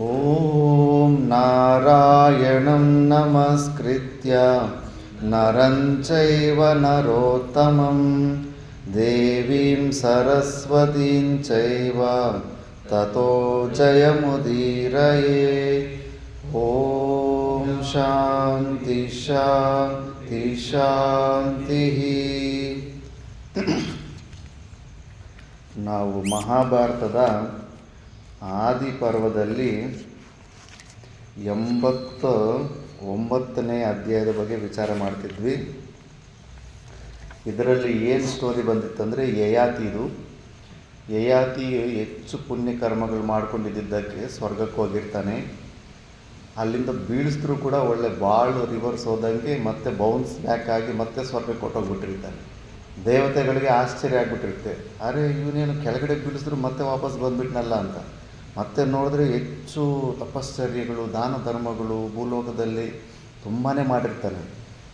ಓಂ ನಾರಾಯಣಂ ನಮಸ್ಕೃತ್ಯ ನರಂ ಚೈವ ನರೋತ್ತಮಂ ದೇವೀಂ ಸರಸ್ವತೀಂ ಚೈವ ತತೋ ಜಯಮುದೀರಯೇ. ಓಂ ಶಾಂತಿ ಶಾಂತಿ ಶಾಂತಿ. ನಾವು ಮಹಾಭಾರತದ ಆದಿ ಪರ್ವದಲ್ಲಿ 89ನೇ ಅಧ್ಯಾಯದ ಬಗ್ಗೆ ವಿಚಾರ ಮಾಡ್ತಿದ್ವಿ. ಇದರಲ್ಲಿ ಏನು ಸ್ಟೋರಿ ಬಂದಿತ್ತಂದರೆ, ಯಯಾತಿ ಹೆಚ್ಚು ಪುಣ್ಯ ಕರ್ಮಗಳು ಮಾಡ್ಕೊಂಡಿದ್ದಕ್ಕೆ ಸ್ವರ್ಗಕ್ಕೆ ಹೋಗಿರ್ತಾನೆ. ಅಲ್ಲಿಂದ ಬೀಳಿಸಿದ್ರೂ ಕೂಡ ಒಳ್ಳೆ ಬಾಳು ರಿವರ್ಸ್ ಹೋದಂಗೆ ಮತ್ತೆ ಬೌನ್ಸ್ ಬ್ಯಾಕ್ ಆಗಿ ಮತ್ತೆ ಸ್ವರ್ಗಕ್ಕೆ ಕೊಟ್ಟೋಗ್ಬಿಟ್ಟಿರ್ತಾನೆ. ದೇವತೆಗಳಿಗೆ ಆಶ್ಚರ್ಯ ಆಗಿಬಿಟ್ಟಿರುತ್ತೆ, ಅರೆ ಇವನೇನು ಕೆಳಗಡೆ ಬೀಳಿಸಿದ್ರು ಮತ್ತೆ ವಾಪಸ್ ಬಂದುಬಿಟ್ನಲ್ಲ ಅಂತ. ಮತ್ತೆ ನೋಡಿದ್ರೆ ಹೆಚ್ಚು ತಪಶ್ಚರ್ಯಗಳು, ದಾನ ಧರ್ಮಗಳು ಭೂಲೋಕದಲ್ಲಿ ತುಂಬಾ ಮಾಡಿರ್ತಾನೆ.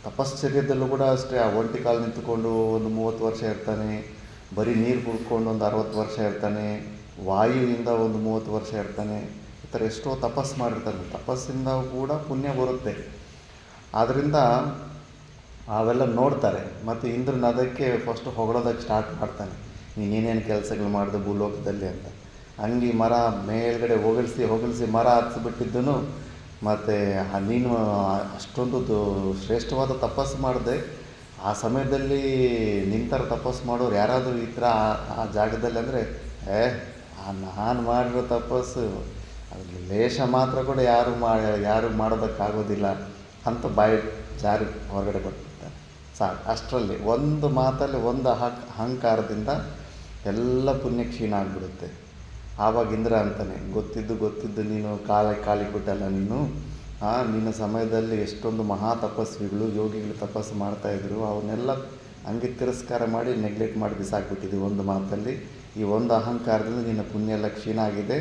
ತಪಶ್ಚರ್ಯದಲ್ಲೂ ಕೂಡ ಅಷ್ಟೇ, ಆ ಒಂಟಿ ಕಾಲು ನಿಂತುಕೊಂಡು ಒಂದು 30 ವರ್ಷ ಇರ್ತಾನೆ, ಬರೀ ನೀರು ಕುಡ್ಕೊಂಡು ಒಂದು 60 ವರ್ಷ ಇರ್ತಾನೆ, ವಾಯುವಿಂದ ಒಂದು 30 ವರ್ಷ ಇರ್ತಾನೆ. ಈ ಥರ ಎಷ್ಟೋ ತಪಸ್ಸು ಮಾಡಿರ್ತಾನೆ. ತಪಸ್ಸಿಂದ ಕೂಡ ಪುಣ್ಯ ಬರುತ್ತೆ. ಆದ್ದರಿಂದ ಅವೆಲ್ಲ ನೋಡ್ತಾರೆ. ಮತ್ತು ಇಂದ್ರನ ಅದಕ್ಕೆ ಫಸ್ಟು ಹೊಗಳೋದಕ್ಕೆ ಸ್ಟಾರ್ಟ್ ಮಾಡ್ತಾನೆ, ನೀನೇನೇನು ಕೆಲಸಗಳು ಮಾಡಿದೆ ಭೂಲೋಕದಲ್ಲಿ ಅಂತ. ಅಂಗಿ ಮರ ಮೇಲ್ಗಡೆ ಹೊಗಳಿಸಿ ಮರ ಹತ್ತಿಬಿಟ್ಟಿದ್ದನು. ಮತ್ತು ನೀನು ಅಷ್ಟೊಂದು ಶ್ರೇಷ್ಠವಾದ ತಪಸ್ಸು ಮಾಡಿದೆ, ಆ ಸಮಯದಲ್ಲಿ ನಿಂತರ ತಪಸ್ಸು ಮಾಡೋರು ಯಾರಾದರೂ ಈ ಥರ ಆ ಜಾಗದಲ್ಲಿ ಅಂದರೆ, ನಾನು ಮಾಡಿರೋ ತಪಸ್ಸು ಅದ್ರಲ್ಲಿ ಲೇಷ ಮಾತ್ರ ಕೂಡ ಯಾರು ಮಾಡೋದಕ್ಕಾಗೋದಿಲ್ಲ ಅಂತ ಬಾಯಿ ಜಾರಿ ಹೊರಗಡೆ ಬರ್ತಿರ್ತಾರೆ. ಸಾಕು, ಅಷ್ಟರಲ್ಲಿ ಒಂದು ಮಾತಲ್ಲಿ ಒಂದು ಅಹಂಕಾರದಿಂದ ಎಲ್ಲ ಪುಣ್ಯ ಕ್ಷೀಣ ಆಗಿಬಿಡುತ್ತೆ. ಆವಾಗ ಇಂದ್ರ ಅಂತಾನೆ, ಗೊತ್ತಿದ್ದು ನೀನು ಕಾಲಿ ಕೊಟ್ಟಲ್ಲ ನೀನು. ನಿನ್ನ ಸಮಯದಲ್ಲಿ ಎಷ್ಟೊಂದು ಮಹಾ ತಪಸ್ವಿಗಳು ಯೋಗಿಗಳು ತಪಸ್ಸು ಮಾಡ್ತಾಯಿದ್ರು, ಅವನ್ನೆಲ್ಲ ಹಂಗೆ ತಿರಸ್ಕಾರ ಮಾಡಿ ನೆಗ್ಲೆಕ್ಟ್ ಮಾಡಿ ಬಿಸಾಕ್ಬಿಟ್ಟಿದ್ವಿ ಒಂದು ಮಾತಲ್ಲಿ. ಈ ಒಂದು ಅಹಂಕಾರದಿಂದ ನಿನ್ನ ಪುಣ್ಯ ಎಲ್ಲ ಕ್ಷೀಣ ಆಗಿದೆ,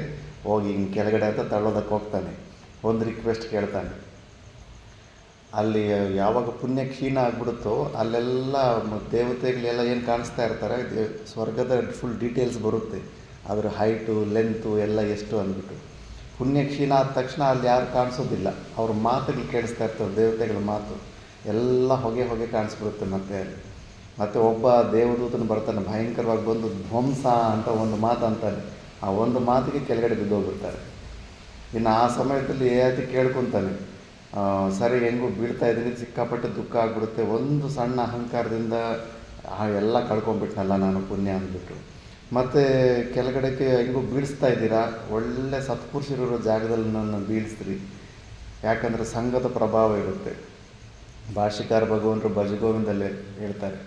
ಹೋಗಿ ಹಿಂಗೆ ಕೆಳಗಡೆ ಅಂತ ತಳ್ಳೋದಕ್ಕೆ ಹೋಗ್ತಾನೆ. ಒಂದು ರಿಕ್ವೆಸ್ಟ್ ಕೇಳ್ತಾನೆ. ಅಲ್ಲಿ ಯಾವಾಗ ಪುಣ್ಯ ಕ್ಷೀಣ ಆಗಿಬಿಡುತ್ತೋ ಅಲ್ಲೆಲ್ಲ ದೇವತೆಗಳೆಲ್ಲ ಏನು ಕಾಣಿಸ್ತಾ ಇರ್ತಾರೆ, ಸ್ವರ್ಗದ ಫುಲ್ ಡೀಟೇಲ್ಸ್ ಬರುತ್ತೆ, ಅದರ ಹೈಟು ಲೆಂತು ಎಲ್ಲ ಎಷ್ಟು ಅಂದ್ಬಿಟ್ಟು. ಪುಣ್ಯ ಕ್ಷೀಣ ಆದ ತಕ್ಷಣ ಅಲ್ಲಿ ಯಾರು ಕಾಣಿಸೋದಿಲ್ಲ, ಅವ್ರ ಮಾತುಗಳು ಕೇಳಿಸ್ತಾ ಇರ್ತವೆ, ದೇವತೆಗಳ ಮಾತು ಎಲ್ಲ ಹೊಗೆ ಕಾಣಿಸ್ಬಿಡುತ್ತೆ. ಮತ್ತು ಒಬ್ಬ ದೇವದೂತನು ಬರ್ತಾನೆ, ಭಯಂಕರವಾಗಿ ಬಂದು ಧ್ವಂಸ ಅಂತ ಒಂದು ಮಾತು ಅಂತಾನೆ. ಆ ಒಂದು ಮಾತಿಗೆ ಕೆಳಗಡೆ ಬಿದ್ದೋಗ್ಬಿಡ್ತಾರೆ. ಇನ್ನು ಆ ಸಮಯದಲ್ಲಿ ಯಯಾತಿ ಕೇಳ್ಕೊತಾನೆ, ಸರಿ ಹೆಂಗೂ ಬೀಳ್ತಾ ಇದ್ದೀನಿ, ಸಿಕ್ಕಾಪಟ್ಟೆ ದುಃಖ ಆಗಿಬಿಡುತ್ತೆ, ಒಂದು ಸಣ್ಣ ಅಹಂಕಾರದಿಂದ ಎಲ್ಲ ಕಳ್ಕೊಂಡ್ಬಿಟ್ನಲ್ಲ ನಾನು ಪುಣ್ಯ ಅಂದ್ಬಿಟ್ಟು. ಮತ್ತು ಕೆಳಗಡೆಗೆ ಹೆಂಗೂ ಬೀಳಿಸ್ತಾ ಇದ್ದೀರಾ, ಒಳ್ಳೆ ಸತ್ಪುರುಷರಿರೋ ಜಾಗದಲ್ಲಿ ನನ್ನ ಬೀಳಿಸ್ತೀರಿ, ಯಾಕಂದರೆ ಸಂಘದ ಪ್ರಭಾವ ಇರುತ್ತೆ. ಭಾಷ್ಯಕಾರ ಭಗವಂತರು ಭಜಗೋವಿಂದಲ್ಲೇ ಹೇಳ್ತಾರೆ,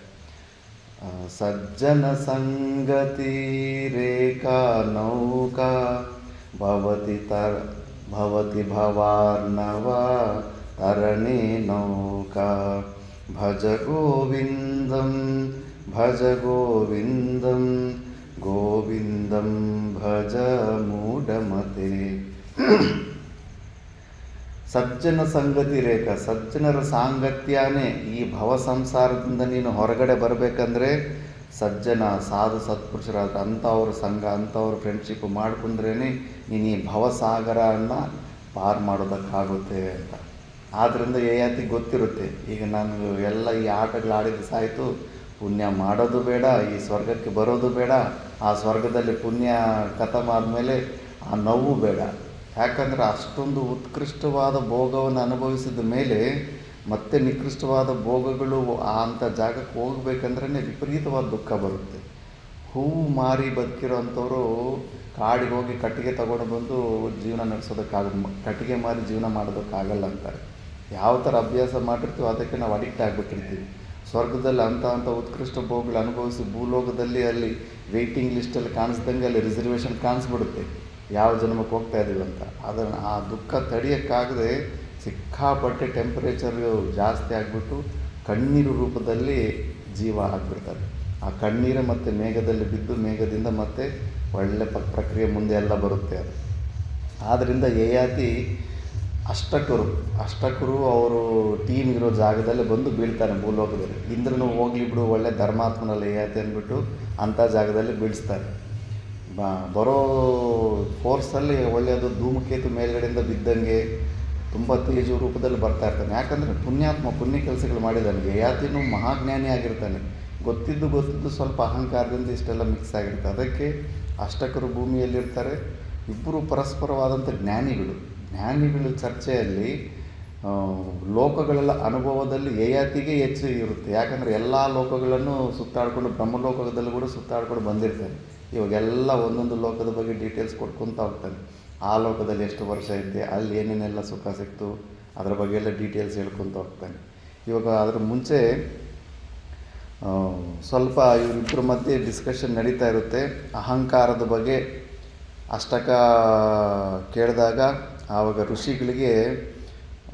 ಸಜ್ಜನ ಸಂಗತಿ ರೇಖಾ ನೌಕಾ ಭವತಿ ಭವಾರ್ಣವ ತರಣೆ ನೌಕಾ ಭಜ ಗೋವಿಂದಂ ಗೋವಿಂದಂ ಭಜ ಮೂಢಮತೆ. ಸಜ್ಜನ ಸಂಗತಿ ರೇಖಾ, ಸಜ್ಜನರ ಸಾಂಗತ್ಯನೇ ಈ ಭವ ಸಂಸಾರದಿಂದ ನೀನು ಹೊರಗಡೆ ಬರಬೇಕಂದ್ರೆ ಸಜ್ಜನ ಸಾಧು ಸತ್ಪುರುಷರಾದ ಅಂಥವ್ರ ಸಂಘ, ಅಂಥವ್ರ ಫ್ರೆಂಡ್ಶಿಪ್ ಮಾಡ್ಕೊಂಡ್ರೇ ನೀನು ಈ ಭವಸಾಗರನ ಪಾರು ಮಾಡೋದಕ್ಕಾಗುತ್ತೆ ಅಂತ. ಆದ್ದರಿಂದ ಯಯಾತಿಗೆ ಗೊತ್ತಿರುತ್ತೆ, ಈಗ ನಾನು ಎಲ್ಲ ಈ ಆಟಗಳು ಆಡಿದ ಸಾಯಿತು, ಪುಣ್ಯ ಮಾಡೋದು ಬೇಡ, ಈ ಸ್ವರ್ಗಕ್ಕೆ ಬರೋದು ಬೇಡ, ಆ ಸ್ವರ್ಗದಲ್ಲಿ ಪುಣ್ಯ ಖತಮ್ ಆದಮೇಲೆ ಆ ನೋವು ಬೇಡ. ಯಾಕಂದರೆ ಅಷ್ಟೊಂದು ಉತ್ಕೃಷ್ಟವಾದ ಭೋಗವನ್ನು ಅನುಭವಿಸಿದ ಮೇಲೆ ಮತ್ತೆ ನಿಕೃಷ್ಟವಾದ ಭೋಗಗಳು ಅಂಥ ಜಾಗಕ್ಕೆ ಹೋಗ್ಬೇಕಂದ್ರೆ ವಿಪರೀತವಾದ ದುಃಖ ಬರುತ್ತೆ. ಹೂವು ಮಾರಿ ಬದುಕಿರೋ ಅಂಥವರು ಕಾಡಿಗೆ ಹೋಗಿ ಕಟ್ಟಿಗೆ ತಗೊಂಡು ಬಂದು ಜೀವನ ಕಟ್ಟಿಗೆ ಮಾರಿ ಜೀವನ ಮಾಡೋದಕ್ಕಾಗಲ್ಲ ಅಂತಾರೆ. ಯಾವ ಥರ ಅಭ್ಯಾಸ ಮಾಡಿರ್ತೀವೋ ಅದಕ್ಕೆ ನಾವು ಅಡಿಕ್ಟ್ ಆಗಿಬಿಟ್ಟಿರ್ತೀವಿ. ಸ್ವರ್ಗದಲ್ಲಿ ಅಂಥ ಉತ್ಕೃಷ್ಟ ಭೋಗಗಳು ಅನುಭವಿಸಿ ಭೂಲೋಕದಲ್ಲಿ ಅಲ್ಲಿ ವೆಯ್ಟಿಂಗ್ ಲಿಸ್ಟಲ್ಲಿ ಕಾಣಿಸ್ದಂಗೆ ಅಲ್ಲಿ ರಿಸರ್ವೇಷನ್ ಕಾಣಿಸ್ಬಿಡುತ್ತೆ, ಯಾವ ಜನ್ಮಕ್ಕೆ ಹೋಗ್ತಾ ಇದ್ದೀವಿ ಅಂತ. ಅದನ್ನು ಆ ದುಃಖ ತಡೆಯೋಕ್ಕಾಗದೆ ಸಿಕ್ಕಾಪಟ್ಟೆ ಟೆಂಪ್ರೇಚರು ಜಾಸ್ತಿ ಆಗಿಬಿಟ್ಟು ಕಣ್ಣೀರು ರೂಪದಲ್ಲಿ ಜೀವ ಆಗಿಬಿಡ್ತಾರೆ. ಆ ಕಣ್ಣೀರು ಮತ್ತು ಮೇಘದಲ್ಲಿ ಬಿದ್ದು ಮೇಘದಿಂದ ಮತ್ತೆ ಒಳ್ಳೆ ಪ್ರಕ್ರಿಯೆ ಮುಂದೆ ಎಲ್ಲ ಬರುತ್ತೆ ಅದು. ಆದ್ದರಿಂದ ಯಯಾತಿ ಅಷ್ಟಕರು ಅವರು ಟೀಮ್ ಇರೋ ಜಾಗದಲ್ಲಿ ಬಂದು ಬೀಳ್ತಾರೆ ಭೂಲೋಕದಲ್ಲಿ. ಇಂದ್ರನು ಹೋಗ್ಲಿ ಬಿಡು, ಒಳ್ಳೆ ಧರ್ಮಾತ್ಮನಲ್ಲಿ ಯಯಾತಿ ಅಂದ್ಬಿಟ್ಟು ಅಂಥ ಜಾಗದಲ್ಲಿ ಬೀಳಿಸ್ತಾರೆ. ಬರೋ ಫೋರ್ಸಲ್ಲಿ ಒಳ್ಳೆಯದು ಧೂಮಕೇತು ಮೇಲ್ಗಡೆಯಿಂದ ಬಿದ್ದಂಗೆ ತುಂಬ ತೇಜು ರೂಪದಲ್ಲಿ ಬರ್ತಾ ಇರ್ತಾನೆ. ಯಾಕಂದರೆ ಪುಣ್ಯಾತ್ಮ ಪುಣ್ಯ ಕೆಲಸಗಳು ಮಾಡಿದ್ದಾನೆ. ಯಯಾತಿನೂ ಮಹಾಜ್ಞಾನಿ ಆಗಿರ್ತಾನೆ. ಗೊತ್ತಿದ್ದು ಸ್ವಲ್ಪ ಅಹಂಕಾರದಿಂದ ಇಷ್ಟೆಲ್ಲ ಮಿಕ್ಸ್ ಆಗಿರುತ್ತೆ. ಅದಕ್ಕೆ ಅಷ್ಟಕರು ಭೂಮಿಯಲ್ಲಿರ್ತಾರೆ. ಇಬ್ಬರು ಪರಸ್ಪರವಾದಂಥ ಜ್ಞಾನಿಗಳ ಚರ್ಚೆಯಲ್ಲಿ ಲೋಕಗಳೆಲ್ಲ ಅನುಭವದಲ್ಲಿ ಯಯಾತಿಗೆ ಹೆಚ್ಚು ಇರುತ್ತೆ. ಯಾಕಂದರೆ ಎಲ್ಲ ಲೋಕಗಳನ್ನು ಸುತ್ತಾಡಿಕೊಂಡು ಬ್ರಹ್ಮಲೋಕದಲ್ಲಿ ಕೂಡ ಸುತ್ತಾಡ್ಕೊಂಡು ಬಂದಿರ್ತಾನೆ. ಇವಾಗೆಲ್ಲ ಒಂದೊಂದು ಲೋಕದ ಬಗ್ಗೆ ಡೀಟೇಲ್ಸ್ ಕೊಟ್ಕೊತ ಹೋಗ್ತಾನೆ. ಆ ಲೋಕದಲ್ಲಿ ಎಷ್ಟು ವರ್ಷ ಇದ್ದೆ, ಅಲ್ಲಿ ಏನೇನೆಲ್ಲ ಸುಖ ಸಿಕ್ತು, ಅದರ ಬಗ್ಗೆ ಎಲ್ಲ ಡೀಟೇಲ್ಸ್ ಹೇಳ್ಕೊತ ಹೋಗ್ತಾನೆ. ಇವಾಗ ಅದರ ಮುಂಚೆ ಸ್ವಲ್ಪ ಇವರಿಬ್ಬರ ಮಧ್ಯೆ ಡಿಸ್ಕಷನ್ ನಡೀತಾ ಇರುತ್ತೆ. ಅಹಂಕಾರದ ಬಗ್ಗೆ ಅಷ್ಟಕ ಕೇಳಿದಾಗ ಆವಾಗ ಋಷಿಗಳಿಗೆ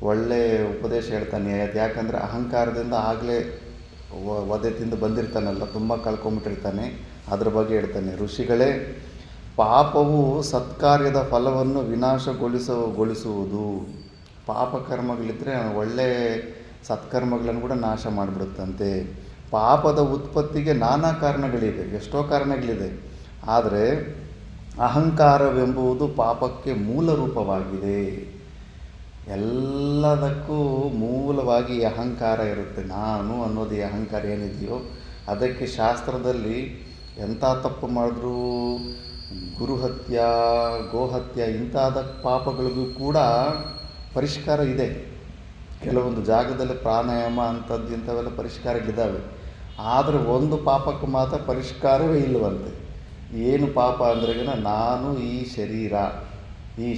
ಒಳ್ಳೆ ಉಪದೇಶ ಹೇಳ್ತಾನೆ. ಯಾಕಂದರೆ ಅಹಂಕಾರದಿಂದ ಆಗಲೇ ವಧೆ ತಿಂದು ಬಂದಿರ್ತಾನಲ್ಲ, ತುಂಬ ಕಳ್ಕೊಂಬಿಟ್ಟಿರ್ತಾನೆ. ಅದ್ರ ಬಗ್ಗೆ ಹೇಳ್ತಾನೆ. ಋಷಿಗಳೇ, ಪಾಪವು ಸತ್ಕಾರ್ಯದ ಫಲವನ್ನು ವಿನಾಶಗೊಳಿಸುವುದು. ಪಾಪಕರ್ಮಗಳಿದ್ದರೆ ಒಳ್ಳೆಯ ಸತ್ಕರ್ಮಗಳನ್ನು ಕೂಡ ನಾಶ ಮಾಡಿಬಿಡುತ್ತಂತೆ. ಪಾಪದ ಉತ್ಪತ್ತಿಗೆ ನಾನಾ ಕಾರಣಗಳಿವೆ, ಎಷ್ಟೋ ಕಾರಣಗಳಿದೆ. ಆದರೆ ಅಹಂಕಾರವೆಂಬುದು ಪಾಪಕ್ಕೆ ಮೂಲ ರೂಪವಾಗಿದೆ. ಎಲ್ಲದಕ್ಕೂ ಮೂಲವಾಗಿ ಅಹಂಕಾರ ಇರುತ್ತೆ. ನಾನು ಅನ್ನೋದು ಈ ಅಹಂಕಾರ ಏನಿದೆಯೋ ಅದಕ್ಕೆ ಶಾಸ್ತ್ರದಲ್ಲಿ ಎಂಥ ತಪ್ಪು ಮಾಡಿದ್ರೂ ಗುರುಹತ್ಯ, ಗೋಹತ್ಯ ಇಂಥದ ಪಾಪಗಳಿಗೂ ಕೂಡ ಪರಿಷ್ಕಾರ ಇದೆ. ಕೆಲವೊಂದು ಜಾಗದಲ್ಲಿ ಪ್ರಾಣಾಯಾಮ ಅಂಥದ್ದು ಇಂಥವೆಲ್ಲ ಪರಿಷ್ಕಾರಗಳಿದ್ದಾವೆ. ಆದರೆ ಒಂದು ಪಾಪಕ್ಕೆ ಮಾತ್ರ ಪರಿಷ್ಕಾರವೇ ಇಲ್ಲವಂತೆ. ಏನು ಪಾಪ ಅಂದ್ರೆಗಿನ ನಾನು ಈ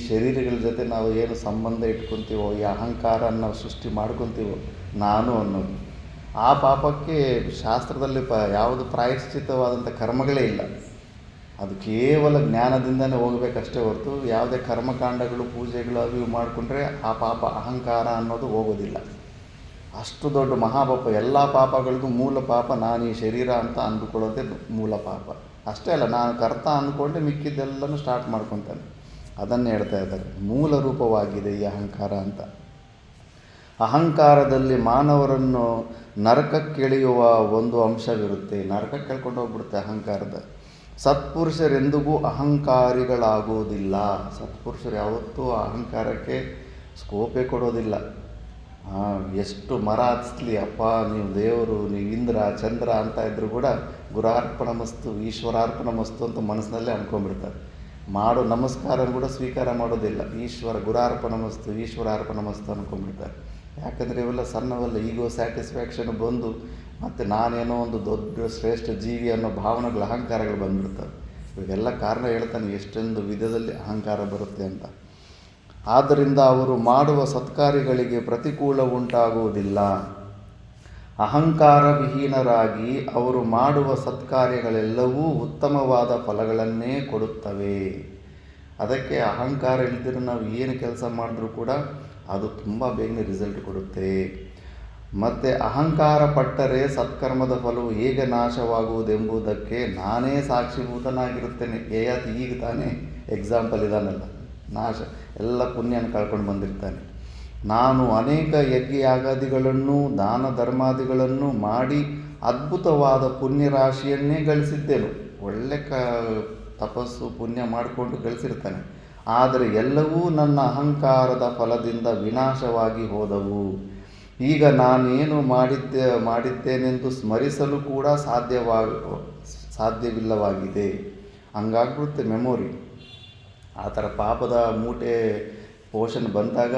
ಶರೀರಗಳ ಜೊತೆ ನಾವು ಏನು ಸಂಬಂಧ ಇಟ್ಕೊತೀವೋ, ಈ ಅಹಂಕಾರ ನಾವು ಸೃಷ್ಟಿ ಮಾಡ್ಕೊತೀವೋ ನಾನು ಅನ್ನೋದು, ಆ ಪಾಪಕ್ಕೆ ಶಾಸ್ತ್ರದಲ್ಲಿ ಯಾವುದು ಪ್ರಾಯಶ್ಚಿತವಾದಂಥ ಕರ್ಮಗಳೇ ಇಲ್ಲ. ಅದು ಕೇವಲ ಜ್ಞಾನದಿಂದನೇ ಹೋಗಬೇಕಷ್ಟೇ ಹೊರತು ಯಾವುದೇ ಕರ್ಮಕಾಂಡಗಳು, ಪೂಜೆಗಳು ಅವು ಮಾಡಿಕೊಂಡ್ರೆ ಆ ಪಾಪ ಅಹಂಕಾರ ಅನ್ನೋದು ಹೋಗೋದಿಲ್ಲ. ಅಷ್ಟು ದೊಡ್ಡ ಮಹಾಪಾಪ. ಎಲ್ಲ ಪಾಪಗಳಿಗೂ ಮೂಲ ಪಾಪ ನಾನು ಈ ಶರೀರ ಅಂತ ಅಂದುಕೊಳ್ಳೋದೇ ಮೂಲ ಪಾಪ. ಅಷ್ಟೇ ಅಲ್ಲ, ನಾನು ಕರ್ತ ಅಂದ್ಕೊಂಡೆ ಮಿಕ್ಕಿದ್ದೆಲ್ಲನೂ ಸ್ಟಾರ್ಟ್ ಮಾಡ್ಕೊತಾನೆ. ಅದನ್ನೇ ಹೇಳ್ತಾ ಇದ್ದಾರೆ, ಮೂಲ ರೂಪವಾಗಿದೆ ಈ ಅಹಂಕಾರ ಅಂತ. ಅಹಂಕಾರದಲ್ಲಿ ಮಾನವರನ್ನು ನರಕಕ್ಕೆಳೆಯುವ ಒಂದು ಅಂಶವಿರುತ್ತೆ. ನರಕಕ್ಕೆ ಕೆಳ್ಕೊಂಡು ಹೋಗ್ಬಿಡುತ್ತೆ ಅಹಂಕಾರದ. ಸತ್ಪುರುಷರೆಂದಿಗೂ ಅಹಂಕಾರಿಗಳಾಗುವುದಿಲ್ಲ. ಸತ್ಪುರುಷರು ಯಾವತ್ತೂ ಅಹಂಕಾರಕ್ಕೆ ಸ್ಕೋಪೇ ಕೊಡೋದಿಲ್ಲ. ಎಷ್ಟು ಮರ ಹಚ್ಲಿ, ಅಪ್ಪ ನೀವು ದೇವರು, ನೀವು ಇಂದ್ರ ಚಂದ್ರ ಅಂತ ಇದ್ದರೂ ಕೂಡ ಗುರಾರ್ಪಣ ಮಸ್ತು, ಈಶ್ವರಾರ್ಪಣ ಮಸ್ತು ಅಂತ ಮನಸ್ಸಿನಲ್ಲೇ ಅಂದ್ಕೊಂಡ್ಬಿಡ್ತಾರೆ. ಮಾಡೋ ನಮಸ್ಕಾರ ಕೂಡ ಸ್ವೀಕಾರ ಮಾಡೋದಿಲ್ಲ. ಗುರಾರ್ಪಣ ಮಸ್ತು, ಈಶ್ವರಾರ್ಪಣ ಮಸ್ತು ಅಂದ್ಕೊಂಡ್ಬಿಡ್ತಾರೆ. ಯಾಕಂದರೆ ಇವೆಲ್ಲ ಸಣ್ಣವೆಲ್ಲ ಈಗೋ ಸ್ಯಾಟಿಸ್ಫ್ಯಾಕ್ಷನ್ ಬಂದು ಮತ್ತು ನಾನೇನೋ ಒಂದು ದೊಡ್ಡ ಶ್ರೇಷ್ಠ ಜೀವಿ ಅನ್ನೋ ಭಾವನೆಗಳು, ಅಹಂಕಾರಗಳು ಬಂದುಬಿಡ್ತವೆ. ಇವಾಗೆಲ್ಲ ಕಾರಣ ಹೇಳ್ತಾನೆ ಎಷ್ಟೊಂದು ವಿಧದಲ್ಲಿ ಅಹಂಕಾರ ಬರುತ್ತೆ ಅಂತ. ಆದ್ದರಿಂದ ಅವರು ಮಾಡುವ ಸತ್ಕಾರ್ಯಗಳಿಗೆ ಪ್ರತಿಕೂಲ ಉಂಟಾಗುವುದಿಲ್ಲ. ಅಹಂಕಾರ ವಿಹೀನರಾಗಿ ಅವರು ಮಾಡುವ ಸತ್ಕಾರ್ಯಗಳೆಲ್ಲವೂ ಉತ್ತಮವಾದ ಫಲಗಳನ್ನೇ ಕೊಡುತ್ತವೆ. ಅದಕ್ಕೆ ಅಹಂಕಾರ ಇಲ್ದಿರೋ ನಾವು ಏನು ಕೆಲಸ ಮಾಡಿದ್ರೂ ಕೂಡ ಅದು ತುಂಬ ಬೇಗನೆ ರಿಸಲ್ಟ್ ಕೊಡುತ್ತೆ. ಮತ್ತು ಅಹಂಕಾರ ಪಟ್ಟರೆ ಸತ್ಕರ್ಮದ ಫಲವು ಹೇಗೆ ನಾಶವಾಗುವುದೆಂಬುದಕ್ಕೆ ನಾನೇ ಸಾಕ್ಷಿಭೂತನಾಗಿರುತ್ತೇನೆ. ಯಯಾತಿ ಈಗ ತಾನೇ ಎಕ್ಸಾಂಪಲ್ ಇದಾನಲ್ಲ, ನಾಶ ಎಲ್ಲ ಪುಣ್ಯನ ಕಳ್ಕೊಂಡು ಬಂದಿರ್ತಾನೆ. ನಾನು ಅನೇಕ ಯಜ್ಞಯಾಗಾದಿಗಳನ್ನು ದಾನ ಧರ್ಮಾದಿಗಳನ್ನು ಮಾಡಿ ಅದ್ಭುತವಾದ ಪುಣ್ಯರಾಶಿಯನ್ನೇ ಗಳಿಸಿದ್ದೇನು. ಒಳ್ಳೆ ತಪಸ್ಸು ಪುಣ್ಯ ಮಾಡಿಕೊಂಡು ಗಳಿಸಿರ್ತಾನೆ. ಆದರೆ ಎಲ್ಲವೂ ನನ್ನ ಅಹಂಕಾರದ ಫಲದಿಂದ ವಿನಾಶವಾಗಿ ಹೋದವು. ಈಗ ನಾನೇನು ಮಾಡಿದ್ದೇನೆಂದು ಸ್ಮರಿಸಲು ಕೂಡ ಸಾಧ್ಯವಿಲ್ಲವಾಗಿದೆ. ಹಂಗಾಗ್ಬಿಡುತ್ತೆ ಮೆಮೊರಿ. ಆ ಥರ ಪಾಪದ ಮೂಟೆ ಪೋಷಣೆ ಬಂದಾಗ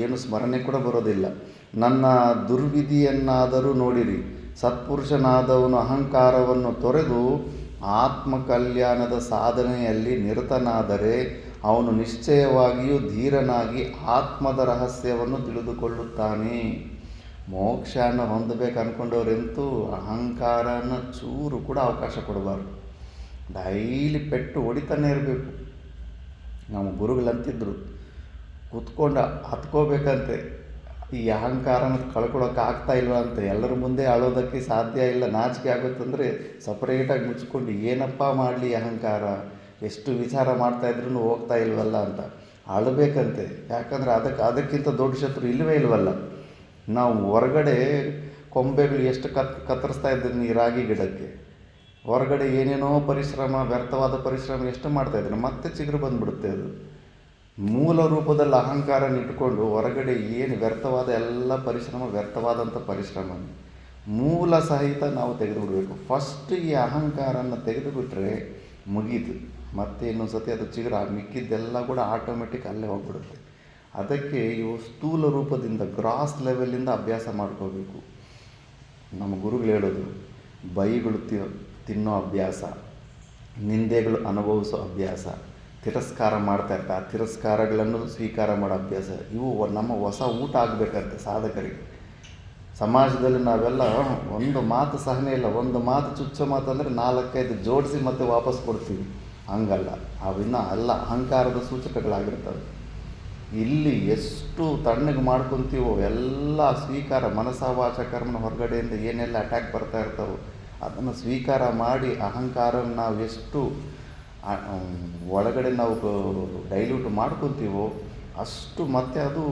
ಏನು ಸ್ಮರಣೆ ಕೂಡ ಬರೋದಿಲ್ಲ. ನನ್ನ ದುರ್ವಿಧಿಯನ್ನಾದರೂ ನೋಡಿರಿ. ಸತ್ಪುರುಷನಾದವನು ಅಹಂಕಾರವನ್ನು ತೊರೆದು ಆತ್ಮಕಲ್ಯಾಣದ ಸಾಧನೆಯಲ್ಲಿ ನಿರತನಾದರೆ ಅವನು ನಿಶ್ಚಯವಾಗಿಯೂ ಧೀರನಾಗಿ ಆತ್ಮದ ರಹಸ್ಯವನ್ನು ತಿಳಿದುಕೊಳ್ಳುತ್ತಾನೆ. ಮೋಕ್ಷನ ಹೊಂದಬೇಕು ಅಂದ್ಕೊಂಡವರೆಂತೂ ಅಹಂಕಾರನ ಚೂರು ಕೂಡ ಅವಕಾಶ ಕೊಡಬಾರ್ದು. ಡೈಲಿ ಪೆಟ್ಟು ಹೊಡಿತಾನೆ ಇರಬೇಕು. ನಮ್ಮ ಗುರುಗಳಂತಿದ್ರು, ಕೂತ್ಕೊಂಡು ಹತ್ಕೋಬೇಕಂತೆ. ಈ ಅಹಂಕಾರನ ಕಳ್ಕೊಳ್ಳೋಕೆ ಆಗ್ತಾ ಇಲ್ವ ಅಂತ ಎಲ್ಲರ ಮುಂದೆ ಅಳೋದಕ್ಕೆ ಸಾಧ್ಯ ಇಲ್ಲ. ನಾಚಿಕೆ ಆಗುತ್ತಂದರೆ ಸಪ್ರೇಟಾಗಿ ಮುಚ್ಕೊಂಡು ಏನಪ್ಪ ಮಾಡಲಿ ಅಹಂಕಾರ, ಎಷ್ಟು ವಿಚಾರ ಮಾಡ್ತಾಯಿದ್ರೂ ಹೋಗ್ತಾ ಇಲ್ವಲ್ಲ ಅಂತ ಅಳಬೇಕಂತೆ. ಯಾಕಂದರೆ ಅದಕ್ಕಿಂತ ದೊಡ್ಡ ಶತ್ರು ಇಲ್ವಲ್ಲ. ನಾವು ಹೊರಗಡೆ ಕೊಂಬೆಗಳು ಎಷ್ಟು ಕತ್ತರಿಸ್ತಾ ಇದ್ದೀನಿ ಈ ರಾಗಿ ಗಿಡಕ್ಕೆ, ಹೊರಗಡೆ ಏನೇನೋ ಪರಿಶ್ರಮ, ವ್ಯರ್ಥವಾದ ಪರಿಶ್ರಮ ಎಷ್ಟು ಮಾಡ್ತಾಯಿದ್ರೆ ಮತ್ತೆ ಚಿಗುರು ಬಂದುಬಿಡುತ್ತೆ. ಅದು ಮೂಲ ರೂಪದಲ್ಲಿ ಅಹಂಕಾರನ ಇಟ್ಕೊಂಡು ಹೊರಗಡೆ ಏನು ವ್ಯರ್ಥವಾದ ಎಲ್ಲ ಪರಿಶ್ರಮ, ವ್ಯರ್ಥವಾದಂಥ ಪರಿಶ್ರಮ ಮೂಲ ಸಹಿತ ನಾವು ತೆಗೆದುಬಿಡಬೇಕು. ಫಸ್ಟ್ ಈ ಅಹಂಕಾರನ ತೆಗೆದುಬಿಟ್ರೆ ಮುಗೀತು. ಮತ್ತೆ ಇನ್ನೊಂದು ಸತಿ ಅದು ಚಿಗುರು ಮಿಕ್ಕಿದ್ದೆಲ್ಲ ಕೂಡ ಆಟೋಮೆಟಿಕ್ ಅಲ್ಲೇ ಹೋಗ್ಬಿಡುತ್ತೆ. ಅದಕ್ಕೆ ಇವು ಸ್ಥೂಲ ರೂಪದಿಂದ ಗ್ರಾಸ್ ಲೆವೆಲಿಂದ ಅಭ್ಯಾಸ ಮಾಡ್ಕೋಬೇಕು. ನಮ್ಮ ಗುರುಗಳು ಹೇಳೋದು, ಬೈಗಳು ತಿನ್ನೋ ಅಭ್ಯಾಸ, ನಿಂದೆಗಳು ಅನುಭವಿಸೋ ಅಭ್ಯಾಸ, ತಿರಸ್ಕಾರ ಮಾಡ್ತಾ ಇರ್ತಾರೆ, ಆ ತಿರಸ್ಕಾರಗಳನ್ನು ಸ್ವೀಕಾರ ಮಾಡೋ ಅಭ್ಯಾಸ, ಇವು ನಮ್ಮ ಹೊಸ ಊಟ ಆಗಬೇಕಂತೆ ಸಾಧಕರಿಗೆ. ಸಮಾಜದಲ್ಲಿ ನಾವೆಲ್ಲ ಒಂದು ಮಾತು ಸಹನೆ ಇಲ್ಲ, ಒಂದು ಮಾತು ಚುಚ್ಚೋ ಮಾತು ಅಂದರೆ 4-5 ಜೋಡಿಸಿ ಮತ್ತೆ ವಾಪಸ್ ಕೊಡ್ತೀವಿ. ಹಂಗಲ್ಲ, ಅವಿನ್ನ ಅಲ್ಲ ಅಹಂಕಾರದ ಸೂಚಕಗಳಾಗಿರ್ತವೆ. ಇಲ್ಲಿ ಎಷ್ಟು ತಣ್ಣಗೆ ಮಾಡ್ಕೊತೀವೋ ಎಲ್ಲ ಸ್ವೀಕಾರ, ಮನಸ ವಾಚ ಕರ್ಮನ ಹೊರಗಡೆಯಿಂದ ಏನೆಲ್ಲ ಅಟ್ಯಾಕ್ ಬರ್ತಾ ಇರ್ತಾವೋ ಅದನ್ನು ಸ್ವೀಕಾರ ಮಾಡಿ ಅಹಂಕಾರನ ನಾವು ಎಷ್ಟು ಒಳಗಡೆ ನಾವು ಡೈಲ್ಯೂಟ್ ಮಾಡ್ಕೊತೀವೋ ಅಷ್ಟು ಮತ್ತೆ ಅದು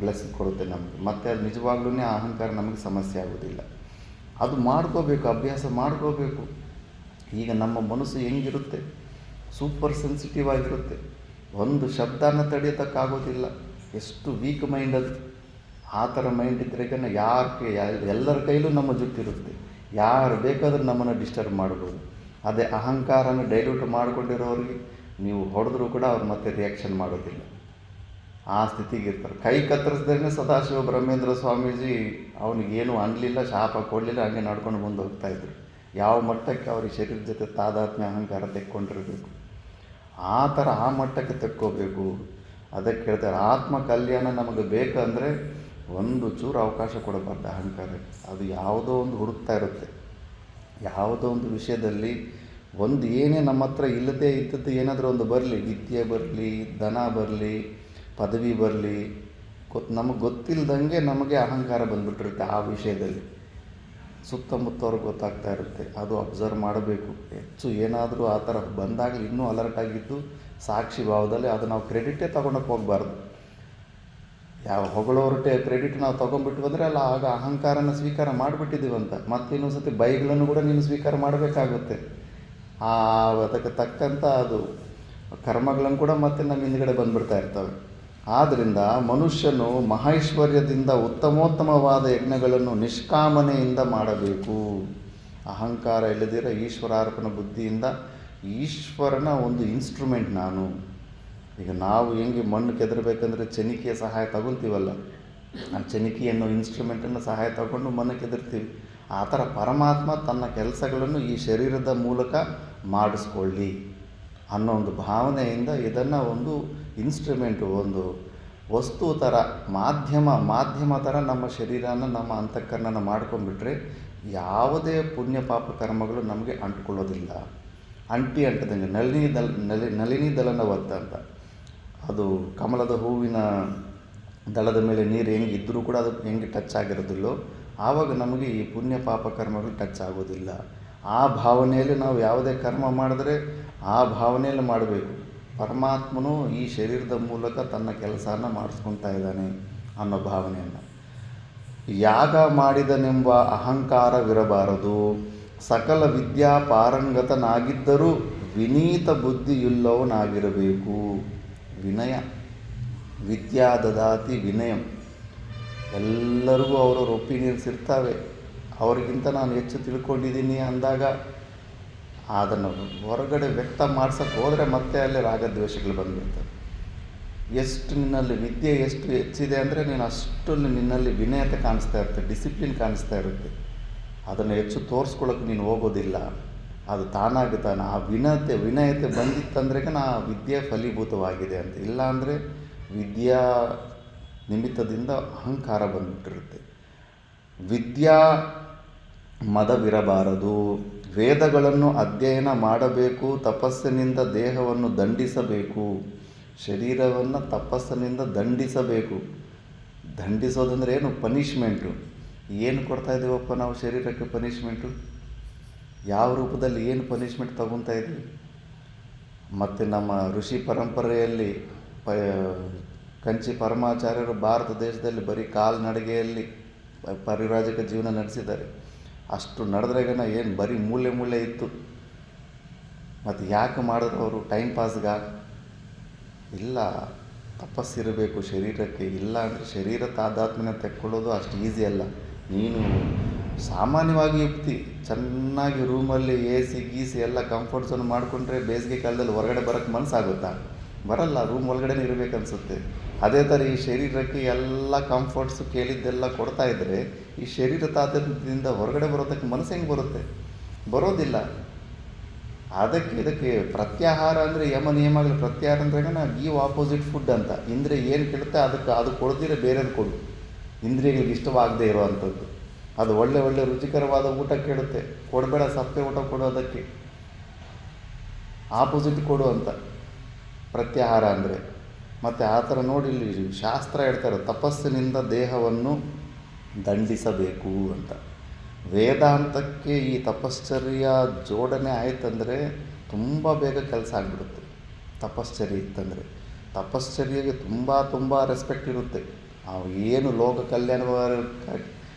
ಬ್ಲೆಸ್ಸಿಂಗ್ ಕೊಡುತ್ತೆ ನಮಗೆ. ಮತ್ತೆ ಅದು ನಿಜವಾಗ್ಲೂ ಅಹಂಕಾರ ನಮಗೆ ಸಮಸ್ಯೆ ಆಗೋದಿಲ್ಲ. ಅದು ಮಾಡ್ಕೋಬೇಕು, ಅಭ್ಯಾಸ ಮಾಡ್ಕೋಬೇಕು. ಈಗ ನಮ್ಮ ಮನಸ್ಸು ಹೆಂಗಿರುತ್ತೆ, ಸೂಪರ್ ಸೆನ್ಸಿಟಿವ್ ಆಗಿರುತ್ತೆ. ಒಂದು ಶಬ್ದನ ತಡೆಯೋಕ್ಕಾಗೋದಿಲ್ಲ, ಎಷ್ಟು ವೀಕ್ ಮೈಂಡ್ ಅದು. ಆ ಥರ ಮೈಂಡ್ ಇದ್ದರೆ ಎಲ್ಲರ ಕೈಲೂ ನಮ್ಮ ಜುಟ್ಟಿರುತ್ತೆ, ಯಾರು ಬೇಕಾದರೂ ನಮ್ಮನ್ನು ಡಿಸ್ಟರ್ಬ್ ಮಾಡ್ಬೋದು. ಅದೇ ಅಹಂಕಾರನ ಡೈಲ್ಯೂಟ್ ಮಾಡ್ಕೊಂಡಿರೋರಿಗೆ ನೀವು ಹೊಡೆದ್ರೂ ಕೂಡ ಅವ್ರು ಮತ್ತೆ ರಿಯಾಕ್ಷನ್ ಮಾಡೋದಿಲ್ಲ. ಆ ಸ್ಥಿತಿಗೆ ಇರ್ತಾರೆ. ಕೈ ಕತ್ತರಿಸ್ದೇ ಸದಾಶಿವ ಬ್ರಹ್ಮೇಂದ್ರ ಸ್ವಾಮೀಜಿ ಅವನಿಗೇನು ಅನ್ನಲಿಲ್ಲ, ಶಾಪ ಕೊಡಲಿಲ್ಲ, ಹಂಗೆ ನಡ್ಕೊಂಡು ಮುಂದೆ ಹೋಗ್ತಾಯಿದ್ರು. ಯಾವ ಮಟ್ಟಕ್ಕೆ ಅವ್ರಿಗೆ ಶರೀರದ ಜೊತೆ ತಾದಾತ್ಮ್ಯ ಅಹಂಕಾರ ತೆಕ್ಕೊಂಡಿರಬೇಕು, ಆ ಮಟ್ಟಕ್ಕೆ ತೆಕ್ಕೋಬೇಕು. ಅದಕ್ಕೆ ಹೇಳ್ತಾರೆ, ಆತ್ಮ ಕಲ್ಯಾಣ ನಮಗೆ ಬೇಕಂದರೆ ಒಂದು ಚೂರು ಅವಕಾಶ ಕೊಡಬಾರ್ದು ಅಹಂಕಾರಕ್ಕೆ. ಅದು ಯಾವುದೋ ಒಂದು ಹುಡುಕ್ತಾ ಇರುತ್ತೆ. ಯಾವುದೋ ಒಂದು ವಿಷಯದಲ್ಲಿ ಒಂದು ಏನೇ ನಮ್ಮ ಹತ್ರ ಇಲ್ಲದೇ ಇದ್ದದ್ದು ಏನಾದರೂ ಒಂದು ಬರಲಿ, ವಿದ್ಯೆ ಬರಲಿ, ಧನ ಬರಲಿ, ಪದವಿ ಬರಲಿ, ನಮಗೆ ಗೊತ್ತಿಲ್ಲದಂಗೆ ನಮಗೆ ಅಹಂಕಾರ ಬಂದುಬಿಟ್ಟಿರುತ್ತೆ. ಆ ವಿಷಯದಲ್ಲಿ ಸುತ್ತಮುತ್ತವ್ರಿಗೆ ಗೊತ್ತಾಗ್ತಾ ಇರುತ್ತೆ. ಅದು ಅಬ್ಸರ್ವ್ ಮಾಡಬೇಕು. ಹೆಚ್ಚು ಏನಾದರೂ ಆ ಥರ ಬಂದಾಗ ಇನ್ನೂ ಅಲರ್ಟ್ ಆಗಿದ್ದು ಸಾಕ್ಷಿ ಭಾವದಲ್ಲಿ ಅದು ನಾವು ಕ್ರೆಡಿಟೇ ತೊಗೊಳಕ್ಕೆ ಹೋಗಬಾರ್ದು. ಯಾವ ಹೊಗಳೋರ್ಟೆ ಕ್ರೆಡಿಟ್ ನಾವು ತೊಗೊಂಡ್ಬಿಟ್ಟು ಅಂದರೆ ಅಲ್ಲ, ಆಗ ಅಹಂಕಾರನ ಸ್ವೀಕಾರ ಮಾಡಿಬಿಟ್ಟಿದ್ದೀವಂತ. ಮತ್ತು ಇನ್ನೊಂದು ಸತಿ ಬೈಗಳನ್ನು ಕೂಡ ನೀನು ಸ್ವೀಕಾರ ಮಾಡಬೇಕಾಗುತ್ತೆ. ಅದಕ್ಕೆ ತಕ್ಕಂಥ ಅದು ಕರ್ಮಗಳನ್ನು ಕೂಡ ಮತ್ತೆ ನಮ್ಮ ಹಿಂದುಗಡೆ ಬಂದುಬಿಡ್ತಾ ಇರ್ತವೆ. ಆದ್ದರಿಂದ ಮನುಷ್ಯನು ಮಹೈಶ್ವರ್ಯದಿಂದ ಉತ್ತಮೋತ್ತಮವಾದ ಯಜ್ಞಗಳನ್ನು ನಿಷ್ಕಾಮನೆಯಿಂದ ಮಾಡಬೇಕು. ಅಹಂಕಾರ ಇಲ್ಲದಿರೋ ಈಶ್ವರಾರ್ಪಣ ಬುದ್ಧಿಯಿಂದ, ಈಶ್ವರನ ಒಂದು ಇನ್ಸ್ಟ್ರೂಮೆಂಟ್ ನಾನು. ಈಗ ನಾವು ಹೆಂಗೆ ಮಣ್ಣು ಕೆದರಬೇಕಂದ್ರೆ ಚೆನಿಕೆಯ ಸಹಾಯ ತಗೊಳ್ತೀವಲ್ಲ, ಆ ಚೆನಿಕೆ ಅನ್ನೋ ಇನ್ಸ್ಟ್ರೂಮೆಂಟನ್ನು ಸಹಾಯ ತಗೊಂಡು ಮಣ್ಣು ಕೆದರ್ತೀವಿ. ಆ ಥರ ಪರಮಾತ್ಮ ತನ್ನ ಕೆಲಸಗಳನ್ನು ಈ ಶರೀರದ ಮೂಲಕ ಮಾಡಿಸ್ಕೊಳ್ಳಿ ಅನ್ನೋ ಒಂದು ಭಾವನೆಯಿಂದ ಇದನ್ನು ಒಂದು ಇನ್ಸ್ಟ್ರೂಮೆಂಟು, ಒಂದು ವಸ್ತು ಥರ, ಮಾಧ್ಯಮ ಥರ ನಮ್ಮ ಶರೀರನ, ನಮ್ಮ ಅಂತಃಕರಣನ ಮಾಡ್ಕೊಂಡ್ಬಿಟ್ರೆ ಯಾವುದೇ ಪುಣ್ಯ ಪಾಪ ಕರ್ಮಗಳು ನಮಗೆ ಅಂಟ್ಕೊಳ್ಳೋದಿಲ್ಲ. ಅಂಟದಂಗೆ ನಳಿನಿ ದಲನವತ್ತ ಅಂತ, ಅದು ಕಮಲದ ಹೂವಿನ ದಳದ ಮೇಲೆ ನೀರು ಹೆಂಗೆ ಇದ್ದರೂ ಕೂಡ ಅದು ಹೆಂಗೆ ಟಚ್ ಆಗಿರೋದಿಲ್ಲೋ ಆವಾಗ ನಮಗೆ ಈ ಪುಣ್ಯ ಪಾಪ ಕರ್ಮಗಳು ಟಚ್ ಆಗೋದಿಲ್ಲ. ಆ ಭಾವನೆಯಲ್ಲಿ ನಾವು ಯಾವುದೇ ಕರ್ಮ ಮಾಡಿದ್ರೆ ಆ ಭಾವನೆಯಲ್ಲಿ ಮಾಡಬೇಕು. ಪರಮಾತ್ಮನು ಈ ಶರೀರದ ಮೂಲಕ ತನ್ನ ಕೆಲಸನ ಮಾಡಿಸ್ಕೊತಾ ಇದ್ದಾನೆ ಅನ್ನೋ ಭಾವನೆಯನ್ನು. ಯಾಗ ಮಾಡಿದನೆಂಬ ಅಹಂಕಾರವಿರಬಾರದು. ಸಕಲ ವಿದ್ಯಾ ಪಾರಂಗತನಾಗಿದ್ದರೂ ವಿನೀತ ಬುದ್ಧಿಯುಳ್ಳವನಾಗಿರಬೇಕು. ವಿನಯ, ವಿದ್ಯಾ ದದಾತಿ ವಿನಯಂ. ಎಲ್ಲರಿಗೂ ಅವ್ರವ್ರ ಒಪಿನಿಯನ್ಸ್ ಇರ್ತವೆ. ಅವ್ರಿಗಿಂತ ನಾನು ಹೆಚ್ಚು ತಿಳ್ಕೊಂಡಿದ್ದೀನಿ ಅಂದಾಗ ಅದನ್ನು ಹೊರಗಡೆ ವ್ಯಕ್ತ ಮಾಡ್ಸೋಕ್ಕೆ ಹೋದರೆ ಮತ್ತೆ ಅಲ್ಲಿ ರಾಗದ್ವೇಷಗಳು ಬಂದುಬಿಡ್ತವೆ. ಎಷ್ಟು ನಿನ್ನಲ್ಲಿ ವಿದ್ಯೆ ಎಷ್ಟು ಹೆಚ್ಚಿದೆ ಅಂದರೆ ನೀನು ಅಷ್ಟು ನಿನ್ನಲ್ಲಿ ವಿನಯತೆ ಕಾಣಿಸ್ತಾ ಇರುತ್ತೆ, ಡಿಸಿಪ್ಲಿನ್ ಕಾಣಿಸ್ತಾ ಇರುತ್ತೆ. ಅದನ್ನು ಹೆಚ್ಚು ತೋರಿಸ್ಕೊಳ್ಳೋಕೆ ನೀನು ಹೋಗೋದಿಲ್ಲ. ಅದು ತಾನಾಗಿ ಆ ವಿನಯತೆ ಬಂದಿತ್ತಂದ್ರೆ ಆ ವಿದ್ಯೆ ಫಲೀಭೂತವಾಗಿದೆ ಅಂತ. ಇಲ್ಲಾಂದರೆ ವಿದ್ಯಾ ನಿಮಿತ್ತದಿಂದ ಅಹಂಕಾರ ಬಂದುಬಿಟ್ಟಿರುತ್ತೆ. ವಿದ್ಯಾ ಮದವಿರಬಾರದು. ವೇದಗಳನ್ನು ಅಧ್ಯಯನ ಮಾಡಬೇಕು. ತಪಸ್ಸಿನಿಂದ ದೇಹವನ್ನು ದಂಡಿಸಬೇಕು. ಶರೀರವನ್ನು ತಪಸ್ಸಿನಿಂದ ದಂಡಿಸಬೇಕು. ದಂಡಿಸೋದಂದರೆ ಏನು? ಪನಿಷ್ಮೆಂಟು. ಏನು ಕೊಡ್ತಾಯಿದ್ದೀವಪ್ಪ ನಾವು ಶರೀರಕ್ಕೆ ಪನಿಷ್ಮೆಂಟು? ಯಾವ ರೂಪದಲ್ಲಿ ಏನು ಪನಿಷ್ಮೆಂಟ್ ತಗೊತಾ ಇದ್ವಿ? ಮತ್ತು ನಮ್ಮ ಋಷಿ ಪರಂಪರೆಯಲ್ಲಿ ಕಂಚಿ ಪರಮಾಚಾರ್ಯರು ಭಾರತ ದೇಶದಲ್ಲಿ ಬರೀ ಕಾಲ್ನಡಿಗೆಯಲ್ಲಿ ಪರಿವ್ರಾಜಕ ಜೀವನ ನಡೆಸಿದ್ದಾರೆ. ಅಷ್ಟು ನಡೆದ್ರೆಗನ ಏನು ಬರೀ ಮೂಲೆ ಮೂಲೆ ಇತ್ತು. ಮತ್ತು ಯಾಕೆ ಮಾಡಿದ್ರು ಅವರು ಟೈಮ್ ಪಾಸ್ಗ? ಇಲ್ಲ, ತಪಸ್ಸಿರಬೇಕು ಶರೀರಕ್ಕೆ. ಇಲ್ಲ ಅಂದರೆ ಶರೀರ ತಾದಾತ್ಮ್ಯನ ತೆಕ್ಕೊಳ್ಳೋದು ಅಷ್ಟು ಈಸಿ ಅಲ್ಲ. ನೀನು ಸಾಮಾನ್ಯವಾಗಿ ಯುಕ್ತಿ ಚೆನ್ನಾಗಿ ರೂಮಲ್ಲಿ ಎ ಸಿ ಗೀಸಿ ಎಲ್ಲ ಕಂಫರ್ಟ್ ಝೋನ್ ಮಾಡಿಕೊಂಡ್ರೆ ಬೇಸಿಗೆ ಕಾಲದಲ್ಲಿ ಹೊರಗಡೆ ಬರೋಕ್ಕೆ ಮನಸ್ಸಾಗುತ್ತಾ? ಬರಲ್ಲ, ರೂಮ್ ಒಳಗಡೆ ಇರಬೇಕನ್ಸುತ್ತೆ. ಅದೇ ಥರ ಈ ಶರೀರಕ್ಕೆ ಎಲ್ಲ ಕಂಫರ್ಟ್ಸು ಕೇಳಿದ್ದೆಲ್ಲ ಕೊಡ್ತಾ ಇದ್ದರೆ ಈ ಶರೀರ ತಾದಾತ್ಮ್ಯದಿಂದ ಹೊರಗಡೆ ಬರೋದಕ್ಕೆ ಮನಸ್ಸು ಹೆಂಗೆ ಬರುತ್ತೆ? ಬರೋದಿಲ್ಲ. ಅದಕ್ಕೆ ಇದಕ್ಕೆ ಪ್ರತ್ಯಾಹಾರ ಅಂದರೆ ಯಮ ನಿಯಮಗಳು. ಪ್ರತ್ಯಾಹಾರ ಅಂದ್ರೆ ಗೀವ್ ಆಪೋಸಿಟ್ ಫುಡ್ ಅಂತ. ಇಂದ್ರಿಯ ಏನು ಕೇಳುತ್ತೆ ಅದಕ್ಕೆ ಅದು ಕೊಡ್ದಿರ ಬೇರೆದು ಕೊಡು. ಇಂದ್ರಿಯಗಳಿಗೆ ಇಷ್ಟವಾಗದೇ ಇರೋವಂಥದ್ದು. ಅದು ಒಳ್ಳೆ ಒಳ್ಳೆ ರುಚಿಕರವಾದ ಊಟ ಕೇಳುತ್ತೆ, ಕೊಡಬೇಡ, ಸಪ್ಪೆ ಊಟ ಕೊಡು, ಅದಕ್ಕೆ ಆಪೋಸಿಟ್ ಕೊಡು ಅಂತ ಪ್ರತ್ಯಾಹಾರ ಅಂದರೆ. ಮತ್ತು ಆ ಥರ ನೋಡಿ ಇಲ್ಲಿ ಶಾಸ್ತ್ರ ಹೇಳ್ತಾರೆ, ತಪಸ್ಸಿನಿಂದ ದೇಹವನ್ನು ದಂಡಿಸಬೇಕು ಅಂತ. ವೇದಾಂತಕ್ಕೆ ಈ ತಪಶ್ಚರ್ಯ ಜೋಡಣೆ ಆಯ್ತಂದರೆ ತುಂಬ ಬೇಗ ಕೆಲಸ ಆಗಿಬಿಡುತ್ತೆ. ತಪಶ್ಚರ್ಯ ಇತ್ತಂದರೆ ತಪಶ್ಚರ್ಯಗೆ ತುಂಬ ರೆಸ್ಪೆಕ್ಟ್ ಇರುತ್ತೆ. ಅವು ಏನು ಲೋಕ ಕಲ್ಯಾಣ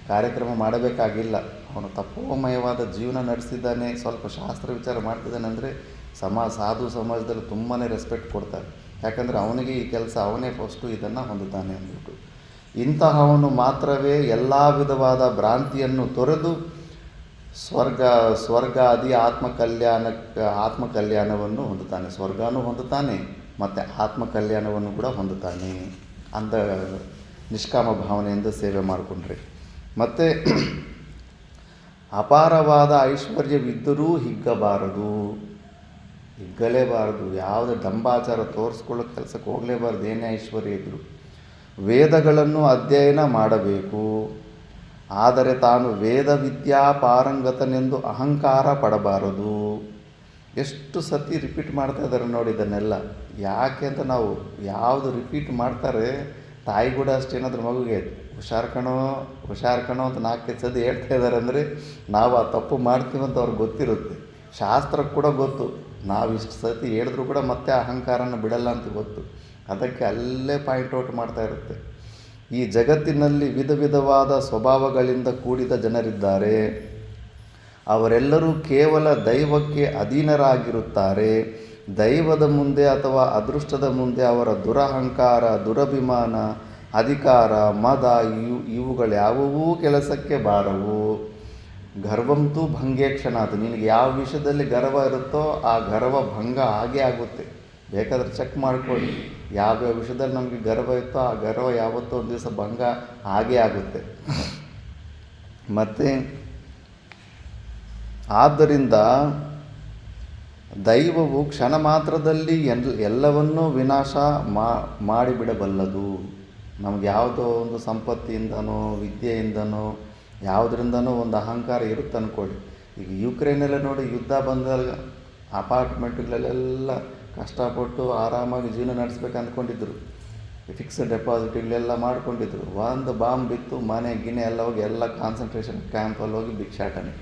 ಕಾರ್ಯಕ್ರಮ ಮಾಡಬೇಕಾಗಿಲ್ಲ. ಅವನು ತಪೋಮಯವಾದ ಜೀವನ ನಡೆಸಿದ್ದಾನೆ, ಸ್ವಲ್ಪ ಶಾಸ್ತ್ರ ವಿಚಾರ ಮಾಡ್ತಿದ್ದಾನೆ ಅಂದರೆ ಸಾಧು ಸಮಾಜದಲ್ಲಿ ತುಂಬಾ ರೆಸ್ಪೆಕ್ಟ್ ಕೊಡ್ತಾರೆ. ಯಾಕಂದರೆ ಅವನಿಗೆ ಈ ಕೆಲಸ, ಅವನೇ ಫಸ್ಟು ಇದನ್ನು ಹೊಂದುತ್ತಾನೆ ಅಂದ್ಬಿಟ್ಟು. ಇಂತಹವನು ಮಾತ್ರವೇ ಎಲ್ಲ ವಿಧವಾದ ಭ್ರಾಂತಿಯನ್ನು ತೊರೆದು ಸ್ವರ್ಗಾದಿ ಆತ್ಮಕಲ್ಯಾಣವನ್ನು ಹೊಂದುತ್ತಾನೆ. ಸ್ವರ್ಗನೂ ಹೊಂದುತ್ತಾನೆ ಮತ್ತು ಆತ್ಮಕಲ್ಯಾಣವನ್ನು ಕೂಡ ಹೊಂದುತ್ತಾನೆ ಅಂದ ನಿಷ್ಕಾಮ ಭಾವನೆಯಿಂದ ಸೇವೆ ಮಾಡಿಕೊಂಡ್ರೆ. ಮತ್ತು ಅಪಾರವಾದ ಐಶ್ವರ್ಯವಿದ್ದರೂ ಹಿಗ್ಗಲೇಬಾರದು. ಯಾವುದೇ ದಂಬಾಚಾರ ತೋರಿಸ್ಕೊಳ್ಳೋ ಕೆಲಸಕ್ಕೆ ಹೋಗಲೇಬಾರ್ದು, ಏನೇ ಐಶ್ವರ್ಯ ಇದ್ದರು. ವೇದಗಳನ್ನು ಅಧ್ಯಯನ ಮಾಡಬೇಕು, ಆದರೆ ತಾನು ವೇದ ವಿದ್ಯಾ ಪಾರಂಗತನೆಂದು ಅಹಂಕಾರ ಪಡಬಾರದು. ಎಷ್ಟು ಸತಿ ರಿಪೀಟ್ ಮಾಡ್ತಾ ಇದ್ದಾರೆ ನೋಡಿ ಇದನ್ನೆಲ್ಲ. ಯಾಕೆ ಅಂತ ನಾವು ಯಾವುದು ರಿಪೀಟ್ ಮಾಡ್ತಾರೆ, ತಾಯಿ ಕೂಡ ಅಷ್ಟೇನಾದ್ರೂ ಮಗುಗೆ ಹುಷಾರು ಕಣೋ ಅಂತ 4 ಸತಿ ಹೇಳ್ತಾ ಇದ್ದಾರೆ ಅಂದರೆ ನಾವು ಆ ತಪ್ಪು ಮಾಡ್ತೀವಂತ ಅವ್ರಿಗೆ ಗೊತ್ತಿರುತ್ತೆ. ಶಾಸ್ತ್ರಕ್ಕೆ ಕೂಡ ಗೊತ್ತು, ನಾವು ಇಷ್ಟು ಸತಿ ಹೇಳಿದ್ರೂ ಕೂಡ ಮತ್ತೆ ಅಹಂಕಾರನ ಬಿಡಲ್ಲ ಅಂತ ಗೊತ್ತು. ಅದಕ್ಕೆ ಅಲ್ಲೇ ಪಾಯಿಂಟ್ ಔಟ್ ಮಾಡ್ತಾ ಇರುತ್ತೆ. ಈ ಜಗತ್ತಿನಲ್ಲಿ ವಿಧವಾದ ಸ್ವಭಾವಗಳಿಂದ ಕೂಡಿದ ಜನರಿದ್ದಾರೆ. ಅವರೆಲ್ಲರೂ ಕೇವಲ ದೈವಕ್ಕೆ ಅಧೀನರಾಗಿರುತ್ತಾರೆ. ದೈವದ ಮುಂದೆ ಅಥವಾ ಅದೃಷ್ಟದ ಮುಂದೆ ಅವರ ದುರಹಂಕಾರ, ದುರಭಿಮಾನ, ಅಧಿಕಾರ, ಮದ ಇವುಗಳ್ಯಾವೂ ಕೆಲಸಕ್ಕೆ ಬಾರವು. ಗರ್ವಂತೂ ಭಂಗೇಕ್ಷಣಾತ್. ನಿನಗೆ ಯಾವ ವಿಷಯದಲ್ಲಿ ಗರ್ವ ಇರುತ್ತೋ ಆ ಗರ್ವ ಭಂಗ ಆಗೇ ಆಗುತ್ತೆ. ಬೇಕಾದ್ರೆ ಚೆಕ್ ಮಾಡ್ಕೊಳ್ಳಿ, ಯಾವ್ಯಾವ ವಿಷಯದಲ್ಲಿ ನಮಗೆ ಗರ್ವ ಇತ್ತೋ ಆ ಗರ್ವ ಯಾವತ್ತೋ ಒಂದು ದಿವಸ ಭಂಗ ಆಗೇ ಆಗುತ್ತೆ. ಮತ್ತು ಆದ್ದರಿಂದ ದೈವವು ಕ್ಷಣ ಮಾತ್ರದಲ್ಲಿ ಎಲ್ಲವನ್ನೂ ವಿನಾಶ ಮಾಡಿಬಿಡಬಲ್ಲದು. ನಮ್ಗೆ ಯಾವುದೋ ಒಂದು ಸಂಪತ್ತಿಯಿಂದನೋ ವಿದ್ಯೆಯಿಂದನೋ ಯಾವುದರಿಂದನೋ ಒಂದು ಅಹಂಕಾರ ಇರುತ್ತೆ ಅಂದ್ಕೊಳ್ಳಿ. ಈಗ ಯುಕ್ರೇನೆಲ್ಲ ನೋಡಿ, ಯುದ್ಧ ಬಂದಾಗ ಅಪಾರ್ಟ್ಮೆಂಟ್ಗಳಲ್ಲೆಲ್ಲ ಕಷ್ಟಪಟ್ಟು ಆರಾಮಾಗಿ ಜೀವನ ನಡೆಸ್ಬೇಕು ಅಂದ್ಕೊಂಡಿದ್ರು. ಫಿಕ್ಸ್ಡ್ ಡೆಪಾಸಿಟ್ಗಳೆಲ್ಲ ಮಾಡ್ಕೊಂಡಿದ್ರು. ಒಂದು ಬಾಂಬ್ ಬಿತ್ತು, ಮನೆ ಗಿನೆ ಎಲ್ಲ ಹೋಗಿ ಎಲ್ಲ ಕಾನ್ಸಂಟ್ರೇಷನ್ ಕ್ಯಾಂಪಲ್ಲಿ ಹೋಗಿ ಭಿಕ್ಷಾಟನೆ.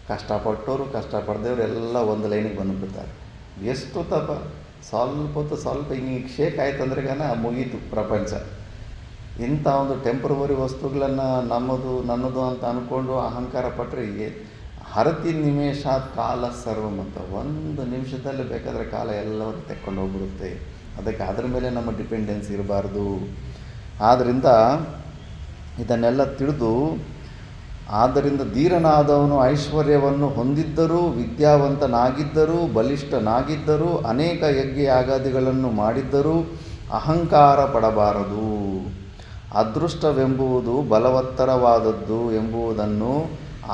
ಕಷ್ಟಪಟ್ಟವರು ಕಷ್ಟಪಡ್ದವ್ರು ಎಲ್ಲ ಒಂದು ಲೈನಿಗೆ ಬಂದುಬಿಡ್ತಾರೆ. ಎಷ್ಟು ತಪ, ಸ್ವಲ್ಪ ಹಿಂಗೆ ಶೇಕ್ ಆಯ್ತು ಅಂದ್ರೆ ಮುಗೀತು ಪ್ರಪಂಚ. ಇಂಥ ಒಂದು ಟೆಂಪ್ರವರಿ ವಸ್ತುಗಳನ್ನು ನನ್ನದು ಅಂತ ಅಂದ್ಕೊಂಡು ಅಹಂಕಾರ ಪಟ್ಟರೆ ಹರತಿ ನಿಮೇಷಾತ್ ಕಾಲ ಸರ್ವಂ ಅಂತ. ಒಂದು ನಿಮಿಷದಲ್ಲಿ ಬೇಕಾದರೆ ಕಾಲ ಎಲ್ಲರೂ ತೆಕ್ಕೊಂಡು ಹೋಗ್ಬಿಡುತ್ತೆ. ಅದಕ್ಕೆ ಅದ್ರ ಮೇಲೆ ನಮ್ಮ ಡಿಪೆಂಡೆನ್ಸ್ ಇರಬಾರ್ದು. ಆದ್ದರಿಂದ ಇದನ್ನೆಲ್ಲ ತಿಳಿದು, ಆದ್ದರಿಂದ ಧೀರನಾದವನು ಐಶ್ವರ್ಯವನ್ನು ಹೊಂದಿದ್ದರೂ, ವಿದ್ಯಾವಂತನಾಗಿದ್ದರೂ, ಬಲಿಷ್ಠನಾಗಿದ್ದರೂ, ಅನೇಕ ಯಜ್ಞ ಯಾಗಾದಿಗಳನ್ನು ಮಾಡಿದ್ದರೂ ಅಹಂಕಾರ ಪಡಬಾರದು. ಅದೃಷ್ಟವೆಂಬುದು ಬಲವತ್ತರವಾದದ್ದು ಎಂಬುದನ್ನು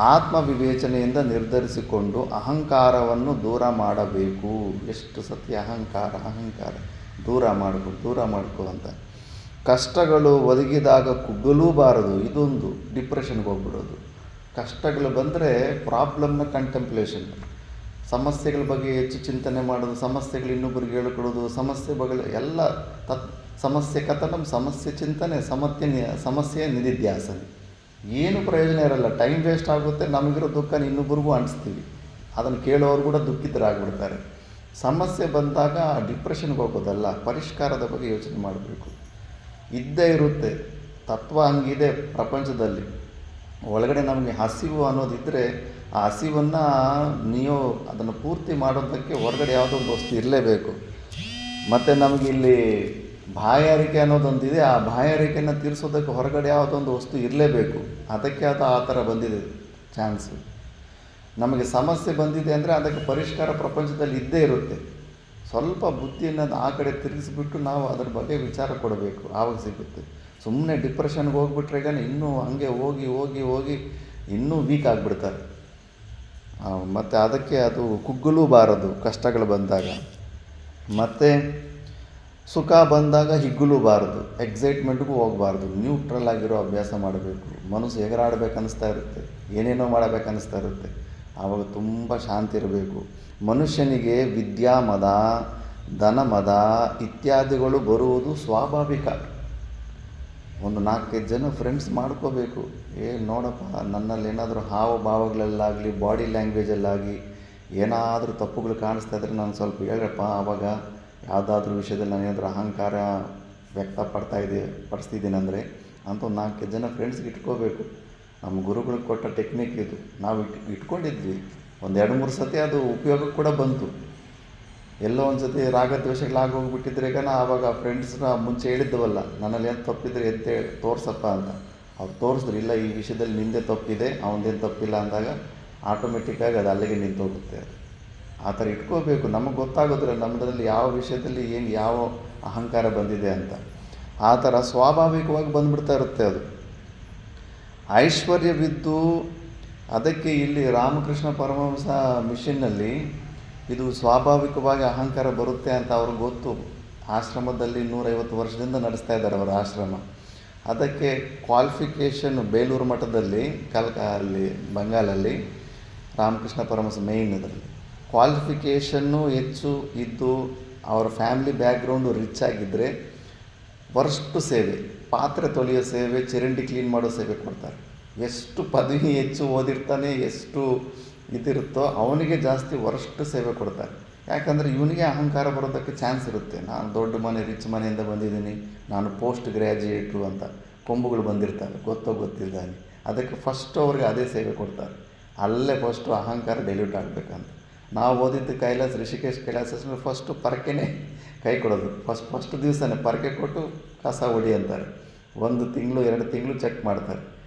ಆತ್ಮವಿವೇಚನೆಯಿಂದ ನಿರ್ಧರಿಸಿಕೊಂಡು ಅಹಂಕಾರವನ್ನು ದೂರ ಮಾಡಬೇಕು. ಎಷ್ಟು ಸತಿ ಅಹಂಕಾರ ದೂರ ಮಾಡ್ಕೊ ಅಂತ. ಕಷ್ಟಗಳು ಒದಗಿದಾಗ ಕುಗ್ಗಲೂಬಾರದು. ಇದೊಂದು ಡಿಪ್ರೆಷನ್ಗೆ ಹೋಗ್ಬಿಡೋದು. ಕಷ್ಟಗಳು ಬಂದರೆ ಪ್ರಾಬ್ಲಮ್ನ ಕಂಟೆಂಪ್ಲೇಷನ್, ಸಮಸ್ಯೆಗಳ ಬಗ್ಗೆ ಹೆಚ್ಚು ಚಿಂತನೆ ಮಾಡೋದು, ಸಮಸ್ಯೆಗಳು ಇನ್ನೊಬ್ಬರಿಗೆ ಹೇಳ್ಕೊಡೋದು, ಸಮಸ್ಯೆ ಬಗ್ಗೆ ಎಲ್ಲ ಸಮಸ್ಯೆ ಕಥನಂ, ಸಮಸ್ಯೆ ಚಿಂತನೆ, ಸಮಸ್ಯೆ ನಿಧಿಧ್ಯಾಸನೆ. ಏನು ಪ್ರಯೋಜನ ಇರಲ್ಲ, ಟೈಮ್ ವೇಸ್ಟ್ ಆಗುತ್ತೆ. ನಮಗಿರೋ ದುಃಖನ ಇನ್ನೊಬ್ಬರಿಗೂ ಅಂಟಿಸ್ತೀವಿ, ಅದನ್ನು ಕೇಳೋರು ಕೂಡ ದುಃಖಿತರಾಗ್ಬಿಡ್ತಾರೆ. ಸಮಸ್ಯೆ ಬಂದಾಗ ಡಿಪ್ರೆಷನ್ಗೆ ಹೋಗೋದಲ್ಲ, ಪರಿಷ್ಕಾರದ ಬಗ್ಗೆ ಯೋಚನೆ ಮಾಡಬೇಕು. ಇದ್ದೇ ಇರುತ್ತೆ, ತತ್ವ ಹಂಗಿದೆ ಪ್ರಪಂಚದಲ್ಲಿ. ಒಳಗಡೆ ನಮಗೆ ಹಸಿವು ಅನ್ನೋದಿದ್ದರೆ ಆ ಹಸಿವನ್ನು ನೀವು ಅದನ್ನು ಪೂರ್ತಿ ಮಾಡೋದಕ್ಕೆ ಹೊರಗಡೆ ಯಾವುದೋ ಒಂದು ವಸ್ತು ಇರಲೇಬೇಕು. ಮತ್ತು ನಮಗಿಲ್ಲಿ ಬಾಯಾರಿಕೆ ಅನ್ನೋದೊಂದಿದೆ, ಆ ಬಾಯಾರಿಕೆಯನ್ನು ತೀರಿಸೋದಕ್ಕೆ ಹೊರಗಡೆ ಯಾವುದೋ ಒಂದು ವಸ್ತು ಇರಲೇಬೇಕು. ಅದಕ್ಕೆ ಅದು ಆ ಥರ ಬಂದಿದೆ ಚಾನ್ಸು. ನಮಗೆ ಸಮಸ್ಯೆ ಬಂದಿದೆ ಅಂದರೆ ಅದಕ್ಕೆ ಪರಿಷ್ಕಾರ ಪ್ರಪಂಚದಲ್ಲಿ ಇದ್ದೇ ಇರುತ್ತೆ. ಸ್ವಲ್ಪ ಬುದ್ಧಿಯನ್ನು ಆ ಕಡೆ ತಿರುಗಿಸ್ಬಿಟ್ಟು ನಾವು ಅದ್ರ ಬಗ್ಗೆ ವಿಚಾರ ಕೊಡಬೇಕು, ಆವಾಗ ಸಿಗುತ್ತೆ. ಸುಮ್ಮನೆ ಡಿಪ್ರೆಷನ್ಗೆ ಹೋಗ್ಬಿಟ್ರೆ ಈಗ ಇನ್ನೂ ಹಂಗೆ ಹೋಗಿ ಹೋಗಿ ಹೋಗಿ ಇನ್ನೂ ವೀಕ್ ಆಗಿಬಿಡ್ತಾರೆ. ಮತ್ತು ಅದಕ್ಕೆ ಅದು ಕುಗ್ಗಲೂ ಬಾರದು ಕಷ್ಟಗಳು ಬಂದಾಗ. ಮತ್ತು ಸುಖ ಬಂದಾಗ ಹಿಗ್ಗಲೂಬಾರದು, ಎಕ್ಸೈಟ್ಮೆಂಟ್ಗೂ ಹೋಗಬಾರ್ದು. ನ್ಯೂಟ್ರಲ್ ಆಗಿರೋ ಅಭ್ಯಾಸ ಮಾಡಬೇಕು. ಮನಸ್ಸು ಎಗರಾಡಬೇಕು ಅನ್ನಿಸ್ತಾ ಇರುತ್ತೆ, ಏನೇನೋ ಮಾಡಬೇಕು ಅನ್ನಿಸ್ತಾ ಇರುತ್ತೆ. ಆವಾಗ ತುಂಬ ಶಾಂತಿ ಇರಬೇಕು. ಮನುಷ್ಯನಿಗೆ ವಿದ್ಯಾಮದ, ಧನಮದ ಇತ್ಯಾದಿಗಳು ಬರುವುದು ಸ್ವಾಭಾವಿಕ. ಒಂದು 4-5 ಜನ ಫ್ರೆಂಡ್ಸ್ ಮಾಡ್ಕೋಬೇಕು. ನೋಡಪ್ಪ, ನನ್ನಲ್ಲಿ ಏನಾದರೂ ಹಾವಭಾವಗಳಲ್ಲಾಗಲಿ ಬಾಡಿ ಲ್ಯಾಂಗ್ವೇಜಲ್ಲಾಗಿ ಏನಾದರೂ ತಪ್ಪುಗಳು ಕಾಣಿಸ್ತಾ ಇದ್ರೆ ನಾನು ಸ್ವಲ್ಪ ಹೇಳ್ರಪ್ಪ. ಆವಾಗ ಯಾವುದಾದ್ರೂ ವಿಷಯದಲ್ಲಿ ನಾನು ಏನಾದರೂ ಅಹಂಕಾರ ಪಡಿಸ್ತಿದ್ದೀನಿ ಅಂದರೆ ಅಂತ ಒಂದು 4-5 ಜನ ಫ್ರೆಂಡ್ಸ್ಗೆ ಇಟ್ಕೋಬೇಕು. ನಮ್ಮ ಗುರುಗಳಿಗೆ ಕೊಟ್ಟ ಟೆಕ್ನಿಕ್ ಇದು. ನಾವು ಇಟ್ಕೊಂಡಿದ್ವಿ ಒಂದು 2-3 ಸತಿ, ಅದು ಉಪಯೋಗಕ್ಕೆ ಕೂಡ ಬಂತು. ಎಲ್ಲೋ ಒಂದು ಸತಿ ರಾಗದ್ವೇಷಗಳಾಗೋಗ್ಬಿಟ್ಟಿದ್ರೆ ಈಗ ಆವಾಗ ಫ್ರೆಂಡ್ಸ್ನ ಮುಂಚೆ ಹೇಳಿದ್ದವಲ್ಲ, ನನ್ನಲ್ಲಿ ಏನು ತಪ್ಪಿದ್ರೆ ಎತ್ತೆ ತೋರ್ಸಪ್ಪ ಅಂತ. ಅವ್ರು ತೋರಿಸಿದ್ರು, ಇಲ್ಲ ಈ ವಿಷಯದಲ್ಲಿ ನಿಂದೆ ತಪ್ಪಿದೆ, ಅವನದೇನು ತಪ್ಪಿಲ್ಲ ಅಂದಾಗ ಆಟೋಮೆಟಿಕ್ಕಾಗಿ ಅದು ಅಲ್ಲಿಗೆ ನಿಂತೋಗುತ್ತೆ. ಆ ಥರ ಇಟ್ಕೋಬೇಕು. ನಮಗೆ ಗೊತ್ತಾಗೋದ್ರೆ ನಮ್ಮದ್ರಲ್ಲಿ ಯಾವ ವಿಷಯದಲ್ಲಿ ಏನು ಯಾವ ಅಹಂಕಾರ ಬಂದಿದೆ ಅಂತ. ಆ ಥರ ಸ್ವಾಭಾವಿಕವಾಗಿ ಬಂದುಬಿಡ್ತಾ ಇರುತ್ತೆ ಅದು. ಐಶ್ವರ್ಯವಿದ್ದು ಅದಕ್ಕೆ ಇಲ್ಲಿ ರಾಮಕೃಷ್ಣ ಪರಮಹಂಸ ಮಿಷನ್ನಲ್ಲಿ ಇದು ಸ್ವಾಭಾವಿಕವಾಗಿ ಅಹಂಕಾರ ಬರುತ್ತೆ ಅಂತ ಅವ್ರಿಗೆ ಗೊತ್ತು. ಆಶ್ರಮದಲ್ಲಿ 150 ವರ್ಷದಿಂದ ನಡೆಸ್ತಾ ಇದ್ದಾರೆ ಅವರ ಆಶ್ರಮ. ಅದಕ್ಕೆ ಕ್ವಾಲಿಫಿಕೇಷನ್ ಬೇಲೂರು ಮಠದಲ್ಲಿ ಅಲ್ಲಿ ಬಂಗಾಲಲ್ಲಿ ರಾಮಕೃಷ್ಣ ಪರಮಹಂಸ ಮೇಯ್ನ್ ಇದರಲ್ಲಿ ಕ್ವಾಲಿಫಿಕೇಷನ್ನು ಹೆಚ್ಚು ಇದ್ದು ಅವರ ಫ್ಯಾಮಿಲಿ ಬ್ಯಾಕ್ಗ್ರೌಂಡು ರಿಚ್ ಆಗಿದ್ದರೆ ವರ್ಷ್ಟು ಸೇವೆ, ಪಾತ್ರೆ ತೊಳೆಯೋ ಸೇವೆ, ಚರಂಡಿ ಕ್ಲೀನ್ ಮಾಡೋ ಸೇವೆ ಕೊಡ್ತಾರೆ. ಎಷ್ಟು ಪದವಿ ಹೆಚ್ಚು ಓದಿರ್ತಾನೆ, ಎಷ್ಟು ಇದಿರುತ್ತೋ ಅವನಿಗೆ ಜಾಸ್ತಿ ವರ್ಷ್ಟು ಸೇವೆ ಕೊಡ್ತಾರೆ. ಯಾಕಂದರೆ ಇವನಿಗೆ ಅಹಂಕಾರ ಬರೋದಕ್ಕೆ ಚಾನ್ಸ್ ಇರುತ್ತೆ. ನಾನು ದೊಡ್ಡ ಮನೆ ರಿಚ್ ಮನೆಯಿಂದ ಬಂದಿದ್ದೀನಿ, ನಾನು ಪೋಸ್ಟ್ ಗ್ರ್ಯಾಜುಯೇಟು ಅಂತ ಕೊಂಬುಗಳು ಬಂದಿರ್ತಾರೆ, ಗೊತ್ತಿಲ್ದಾನೆ. ಅದಕ್ಕೆ ಫಸ್ಟು ಅವ್ರಿಗೆ ಅದೇ ಸೇವೆ ಕೊಡ್ತಾರೆ. ಅಲ್ಲೇ ಫಸ್ಟು ಅಹಂಕಾರ ಡೆಲ್ಯೂಟ್ ಆಗಬೇಕಂತ. ನಾವು ಓದಿದ್ದು ಋಷಿಕೇಶ್ ಕೈಲಾಸ ಫಸ್ಟು ಪರಕೆನೇ ಕೈ ಕೊಡೋದು. ಫಸ್ಟ್ ದಿವಸನೇ ಪರಕೆ ಕೊಟ್ಟು ಕಸ ಹೊಡಿ ಅಂತಾರೆ. 1 ತಿಂಗಳು 2 ತಿಂಗಳು ಚೆಕ್ ಮಾಡ್ತಾರೆ.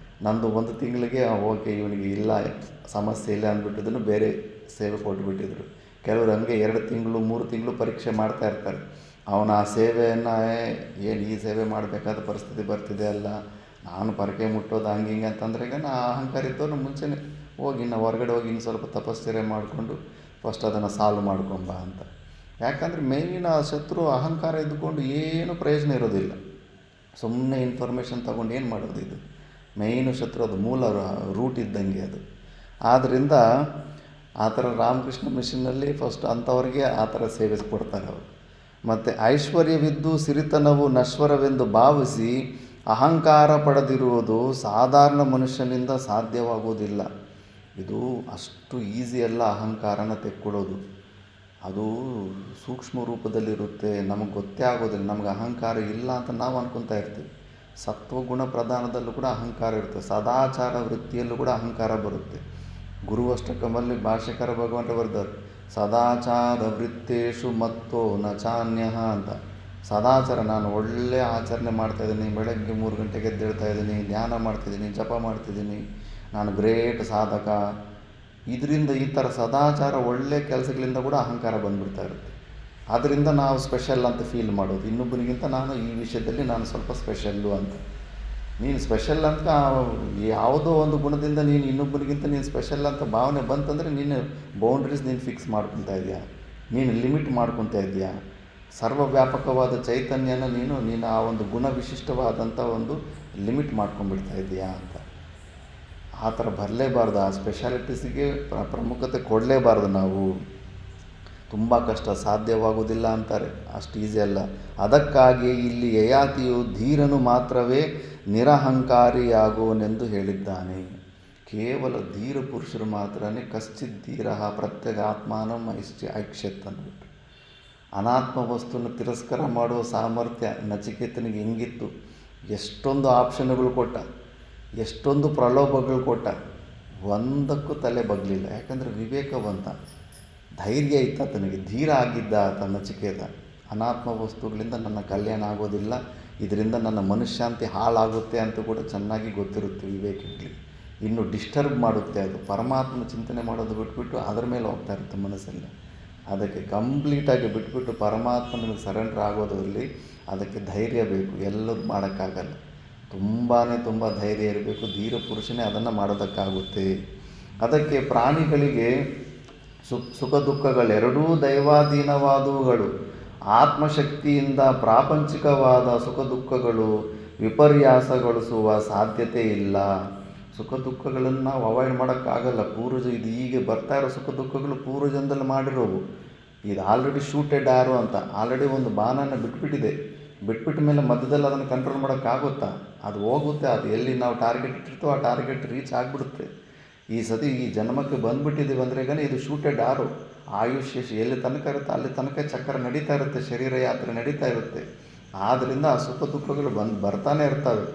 ನಂದು 1 ತಿಂಗಳಿಗೆ ಓಕೆ ಇವನಿಗೆ ಇಲ್ಲ ಸಮಸ್ಯೆ ಇಲ್ಲ ಅಂದ್ಬಿಟ್ಟಿದ್ದನ್ನು ಬೇರೆ ಸೇವೆ ಕೊಟ್ಬಿಟ್ಟಿದ್ರು. ಕೆಲವರು ಹಂಗೆ 2 ತಿಂಗಳು 3 ತಿಂಗಳು ಪರೀಕ್ಷೆ ಮಾಡ್ತಾ ಇರ್ತಾರೆ. ಅವನ ಆ ಸೇವೆಯನ್ನು ಏನು ಈ ಸೇವೆ ಮಾಡಬೇಕಾದ ಪರಿಸ್ಥಿತಿ ಬರ್ತಿದೆ ಅಲ್ಲ, ನಾನು ಪರಕೆ ಮುಟ್ಟೋದು ಹಂಗೆ ಅಂತಂದ್ರೆ ಈಗ ನಾ ಅಹಂಕಾರ ಇದ್ದವನು ಮುಂಚೆನೇ ಹೋಗಿ ಇನ್ನು ಹೊರಗಡೆ ಹೋಗಿ ಇನ್ನು ಸ್ವಲ್ಪ ತಪಸ್ಸರೆ ಮಾಡಿಕೊಂಡು ಫಸ್ಟ್ ಅದನ್ನು ಸಾಲ್ವ್ ಮಾಡ್ಕೊಂಬ ಅಂತ. ಯಾಕಂದರೆ ಮೇಯ್ನ ಶತ್ರು ಅಹಂಕಾರ ಇದ್ದುಕೊಂಡು ಏನೂ ಪ್ರಯೋಜನ ಇರೋದಿಲ್ಲ. ಸುಮ್ಮನೆ ಇನ್ಫಾರ್ಮೇಷನ್ ತೊಗೊಂಡು ಏನು ಮಾಡೋದು? ಇದು ಮೇಯ್ನು ಶತ್ರು, ಅದು ಮೂಲ ರೂಟ್ ಇದ್ದಂಗೆ ಅದು. ಆದ್ದರಿಂದ ಆ ಥರ ರಾಮಕೃಷ್ಣ ಮಿಷನ್ನಲ್ಲಿ ಫಸ್ಟ್ ಅಂಥವ್ರಿಗೆ ಆ ಥರ ಸೇವೆ ಕೊಡ್ತಾರೆ ಅವರು. ಮತ್ತು ಐಶ್ವರ್ಯವಿದ್ದು ಸಿರಿತನವು ನಶ್ವರವೆಂದು ಭಾವಿಸಿ ಅಹಂಕಾರ ಪಡೆದಿರುವುದು ಸಾಧಾರಣ ಮನುಷ್ಯನಿಂದ ಸಾಧ್ಯವಾಗುವುದಿಲ್ಲ. ಇದು ಅಷ್ಟು ಈಸಿ ಅಲ್ಲ ಅಹಂಕಾರನ ತೆಕ್ಕೊಳ್ಳೋದು. ಅದು ಸೂಕ್ಷ್ಮ ರೂಪದಲ್ಲಿರುತ್ತೆ, ನಮಗೆ ಗೊತ್ತೇ ಆಗೋದಿಲ್ಲ. ನಮಗೆ ಅಹಂಕಾರ ಇಲ್ಲ ಅಂತ ನಾವು ಅನ್ಕೊತಾ ಇರ್ತೀವಿ. ಸತ್ವಗುಣ ಪ್ರಧಾನದಲ್ಲೂ ಕೂಡ ಅಹಂಕಾರ ಇರುತ್ತೆ. ಸದಾಚಾರ ವೃತ್ತಿಯಲ್ಲೂ ಕೂಡ ಅಹಂಕಾರ ಬರುತ್ತೆ. ಗುರುವಷ್ಟಕಮಲ್ಲಿ ಭಾಷ್ಯಕಾರ ಭಗವಂತ ಬರ್ತಾರೆ, ಸದಾಚಾರ ವೃತ್ತೇಶು ಮತ್ತೋ ನ ಚಾನ್ಯಃ ಅಂತ. ಸದಾಚಾರ, ನಾನು ಒಳ್ಳೆಯ ಆಚರಣೆ ಮಾಡ್ತಾಯಿದ್ದೀನಿ, ಬೆಳಗ್ಗೆ 3 ಗಂಟೆಗೆ ಎದ್ದೇಳ್ತಾ ಇದ್ದೀನಿ, ಧ್ಯಾನ ಮಾಡ್ತಿದ್ದೀನಿ, ಜಪ ಮಾಡ್ತಿದ್ದೀನಿ, ನಾನು ಗ್ರೇಟ್ ಸಾಧಕ. ಇದರಿಂದ ಈ ಥರ ಸದಾಚಾರ ಒಳ್ಳೆಯ ಕೆಲಸಗಳಿಂದ ಕೂಡ ಅಹಂಕಾರ ಬಂದುಬಿಡ್ತಾ ಇರುತ್ತೆ. ಆದ್ದರಿಂದ ನಾವು ಸ್ಪೆಷಲ್ ಅಂತ ಫೀಲ್ ಮಾಡೋದು. ಇನ್ನೊಬ್ಬರಿಗಿಂತ ನಾನು ಈ ವಿಷಯದಲ್ಲಿ ನಾನು ಸ್ವಲ್ಪ ಸ್ಪೆಷಲ್ಲು ಅಂತ. ನೀನು ಸ್ಪೆಷಲ್ ಅಂತ ಯಾವುದೋ ಒಂದು ಗುಣದಿಂದ ನೀನು ಇನ್ನೊಬ್ಬರಿಗಿಂತ ನೀನು ಸ್ಪೆಷಲ್ ಅಂತ ಭಾವನೆ ಬಂತಂದರೆ ನೀನು ಬೌಂಡ್ರೀಸ್ ನೀನು ಫಿಕ್ಸ್ ಮಾಡ್ಕೊತಾ ಇದೆಯಾ, ನೀನು ಲಿಮಿಟ್ ಮಾಡ್ಕೊತಾ ಇದೆಯಾ. ಸರ್ವವ್ಯಾಪಕವಾದ ಚೈತನ್ಯನ ನೀನು ಆ ಒಂದು ಗುಣ ವಿಶಿಷ್ಟವಾದಂಥ ಒಂದು ಲಿಮಿಟ್ ಮಾಡ್ಕೊಂಡ್ಬಿಡ್ತಾ ಇದೆಯಾ ಅಂತ. ಆ ಥರ ಬರಲೇಬಾರ್ದು. ಆ ಸ್ಪೆಷಾಲಿಟೀಸಿಗೆ ಪ್ರಮುಖತೆ ಕೊಡಲೇಬಾರ್ದು ನಾವು. ತುಂಬ ಕಷ್ಟ, ಸಾಧ್ಯವಾಗುವುದಿಲ್ಲ ಅಂತಾರೆ, ಅಷ್ಟು ಈಸಿ ಅಲ್ಲ. ಅದಕ್ಕಾಗಿ ಇಲ್ಲಿ ಯಯಾತಿಯು ಧೀರನು ಮಾತ್ರವೇ ನಿರಹಂಕಾರಿಯಾಗುವನೆಂದು ಹೇಳಿದ್ದಾನೆ. ಕೇವಲ ಧೀರ ಪುರುಷರು ಮಾತ್ರನೇ ಕಶ್ಚಿತ್ ಧೀರ ಪ್ರತ್ಯೇಕ ಆತ್ಮಾನಂ ಐಕ್ಷತ್ ಅಂದ್ಬಿಟ್ಟು ಅನಾತ್ಮ ವಸ್ತುವನ್ನು ತಿರಸ್ಕಾರ ಮಾಡುವ ಸಾಮರ್ಥ್ಯ ನಚಿಕೇತನಿಗೆ ಹೆಂಗಿತ್ತು. ಎಷ್ಟೊಂದು ಆಪ್ಷನ್ಗಳು ಕೊಟ್ಟ. ಎಷ್ಟೊಂದು ಪ್ರಲೋಭಗಳು ಕೊಟ್ಟ, ಒಂದಕ್ಕೂ ತಲೆ ಬಗ್ಲಿಲ್ಲ. ಯಾಕಂದರೆ ವಿವೇಕವಂತ, ಧೈರ್ಯ ಇತ್ತ ಆತನಿಗೆ, ಧೀರ ಆಗಿದ್ದ ಆತ ನಚಿಕೇತ. ಅನಾತ್ಮ ವಸ್ತುಗಳಿಂದ ನನ್ನ ಕಲ್ಯಾಣ ಆಗೋದಿಲ್ಲ, ಇದರಿಂದ ನನ್ನ ಮನಃಶಾಂತಿ ಹಾಳಾಗುತ್ತೆ ಅಂತ ಕೂಡ ಚೆನ್ನಾಗಿ ಗೊತ್ತಿರುತ್ತೆ ವಿವೇಕಗಳಿಗೆ. ಇನ್ನು ಡಿಸ್ಟರ್ಬ್ ಮಾಡುತ್ತೆ ಅದು. ಪರಮಾತ್ಮನ ಚಿಂತನೆ ಮಾಡೋದು ಬಿಟ್ಬಿಟ್ಟು ಅದರ ಮೇಲೆ ಹೋಗ್ತಾ ಇರುತ್ತೆ ಮನಸ್ಸಲ್ಲಿ. ಅದಕ್ಕೆ ಕಂಪ್ಲೀಟಾಗಿ ಬಿಟ್ಬಿಟ್ಟು ಪರಮಾತ್ಮನಿಗೆ ಸರೆಂಡರ್ ಆಗೋದ್ರಲ್ಲಿ ಅದಕ್ಕೆ ಧೈರ್ಯ ಬೇಕು. ಎಲ್ಲರೂ ಮಾಡೋಕ್ಕಾಗಲ್ಲ, ತುಂಬ ಧೈರ್ಯ ಇರಬೇಕು. ಧೀರ ಪುರುಷನೇ ಅದನ್ನು ಮಾಡೋದಕ್ಕಾಗುತ್ತೆ. ಅದಕ್ಕೆ ಪ್ರಾಣಿಗಳಿಗೆ ಸುಖ ದುಃಖಗಳೆರಡೂ ದೈವಾಧೀನವಾದವುಗಳು. ಆತ್ಮಶಕ್ತಿಯಿಂದ ಪ್ರಾಪಂಚಿಕವಾದ ಸುಖ ದುಃಖಗಳು ವಿಪರ್ಯಾಸಗೊಳಿಸುವ ಸಾಧ್ಯತೆ ಇಲ್ಲ. ಸುಖ ದುಃಖಗಳನ್ನು ನಾವು ಅವಾಯ್ಡ್ ಮಾಡೋಕ್ಕಾಗಲ್ಲ. ಇದು ಹೀಗೆ ಬರ್ತಾ ಇರೋ ಸುಖ ದುಃಖಗಳು ಪೂರ್ವಜನ್ಮದಲ್ಲಿ ಮಾಡಿರೋವು. ಇದು ಆಲ್ರೆಡಿ ಶೂಟೆಡ್ ಆರೋ ಅಂತ ಆಲ್ರೆಡಿ ಒಂದು ಬಾಣನ ಬಿಟ್ಬಿಟ್ಟ ಮೇಲೆ ಮಧ್ಯದಲ್ಲಿ ಅದನ್ನು ಕಂಟ್ರೋಲ್ ಮಾಡೋಕ್ಕಾಗುತ್ತಾ? ಅದು ಹೋಗುತ್ತೆ. ಅದು ಎಲ್ಲಿ ನಾವು ಟಾರ್ಗೆಟ್ ಇಟ್ಟಿರ್ತೋ ಆ ಟಾರ್ಗೆಟ್ ರೀಚ್ ಆಗಿಬಿಡುತ್ತೆ. ಈ ಸತಿ ಈ ಜನ್ಮಕ್ಕೆ ಬಂದುಬಿಟ್ಟಿದ್ದೀವಿ ಅಂದರೆ ಇದು ಶೂಟೆಡ್ ಆರೋ. ಆಯುಷ್ಯ ಎಲ್ಲಿ ತನಕ ಇರುತ್ತೆ ಅಲ್ಲಿ ತನಕ ಚಕ್ರ ನಡೀತಾ ಇರುತ್ತೆ, ಶರೀರ ಯಾತ್ರೆ ನಡೀತಾ ಇರುತ್ತೆ. ಆದ್ದರಿಂದ ಆ ಸುಖ ದುಃಖಗಳು ಬರ್ತಾನೆ ಇರ್ತವೆ.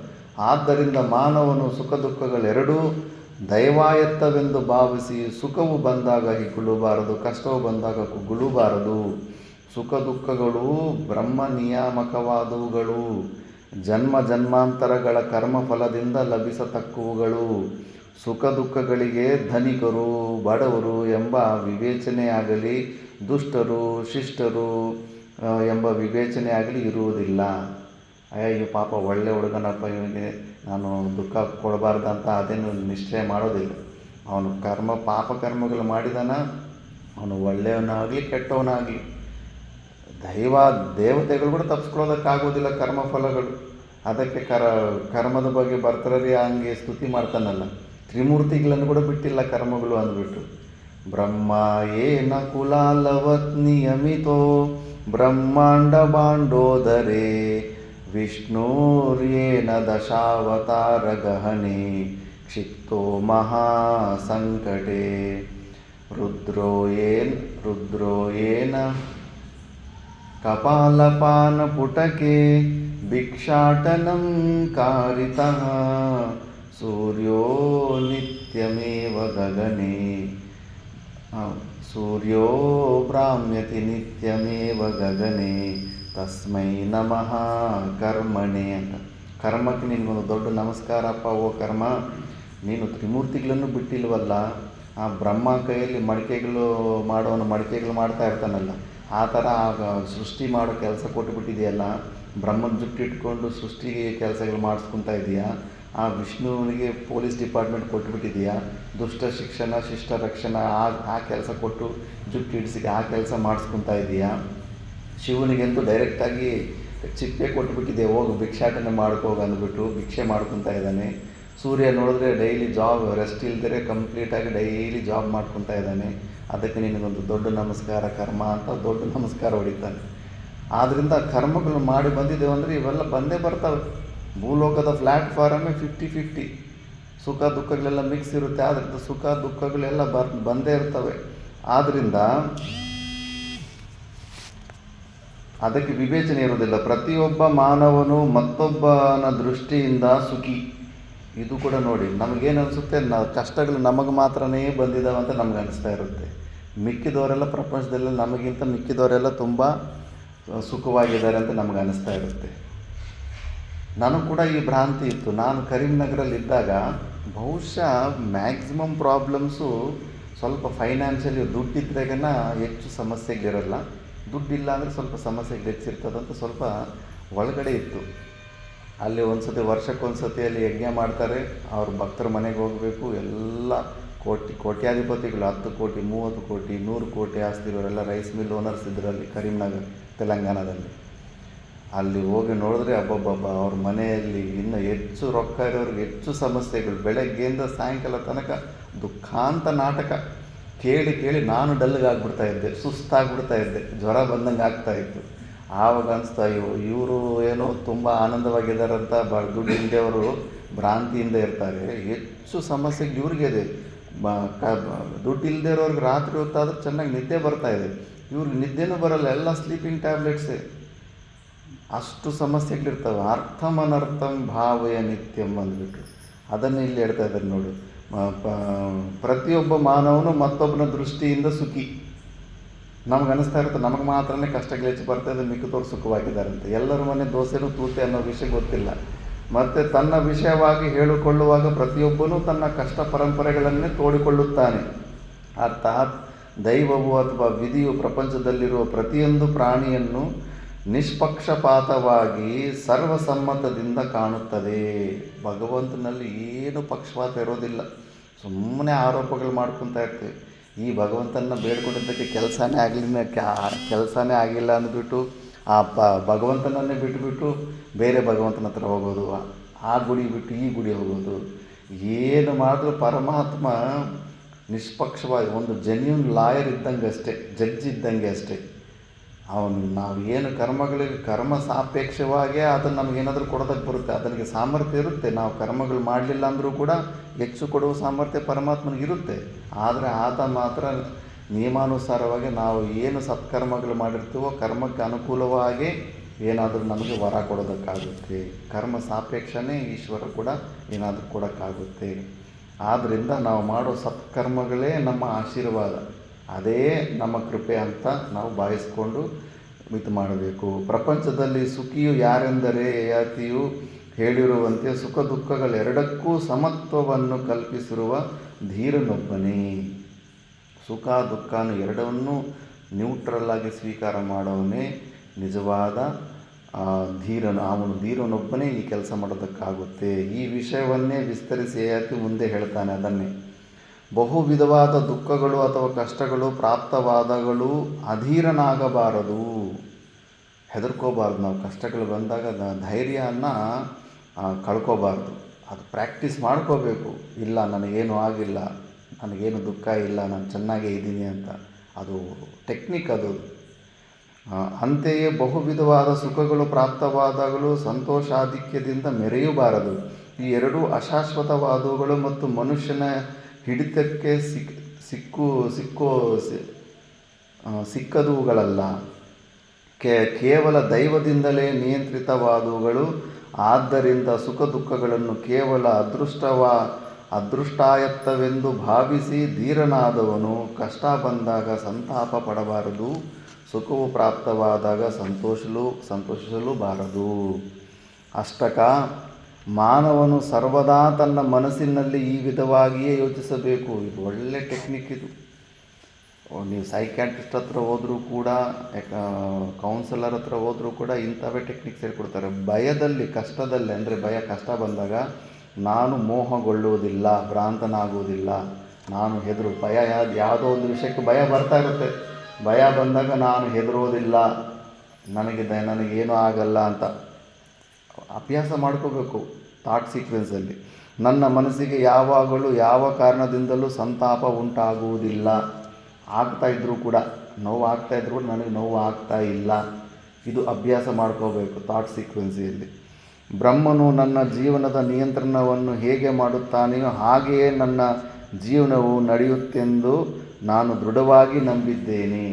ಆದ್ದರಿಂದ ಮಾನವನು ಸುಖ ದುಃಖಗಳೆರಡೂ ದೈವಾಯತ್ತವೆಂದು ಭಾವಿಸಿ ಸುಖವು ಬಂದಾಗ ಹಿಗ್ಗುಳಬಾರದು, ಕಷ್ಟವು ಬಂದಾಗ ಕುಗ್ಗುಳಬಾರದು. ಸುಖ ದುಃಖಗಳು ಬ್ರಹ್ಮ ನಿಯಾಮಕವಾದವುಗಳು, ಜನ್ಮ ಜನ್ಮಾಂತರಗಳ ಕರ್ಮಫಲದಿಂದ ಲಭಿಸತಕ್ಕವುಗಳು. ಸುಖ ದುಃಖಗಳಿಗೆ ಧನಿಕರು ಬಡವರು ಎಂಬ ವಿವೇಚನೆಯಾಗಲಿ, ದುಷ್ಟರು ಶಿಷ್ಟರು ಎಂಬ ವಿವೇಚನೆಯಾಗಲಿ ಇರುವುದಿಲ್ಲ. ಅಯ್ಯೋ ಪಾಪ ಒಳ್ಳೆ ಹುಡುಗನಪ್ಪ, ಇವನಿಗೆ ನಾನು ದುಃಖ ಕೊಡಬಾರ್ದಂತ ಅದೇನು ನಿಶ್ಚಯ ಮಾಡೋದಿಲ್ಲ. ಅವನು ಪಾಪಕರ್ಮಗಳು ಮಾಡಿದಾನ, ಅವನು ಒಳ್ಳೆಯವನಾಗಲಿ ಕೆಟ್ಟವನಾಗಲಿ. ದೇವತೆಗಳು ಕೂಡ ತಪ್ಪಿಸ್ಕೊಳ್ಳೋದಕ್ಕಾಗೋದಿಲ್ಲ ಕರ್ಮಫಲಗಳು. ಅದಕ್ಕೆ ಕರ್ಮದ ಬಗ್ಗೆ ಬರ್ತಾರೀ ಹಂಗೆ ಸ್ತುತಿ ಮಾಡ್ತಾನಲ್ಲ, ತ್ರಿಮೂರ್ತಿಗಳನ್ನು ಕೂಡ ಬಿಟ್ಟಿಲ್ಲ ಕರ್ಮಗಳು ಅಂದ್ಬಿಟ್ಟು. ಬ್ರಹ್ಮ ಏನ ಕುಲಾಲವತ್ ನಿಯಮಿತೋ ಬ್ರಹ್ಮಾಂಡ ಬಾಂಡೋದರೇ ವಿಷ್ಣುರ್ಯೇನ ದಶಾವತಾರ ಗಹನೆ ಕ್ಷಿಪ್ತೋ ಮಹಾಸಂಕಟೆ ರುದ್ರೋಯೇನ ಕಪಾಲಪಾನಪುಟಕೆ ಭಿಕ್ಷಾಟನಂ ಕಾರಿತಃ ಸೂರ್ಯೋ ನಿತ್ಯಮೇವ ಗಗನೆ ಸೂರ್ಯೋ ಭ್ರಾಮ್ಯತಿ ನಿತ್ಯಮೇವ ಗಗನೆ ತಸ್ಮೈ ನಮಃ ಕರ್ಮಣೆ ಅಂತ. ಕರ್ಮಕ್ಕೆ ನಿನಗೊಂದು ದೊಡ್ಡ ನಮಸ್ಕಾರಪ್ಪ. ಓ ಕರ್ಮ, ನೀನು ತ್ರಿಮೂರ್ತಿಗಳನ್ನು ಬಿಟ್ಟಿಲ್ವಲ್ಲ. ಆ ಬ್ರಹ್ಮ ಕೈಯಲ್ಲಿ ಮಡಿಕೆಗಳು ಮಾಡ್ತಾ ಇರ್ತಾನಲ್ಲ, ಆ ಥರ ಸೃಷ್ಟಿ ಮಾಡೋ ಕೆಲಸ ಕೊಟ್ಟುಬಿಟ್ಟಿದೆಯಲ್ಲ. ಬ್ರಹ್ಮನ ಜುಟ್ಟು ಇಟ್ಕೊಂಡು ಸೃಷ್ಟಿಗೆ ಕೆಲಸಗಳು ಮಾಡಿಸ್ಕೊತಾ ಇದೆಯಾ. ಆ ವಿಷ್ಣುವಿಗೆ ಪೊಲೀಸ್ ಡಿಪಾರ್ಟ್ಮೆಂಟ್ ಕೊಟ್ಟುಬಿಟ್ಟಿದೆಯಾ. ದುಷ್ಟ ಶಿಕ್ಷಣ ಶಿಷ್ಟ ರಕ್ಷಣಾ ಆ ಕೆಲಸ ಕೊಟ್ಟು ಜುಟ್ಟು ಇಡಿಸಿ ಆ ಕೆಲಸ ಮಾಡಿಸ್ಕೊತಾ ಇದೆಯಾ. ಶಿವನಿಗಂತೂ ಡೈರೆಕ್ಟಾಗಿ ಚಿಪ್ಪೆ ಕೊಟ್ಟುಬಿಟ್ಟಿದೆ, ಹೋಗು ಭಿಕ್ಷಾಟನೆ ಮಾಡ್ಕೋಗ ಅಂದ್ಬಿಟ್ಟು ಭಿಕ್ಷೆ ಮಾಡ್ಕೊತಾ ಇದ್ದಾನೆ. ಸೂರ್ಯ ನೋಡಿದ್ರೆ ಡೈಲಿ ಜಾಬ್, ರೆಸ್ಟ್ ಇಲ್ದರೆ ಕಂಪ್ಲೀಟಾಗಿ ಡೈಲಿ ಜಾಬ್ ಮಾಡ್ಕೊತಾ ಇದ್ದಾನೆ. ಅದಕ್ಕೆ ನಿನಗೊಂದು ದೊಡ್ಡ ನಮಸ್ಕಾರ ಕರ್ಮ ಅಂತ ದೊಡ್ಡ ನಮಸ್ಕಾರ ಹೊಡಿತಾನೆ. ಆದ್ದರಿಂದ ಕರ್ಮಗಳು ಮಾಡಿ ಬಂದಿದ್ದೇವೆ ಅಂದರೆ ಇವೆಲ್ಲ ಬಂದೇ ಬರ್ತವೆ. ಭೂಲೋಕದ ಪ್ಲ್ಯಾಟ್ಫಾರಮೇ 50-50, ಸುಖ ದುಃಖಗಳೆಲ್ಲ ಮಿಕ್ಸ್ ಇರುತ್ತೆ. ಆದ್ದರಿಂದ ಸುಖ ದುಃಖಗಳೆಲ್ಲ ಬಂದೇ ಇರ್ತವೆ. ಆದ್ದರಿಂದ ಅದಕ್ಕೆ ವಿವೇಚನೆ ಇರೋದಿಲ್ಲ. ಪ್ರತಿಯೊಬ್ಬ ಮಾನವನು ಮತ್ತೊಬ್ಬನ ದೃಷ್ಟಿಯಿಂದ ಸುಖಿ. ಇದು ಕೂಡ ನೋಡಿ, ನಮಗೇನು ಅನಿಸುತ್ತೆ, ಕಷ್ಟಗಳು ನಮಗೆ ಮಾತ್ರನೇ ಬಂದಿದ್ದಾವೆ ಅಂತ ನಮ್ಗೆ ಅನಿಸ್ತಾ ಇರುತ್ತೆ. ಮಿಕ್ಕಿದವರೆಲ್ಲ ಪ್ರಪಂಚದಲ್ಲಿ ನಮಗಿಂತ ಮಿಕ್ಕಿದವರೆಲ್ಲ ತುಂಬ ಸುಖವಾಗಿದ್ದಾರೆ ಅಂತ ನಮ್ಗೆ ಅನಿಸ್ತಾ ಇರುತ್ತೆ. ನನಗೆ ಕೂಡ ಈ ಭ್ರಾಂತಿ ಇತ್ತು. ನಾನು ಕರೀಂನಗರಲ್ಲಿದ್ದಾಗ ಬಹುಶಃ ಮ್ಯಾಕ್ಸಿಮಮ್ ಪ್ರಾಬ್ಲಮ್ಸು ಸ್ವಲ್ಪ ಫೈನಾನ್ಷಿಯಲಿ ದುಡ್ಡಿದ್ರಾಗನ ಹೆಚ್ಚು ಸಮಸ್ಯೆಗಳಿರಲ್ಲ. ದುಡ್ಡಿಲ್ಲ ಅಂದರೆ ಸ್ವಲ್ಪ ಸಮಸ್ಯೆಗಳು ಹೆಚ್ಚಿರ್ತದಂತ ಸ್ವಲ್ಪ ಒಳಗಡೆ ಇತ್ತು. ಅಲ್ಲಿ ಒಂದು ವರ್ಷಕ್ಕೊಂದು ಅಲ್ಲಿ ಯಜ್ಞ ಮಾಡ್ತಾರೆ. ಅವ್ರ ಭಕ್ತರ ಮನೆಗೆ ಹೋಗಬೇಕು. ಎಲ್ಲ ಕೋಟ್ಯಾಧಿಪತಿಗಳು 10 ಕೋಟಿ 30 ಕೋಟಿ 100 ಕೋಟಿ ಆಸ್ತಿ ಇರೋರೆಲ್ಲ ರೈಸ್ ಮಿಲ್ ಓನರ್ಸ್ ಇದ್ರಲ್ಲಿ ಕರೀಂನಗರ್ ತೆಲಂಗಾಣದಲ್ಲಿ. ಅಲ್ಲಿ ಹೋಗಿ ನೋಡಿದ್ರೆ ಅಬ್ಬಬ್ಬಬ್ಬ, ಅವ್ರ ಮನೆಯಲ್ಲಿ ಇನ್ನೂ ಹೆಚ್ಚು ರೊಕ್ಕ ಇರೋರಿಗೆ ಹೆಚ್ಚು ಸಮಸ್ಯೆಗಳು. ಬೆಳಗ್ಗೆಯಿಂದ ಸಾಯಂಕಾಲ ತನಕ ದುಃಖಾಂತ ನಾಟಕ ಕೇಳಿ ನಾನು ಡಲ್ಗಾಗ್ಬಿಡ್ತಾ ಇದ್ದೆ, ಸುಸ್ತಾಗ್ಬಿಡ್ತಾ ಇದ್ದೆ, ಜ್ವರ ಬಂದಂಗೆ ಆಗ್ತಾಯಿತ್ತು. ಆವಾಗ ಅನಿಸ್ತಾ ಇವರು ಏನೋ ತುಂಬ ಆನಂದವಾಗಿದ್ದಾರಂತ ದುಡ್ಡು ಇಲ್ಲದೆಯವರು ಭ್ರಾಂತಿಯಿಂದ ಇರ್ತಾರೆ. ಹೆಚ್ಚು ಸಮಸ್ಯೆಗೆ ಇವ್ರಿಗೆ ಇದೆ. ದುಡ್ಡು ಇಲ್ಲದೆ ಇರೋರಿಗೆ ರಾತ್ರಿ ಹೊತ್ತಾದರೂ ಚೆನ್ನಾಗಿ ನಿದ್ದೆ ಬರ್ತಾಯಿದೆ, ಇವ್ರಿಗೆ ನಿದ್ದೆನೂ ಬರಲ್ಲ, ಎಲ್ಲ ಸ್ಲೀಪಿಂಗ್ ಟ್ಯಾಬ್ಲೆಟ್ಸೇ. ಅಷ್ಟು ಸಮಸ್ಯೆಗಳಿರ್ತವೆ. ಅರ್ಥಮನರ್ಥಂ ಭಾವಯ ನಿತ್ಯಂ ಅಂದ್ಬಿಟ್ಟು ಅದನ್ನು ಇಲ್ಲಿ ಹೇಳ್ತಾ ಇದ್ದಾರೆ ನೋಡಿ. ಪ್ರತಿಯೊಬ್ಬ ಮಾನವನು ಮತ್ತೊಬ್ಬನ ದೃಷ್ಟಿಯಿಂದ ಸುಖಿ. ನಮ್ಗೆ ಅನಿಸ್ತಾ ಇರುತ್ತೆ ನಮಗೆ ಮಾತ್ರನೇ ಕಷ್ಟ ಗಿಚ್ಚು ಬರ್ತಾ ಇದೆ, ಮಿಕ್ಕದವ್ರು ಸುಖವಾಗಿದ್ದಾರೆ ಅಂತ. ಎಲ್ಲರ ಮನೆ ದೋಸೆನೂ ತೂತೆ ಅನ್ನೋ ವಿಷಯ ಗೊತ್ತಿಲ್ಲ. ಮತ್ತು ತನ್ನ ವಿಷಯವಾಗಿ ಹೇಳಿಕೊಳ್ಳುವಾಗ ಪ್ರತಿಯೊಬ್ಬನೂ ತನ್ನ ಕಷ್ಟ ಪರಂಪರೆಗಳನ್ನೇ ತೋಡಿಕೊಳ್ಳುತ್ತಾನೆ. ಅರ್ಥಾತ್ ದೈವವು ಅಥವಾ ವಿಧಿಯು ಪ್ರಪಂಚದಲ್ಲಿರುವ ಪ್ರತಿಯೊಂದು ಪ್ರಾಣಿಯನ್ನು ನಿಷ್ಪಕ್ಷಪಾತವಾಗಿ ಸರ್ವಸಮ್ಮತದಿಂದ ಕಾಣುತ್ತದೆ. ಭಗವಂತನಲ್ಲಿ ಏನು ಪಕ್ಷಪಾತ ಇರೋದಿಲ್ಲ. ಸುಮ್ಮನೆ ಆರೋಪಗಳು ಮಾಡ್ಕೊತಾ ಇರ್ತೀವಿ. ಈ ಭಗವಂತನ ಬೇಡ್ಕೊಂಡಿದ್ದಕ್ಕೆ ಕೆಲಸನೇ ಆಗಿಲ್ಲ ಅಂದ್ಬಿಟ್ಟು ಆ ಭಗವಂತನನ್ನೇ ಬಿಟ್ಟುಬಿಟ್ಟು ಬೇರೆ ಭಗವಂತನ ಹತ್ರ ಹೋಗೋದು, ಆ ಗುಡಿ ಬಿಟ್ಟು ಈ ಗುಡಿ ಹೋಗೋದು. ಏನು ಮಾಡಿದ್ರು ಪರಮಾತ್ಮ ನಿಷ್ಪಕ್ಷವಾಗಿ ಒಂದು ಜೆನ್ಯೂನ್ ಲಾಯರ್ ಇದ್ದಂಗೆ ಅಷ್ಟೇ, ಜಡ್ಜ್ ಇದ್ದಂಗೆ ಅಷ್ಟೇ. ಅವನು ನಾವು ಏನು ಕರ್ಮಗಳಿಗೆ ಕರ್ಮ ಸಾಪೇಕ್ಷವಾಗೇ ಅದನ್ನು ನಮಗೇನಾದರೂ ಕೊಡೋದಕ್ಕೆ ಬರುತ್ತೆ, ಅದಕ್ಕೆ ಸಾಮರ್ಥ್ಯ ಇರುತ್ತೆ. ನಾವು ಕರ್ಮಗಳು ಮಾಡಲಿಲ್ಲ ಅಂದರೂ ಕೂಡ ಹೆಚ್ಚು ಕೊಡುವ ಸಾಮರ್ಥ್ಯ ಪರಮಾತ್ಮನಿಗಿರುತ್ತೆ. ಆದರೆ ಆತ ಮಾತ್ರ ನಿಯಮಾನುಸಾರವಾಗಿ ನಾವು ಏನು ಸತ್ಕರ್ಮಗಳು ಮಾಡಿರ್ತೀವೋ ಕರ್ಮಕ್ಕೆ ಅನುಕೂಲವಾಗಿ ಏನಾದರೂ ನಮಗೆ ವರ ಕೊಡೋದಕ್ಕಾಗುತ್ತೆ. ಕರ್ಮ ಸಾಪೇಕ್ಷನೇ ಈಶ್ವರ ಕೂಡ ಏನಾದರೂ ಕೊಡೋಕ್ಕಾಗುತ್ತೆ. ಆದ್ದರಿಂದ ನಾವು ಮಾಡೋ ಸತ್ಕರ್ಮಗಳೇ ನಮ್ಮ ಆಶೀರ್ವಾದ, ಅದೇ ನಮ್ಮ ಕೃಪೆ ಅಂತ ನಾವು ಭಾವಿಸ್ಕೊಂಡು ಇದು ಮಾಡಬೇಕು. ಪ್ರಪಂಚದಲ್ಲಿ ಸುಖಿಯು ಯಾರೆಂದರೆ ಯತಿಯು ಹೇಳಿರುವಂತೆ ಸುಖ ದುಃಖಗಳೆರಡಕ್ಕೂ ಸಮತ್ವವನ್ನು ಕಲ್ಪಿಸಿರುವ ಧೀರನೊಬ್ಬನೇ. ಸುಖ ದುಃಖನ ಎರಡನ್ನೂ ನ್ಯೂಟ್ರಲ್ ಆಗಿ ಸ್ವೀಕಾರ ಮಾಡೋವನೇ ನಿಜವಾದ ಧೀರನು. ಅವನು ಧೀರನೊಬ್ಬನೇ ಈ ಕೆಲಸ ಮಾಡೋದಕ್ಕಾಗುತ್ತೆ. ಈ ವಿಷಯವನ್ನೇ ವಿಸ್ತರಿಸಿ ಯತಿ ಮುಂದೆ ಹೇಳ್ತಾನೆ. ಅದನ್ನೇ ಬಹು ವಿಧವಾದ ದುಃಖಗಳು ಅಥವಾ ಕಷ್ಟಗಳು ಪ್ರಾಪ್ತವಾದಗಳು ಅಧೀರನಾಗಬಾರದು, ಹೆದರ್ಕೋಬಾರ್ದು. ನಾವು ಕಷ್ಟಗಳು ಬಂದಾಗ ಧೈರ್ಯವನ್ನು ಕಳ್ಕೋಬಾರ್ದು. ಅದು ಪ್ರಾಕ್ಟೀಸ್ ಮಾಡ್ಕೋಬೇಕು. ಇಲ್ಲ ನನಗೇನು ಆಗಿಲ್ಲ, ನನಗೇನು ದುಃಖ ಇಲ್ಲ, ನಾನು ಚೆನ್ನಾಗೇ ಇದ್ದೀನಿ ಅಂತ. ಅದು ಟೆಕ್ನಿಕ್ ಅದು. ಅಂತೆಯೇ ಬಹು ವಿಧವಾದ ಸುಖಗಳು ಪ್ರಾಪ್ತವಾದಾಗಲೂ ಸಂತೋಷಾಧಿಕ್ಯದಿಂದ ಮೆರೆಯಬಾರದು. ಈ ಎರಡೂ ಅಶಾಶ್ವತವಾದವುಗಳು ಮತ್ತು ಮನುಷ್ಯನ ಹಿಡಿತಕ್ಕೆ ಸಿಕ್ಕದುವುಗಳಲ್ಲ, ಕೇವಲ ದೈವದಿಂದಲೇ ನಿಯಂತ್ರಿತವಾದವುಗಳು. ಆದ್ದರಿಂದ ಸುಖ ದುಃಖಗಳನ್ನು ಕೇವಲ ಅದೃಷ್ಟಾಯತ್ತವೆಂದು ಭಾವಿಸಿ ಧೀರನಾದವನು ಕಷ್ಟ ಬಂದಾಗ ಸಂತಾಪ ಪಡಬಾರದು, ಸುಖವು ಪ್ರಾಪ್ತವಾದಾಗ ಸಂತೋಷಿಸಲು ಬಾರದು. ಅಷ್ಟಕ ಮಾನವನು ಸರ್ವದಾ ತನ್ನ ಮನಸ್ಸಿನಲ್ಲಿ ಈ ವಿಧವಾಗಿಯೇ ಯೋಚಿಸಬೇಕು. ಇದು ಒಳ್ಳೆ ಟೆಕ್ನಿಕ್. ಇದು ನೀವು ಸೈಕ್ಯಾಟ್ರಿಸ್ಟ್ ಹತ್ರ ಹೋದರೂ ಕೂಡ, ಕೌನ್ಸಿಲರ್ ಹತ್ರ ಹೋದರೂ ಕೂಡ ಇಂಥವೇ ಟೆಕ್ನಿಕ್ಸ್ ಹೇಳ್ಕೊಡ್ತಾರೆ. ಭಯದಲ್ಲಿ, ಕಷ್ಟದಲ್ಲಿ, ಅಂದರೆ ಕಷ್ಟ ಬಂದಾಗ ನಾನು ಮೋಹಗೊಳ್ಳುವುದಿಲ್ಲ, ಭ್ರಾಂತನಾಗುವುದಿಲ್ಲ, ನಾನು ಭಯ ಯಾವುದೋ ಒಂದು ವಿಷಯಕ್ಕೆ ಭಯ ಬರ್ತಾ ಇರುತ್ತೆ. ಭಯ ಬಂದಾಗ ನಾನು ಹೆದರೋದಿಲ್ಲ, ನನಗೇನೂ ಆಗಲ್ಲ ಅಂತ ಅಭ್ಯಾಸ ಮಾಡ್ಕೋಬೇಕು. ಥಾಟ್ ಸೀಕ್ವೆನ್ಸಲ್ಲಿ ನನ್ನ ಮನಸ್ಸಿಗೆ ಯಾವಾಗಲೂ ಯಾವ ಕಾರಣದಿಂದಲೂ ಸಂತಾಪ ಉಂಟಾಗುವುದಿಲ್ಲ. ಆಗ್ತಾಯಿದ್ರು ಕೂಡ, ನೋವು ಆಗ್ತಾಯಿದ್ರು ಕೂಡ ನನಗೆ ನೋವು ಆಗ್ತಾ ಇಲ್ಲ. ಇದು ಅಭ್ಯಾಸ ಮಾಡ್ಕೋಬೇಕು ಥಾಟ್ ಸೀಕ್ವೆನ್ಸಿಯಲ್ಲಿ. ಬ್ರಹ್ಮನು ನನ್ನ ಜೀವನದ ನಿಯಂತ್ರಣವನ್ನು ಹೇಗೆ ಮಾಡುತ್ತಾನೆಯೋ ಹಾಗೆಯೇ ನನ್ನ ಜೀವನವು ನಡೆಯುತ್ತೆಂದು ನಾನು ದೃಢವಾಗಿ ನಂಬಿದ್ದೇನೆ.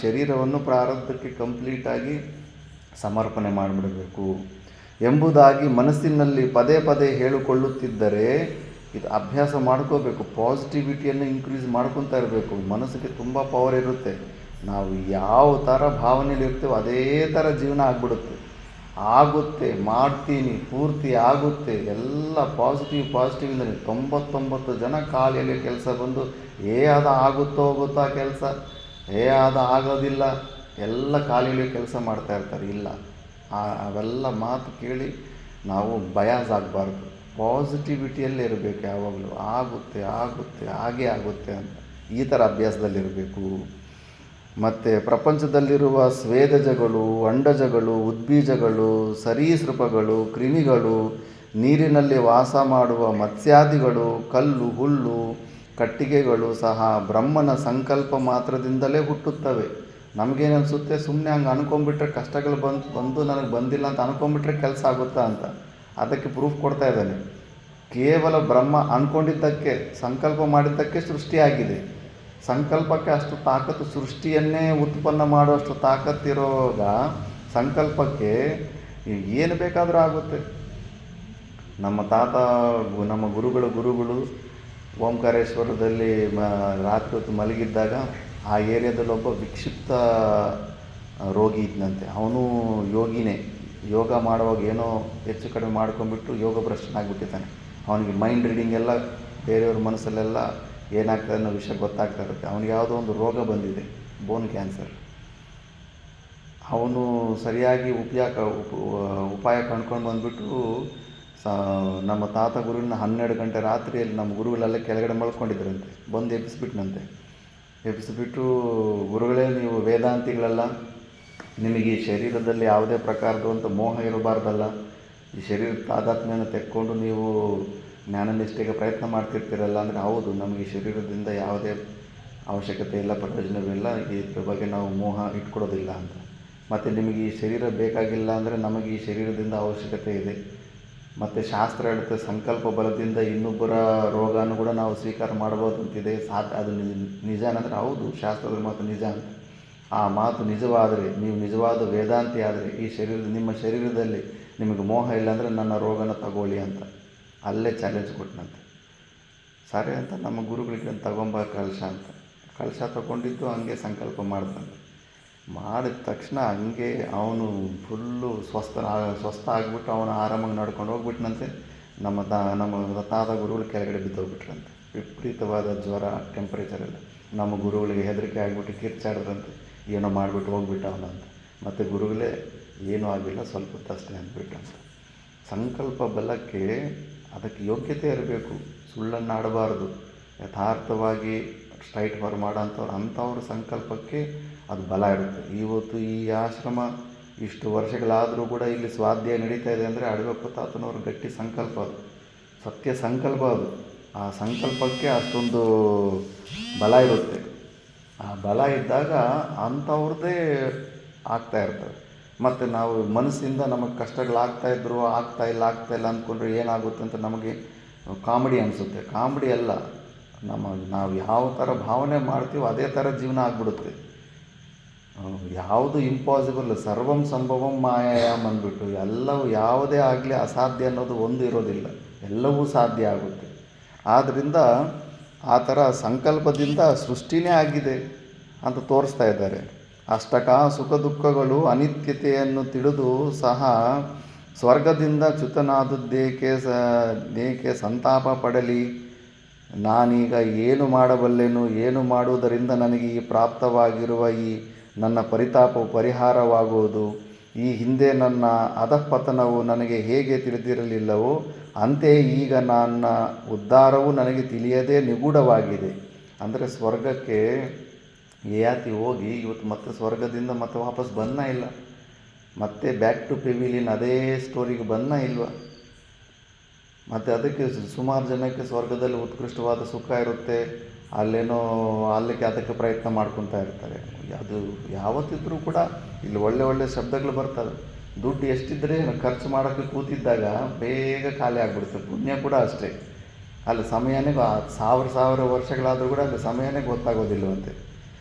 ಶರೀರವನ್ನು ಪ್ರಾರಬ್ಧಕ್ಕೆ ಕಂಪ್ಲೀಟಾಗಿ ಸಮರ್ಪಣೆ ಮಾಡಿಬಿಡಬೇಕು ಎಂಬುದಾಗಿ ಮನಸ್ಸಿನಲ್ಲಿ ಪದೇ ಪದೇ ಹೇಳಿಕೊಳ್ಳುತ್ತಿದ್ದರೆ ಇದು ಅಭ್ಯಾಸ ಮಾಡ್ಕೋಬೇಕು. ಪಾಸಿಟಿವಿಟಿಯನ್ನು ಇನ್ಕ್ರೀಸ್ ಮಾಡ್ಕೊತಾ ಇರಬೇಕು. ಮನಸ್ಸಿಗೆ ತುಂಬ ಪವರ್ ಇರುತ್ತೆ. ನಾವು ಯಾವ ಥರ ಭಾವನೆಯಲ್ಲಿ ಇರ್ತೇವೋ ಅದೇ ಥರ ಜೀವನ ಆಗಿಬಿಡುತ್ತೆ. ಆಗುತ್ತೆ, ಮಾಡ್ತೀನಿ, ಪೂರ್ತಿ ಆಗುತ್ತೆ, ಎಲ್ಲ ಪಾಸಿಟಿವ್ ಇಂದ 99 ಜನ ಖಾಲಿಯಲ್ಲಿ ಕೆಲಸ ಬಂದು ಅದು ಆಗುತ್ತೋ ಹೋಗುತ್ತಾ ಕೆಲಸ, ಅದು ಆಗೋದಿಲ್ಲ, ಎಲ್ಲ ಖಾಲಿಯಲ್ಲಿ ಕೆಲಸ ಮಾಡ್ತಾ ಇರ್ತಾರೆ. ಇಲ್ಲ, ಅವೆಲ್ಲ ಮಾತು ಕೇಳಿ ನಾವು ಬಯಾಸ್ ಆಗಬಾರ್ದು. ಪಾಸಿಟಿವಿಟಿಯಲ್ಲೇ ಇರಬೇಕು ಯಾವಾಗಲೂ. ಆಗುತ್ತೆ ಹಾಗೇ ಆಗುತ್ತೆ ಅಂತ ಈ ಥರ ಅಭ್ಯಾಸದಲ್ಲಿರಬೇಕು. ಮತ್ತು ಪ್ರಪಂಚದಲ್ಲಿರುವ ಸ್ವೇದಜಗಳು, ಅಂಡಜಗಳು, ಉದ್ಬೀಜಗಳು, ಸರೀಸೃಪಗಳು, ಕ್ರಿಮಿಗಳು, ನೀರಿನಲ್ಲಿ ವಾಸ ಮಾಡುವ ಮತ್ಸ್ಯಾದಿಗಳು, ಕಲ್ಲು, ಹುಲ್ಲು, ಕಟ್ಟಿಗೆಗಳು ಸಹ ಬ್ರಹ್ಮನ ಸಂಕಲ್ಪ ಮಾತ್ರದಿಂದಲೇ ಹುಟ್ಟುತ್ತವೆ. ನಮಗೇನಿಸುತ್ತೆ, ಸುಮ್ಮನೆ ಹಂಗೆ ಅನ್ಕೊಂಡ್ಬಿಟ್ರೆ ಕಷ್ಟಗಳು ಬಂದು ನನಗೆ ಬಂದಿಲ್ಲ ಅಂತ ಅನ್ಕೊಂಡ್ಬಿಟ್ರೆ ಕೆಲಸ ಆಗುತ್ತಾ ಅಂತ. ಅದಕ್ಕೆ ಪ್ರೂಫ್ ಕೊಡ್ತಾ ಇದ್ದಾನೆ. ಕೇವಲ ಬ್ರಹ್ಮ ಅಂದ್ಕೊಂಡಿದ್ದಕ್ಕೆ, ಸಂಕಲ್ಪ ಮಾಡಿದ್ದಕ್ಕೆ ಸೃಷ್ಟಿಯಾಗಿದೆ. ಸಂಕಲ್ಪಕ್ಕೆ ಅಷ್ಟು ತಾಕತ್ತು, ಸೃಷ್ಟಿಯನ್ನೇ ಉತ್ಪನ್ನ ಮಾಡುವಷ್ಟು ತಾಕತ್ತಿರೋವಾಗ ಸಂಕಲ್ಪಕ್ಕೆ ಏನು ಬೇಕಾದರೂ ಆಗುತ್ತೆ. ನಮ್ಮ ತಾತ ನಮ್ಮ ಗುರುಗಳು ಓಂಕಾರೇಶ್ವರದಲ್ಲಿ ರಾತ್ರಿ ಹೊತ್ತು ಮಲಗಿದ್ದಾಗ ಆ ಏರಿಯಾದಲ್ಲಿ ಒಬ್ಬ ವಿಕ್ಷಿಪ್ತ ರೋಗಿ ಇದ್ದಂತೆ. ಅವನು ಯೋಗಿನೇ, ಯೋಗ ಮಾಡುವಾಗ ಏನೋ ಹೆಚ್ಚು ಕಡಿಮೆ ಮಾಡ್ಕೊಂಡ್ಬಿಟ್ಟು ಯೋಗ ಭ್ರಷ್ಟನಾಗ್ಬಿಟ್ಟಿದ್ದಾನೆ. ಅವನಿಗೆ ಮೈಂಡ್ ರೀಡಿಂಗ್ ಎಲ್ಲ ಬೇರೆಯವ್ರ ಮನಸ್ಸಲ್ಲೆಲ್ಲ ಏನಾಗ್ತದೆ ಅನ್ನೋ ವಿಷಯ ಗೊತ್ತಾಗ್ತಾ ಇರುತ್ತೆ. ಅವನಿಗೆ ಯಾವುದೋ ಒಂದು ರೋಗ ಬಂದಿದೆ, ಬೋನ್ ಕ್ಯಾನ್ಸರ್. ಅವನು ಸರಿಯಾಗಿ ಉಪಾಯ ಕಂಡ್ಕೊಂಡು ಬಂದುಬಿಟ್ಟು ನಮ್ಮ ತಾತ ಗುರುವಿನ 12 ಗಂಟೆ ರಾತ್ರಿಯಲ್ಲಿ ನಮ್ಮ ಗುರುಗಳಲ್ಲೇ ಕೆಳಗಡೆ ಮಲ್ಕೊಂಡಿದ್ರಂತೆ. ಬಂದು ಎಬ್ಬಿಸಿಬಿಟ್ಟು ಗುರುಗಳೇ, ನೀವು ವೇದಾಂತಿಗಳಲ್ಲ, ನಿಮಗೆ ಈ ಶರೀರದಲ್ಲಿ ಯಾವುದೇ ಪ್ರಕಾರದಂಥ ಮೋಹ ಇರಬಾರ್ದಲ್ಲ, ಈ ಶರೀರದ ತಾದಾತ್ಮ್ಯನ ತೆಕ್ಕೊಂಡು ನೀವು ಜ್ಞಾನನಿಷ್ಠೆಗೆ ಪ್ರಯತ್ನ ಮಾಡ್ತಿರ್ತೀರಲ್ಲ. ಅಂದರೆ ಹೌದು, ನಮಗೆ ಈ ಶರೀರದಿಂದ ಯಾವುದೇ ಅವಶ್ಯಕತೆ ಇಲ್ಲ, ಪ್ರಯೋಜನವಿಲ್ಲ, ಇದ್ರ ಬಗ್ಗೆ ನಾವು ಮೋಹ ಇಟ್ಕೊಡೋದಿಲ್ಲ ಅಂತ. ಮತ್ತು ನಿಮಗೆ ಈ ಶರೀರ ಬೇಕಾಗಿಲ್ಲ ಅಂದರೆ ನಮಗೆ ಈ ಶರೀರದಿಂದ ಅವಶ್ಯಕತೆ ಇದೆ. ಮತ್ತು ಶಾಸ್ತ್ರ ಹೇಳುತ್ತೆ, ಸಂಕಲ್ಪ ಬಲದಿಂದ ಇನ್ನೊಬ್ಬರ ರೋಗನೂ ಕೂಡ ನಾವು ಸ್ವೀಕಾರ ಮಾಡ್ಬೋದು ಅಂತಿದೆ. ಅದು ನಿಜ ಅಂದರೆ ಹೌದು, ಶಾಸ್ತ್ರದ ಮಾತು ನಿಜ ಅಂತ. ಆ ಮಾತು ನಿಜವಾದರೆ, ನೀವು ನಿಜವಾದ ವೇದಾಂತಿ ಆದರೆ, ನಿಮ್ಮ ಶರೀರದಲ್ಲಿ ನಿಮಗೆ ಮೋಹ ಇಲ್ಲಾಂದರೆ ನನ್ನ ರೋಗನ ತಗೊಳ್ಳಿ ಅಂತ ಅಲ್ಲೇ ಚಾಲೆಂಜ್ ಕೊಟ್ಟನಂತೆ. ಸರಿ ಅಂತ ನಮ್ಮ ಗುರುಗಳಿಗೆ ತಗೊಂಬ ಕಳಶ ತಗೊಂಡಿದ್ದು ಹಂಗೆ ಸಂಕಲ್ಪ ಮಾಡ್ದಂತೆ. ಮಾಡಿದ ತಕ್ಷಣ ಹಂಗೆ ಅವನು ಫುಲ್ಲು ಸ್ವಸ್ಥ ಆಗಿಬಿಟ್ಟು ಅವನು ಆರಾಮಾಗಿ ನಡ್ಕೊಂಡು ಹೋಗ್ಬಿಟ್ನಂತೆ. ನಮ್ಮ ತಾತ ಗುರುಗಳು ಕೆಳಗಡೆ ಬಿದ್ದೋಗ್ಬಿಟ್ರಂತೆ. ವಿಪರೀತವಾದ ಜ್ವರ, ಟೆಂಪ್ರೇಚರ್ ಎಲ್ಲ. ನಮ್ಮ ಗುರುಗಳಿಗೆ ಹೆದರಿಕೆ ಆಗಿಬಿಟ್ಟು ಕಿರ್ಚಾಡಿದ್ರಂತೆ, ಏನೋ ಮಾಡಿಬಿಟ್ಟು ಹೋಗ್ಬಿಟ್ಟ ಅವನಂತ. ಮತ್ತು ಗುರುಗಳೇ ಏನೂ ಆಗಿಲ್ಲ, ಸ್ವಲ್ಪ ಹೊತ್ತಷ್ಟೇ ಅಂದ್ಬಿಟ್ಟಂತ. ಸಂಕಲ್ಪ ಬಲಕ್ಕೆ ಅದಕ್ಕೆ ಯೋಗ್ಯತೆ ಇರಬೇಕು, ಸುಳ್ಳನ್ನು ಆಡಬಾರ್ದು, ಯಥಾರ್ಥವಾಗಿ ಸ್ಟ್ರೈಟ್ ಫಾರ್ವರ್ಡ್ ಅಂಥವ್ರ ಸಂಕಲ್ಪಕ್ಕೆ ಅದು ಬಲ ಇರುತ್ತೆ. ಇವತ್ತು ಈ ಆಶ್ರಮ ಇಷ್ಟು ವರ್ಷಗಳಾದರೂ ಕೂಡ ಇಲ್ಲಿ ಸ್ವಾಧ್ಯಾಯ ನಡೀತಾ ಇದೆ ಅಂದರೆ ಅಡಗಪ್ಪ ತಾತನವ್ರ ಗಟ್ಟಿ ಸಂಕಲ್ಪ, ಅದು ಸತ್ಯ ಸಂಕಲ್ಪ. ಅದು ಆ ಸಂಕಲ್ಪಕ್ಕೆ ಅಷ್ಟೊಂದು ಬಲ ಇರುತ್ತೆ. ಆ ಬಲ ಇದ್ದಾಗ ಅಂಥವ್ರದ್ದೇ ಆಗ್ತಾ ಇರ್ತವೆ. ಮತ್ತು ನಾವು ಮನಸ್ಸಿಂದ ನಮಗೆ ಕಷ್ಟಗಳಾಗ್ತಾಯಿದ್ರು ಆಗ್ತಾಯಿಲ್ಲ ಅಂದ್ಕೊಂಡ್ರೆ ಏನಾಗುತ್ತೆ ಅಂತ ನಮಗೆ ಕಾಮಿಡಿ ಅನಿಸುತ್ತೆ. ಕಾಮಿಡಿ ಅಲ್ಲ, ನಾವು ಯಾವ ಥರ ಭಾವನೆ ಮಾಡ್ತೀವೋ ಅದೇ ಥರ ಜೀವನ ಆಗ್ಬಿಡುತ್ತೆ. ಯಾವುದು ಇಂಪಾಸಿಬಲ್, ಸರ್ವಂ ಸಂಭವಂ ಮಾಯಾಯಾಮ್ ಅಂದ್ಬಿಟ್ಟು ಎಲ್ಲವೂ ಯಾವುದೇ ಆಗಲಿ ಅಸಾಧ್ಯ ಅನ್ನೋದು ಒಂದು ಇರೋದಿಲ್ಲ, ಎಲ್ಲವೂ ಸಾಧ್ಯ ಆಗುತ್ತೆ. ಆದ್ದರಿಂದ ಆ ಥರ ಸಂಕಲ್ಪದಿಂದ ಸೃಷ್ಟಿನೇ ಆಗಿದೆ ಅಂತ ತೋರಿಸ್ತಾ ಇದ್ದಾರೆ. ಅಷ್ಟಕ ಸುಖ ದುಃಖಗಳು ಅನಿತ್ಯತೆಯನ್ನು ತಿಳಿದು ಸಹ ಸ್ವರ್ಗದಿಂದ ಚ್ಯುತನಾದದ್ದೇಕೆ ಸಂತಾಪ ಪಡಲಿ. ನಾನೀಗ ಏನು ಮಾಡಬಲ್ಲೆನು, ಏನು ಮಾಡುವುದರಿಂದ ನನಗೆ ಈ ಪ್ರಾಪ್ತವಾಗಿರುವ ಈ ನನ್ನ ಪರಿತಾಪವು ಪರಿಹಾರವಾಗುವುದು. ಈ ಹಿಂದೆ ನನ್ನ ಅಧಃಪತನವು ನನಗೆ ಹೇಗೆ ತಿಳಿದಿರಲಿಲ್ಲವೋ ಅಂತೆಯೇ ಈಗ ನನ್ನ ಉದ್ಧಾರವು ನನಗೆ ತಿಳಿಯದೇ ನಿಗೂಢವಾಗಿದೆ. ಅಂದರೆ ಸ್ವರ್ಗಕ್ಕೆ ಯಯಾತಿ ಹೋಗಿ ಇವತ್ತು ಮತ್ತೆ ಸ್ವರ್ಗದಿಂದ ಮತ್ತೆ ವಾಪಸ್ ಬಂದೇ ಇಲ್ಲ, ಮತ್ತೆ ಬ್ಯಾಕ್ ಟು ಪೆವಿಲಿಯನ್ ಅದೇ ಸ್ಟೋರಿಗೆ ಬಂದೇ ಇಲ್ವ. ಮತ್ತು ಅದಕ್ಕೆ ಸುಮಾರು ಜನಕ್ಕೆ ಸ್ವರ್ಗದಲ್ಲಿ ಉತ್ಕೃಷ್ಟವಾದ ಸುಖ ಇರುತ್ತೆ, ಅಲ್ಲಿಗೆ ಅದಕ್ಕೆ ಪ್ರಯತ್ನ ಮಾಡ್ಕೊತಾ ಇರ್ತಾರೆ. ಅದು ಯಾವತ್ತಿದ್ರೂ ಕೂಡ ಇಲ್ಲಿ ಒಳ್ಳೆ ಶಬ್ದಗಳು ಬರ್ತವೆ. ದುಡ್ಡು ಎಷ್ಟಿದ್ದರೆ ಖರ್ಚು ಮಾಡೋಕ್ಕೆ ಕೂತಿದ್ದಾಗ ಬೇಗ ಖಾಲಿ ಆಗಿಬಿಡುತ್ತೆ. ಪುಣ್ಯ ಕೂಡ ಅಷ್ಟೇ, ಅಲ್ಲಿ ಸಮಯನೇ ಸಾವಿರ ವರ್ಷಗಳಾದರೂ ಕೂಡ ಅಲ್ಲಿ ಸಮಯನೇ ಗೊತ್ತಾಗೋದಿಲ್ಲವಂತೆ.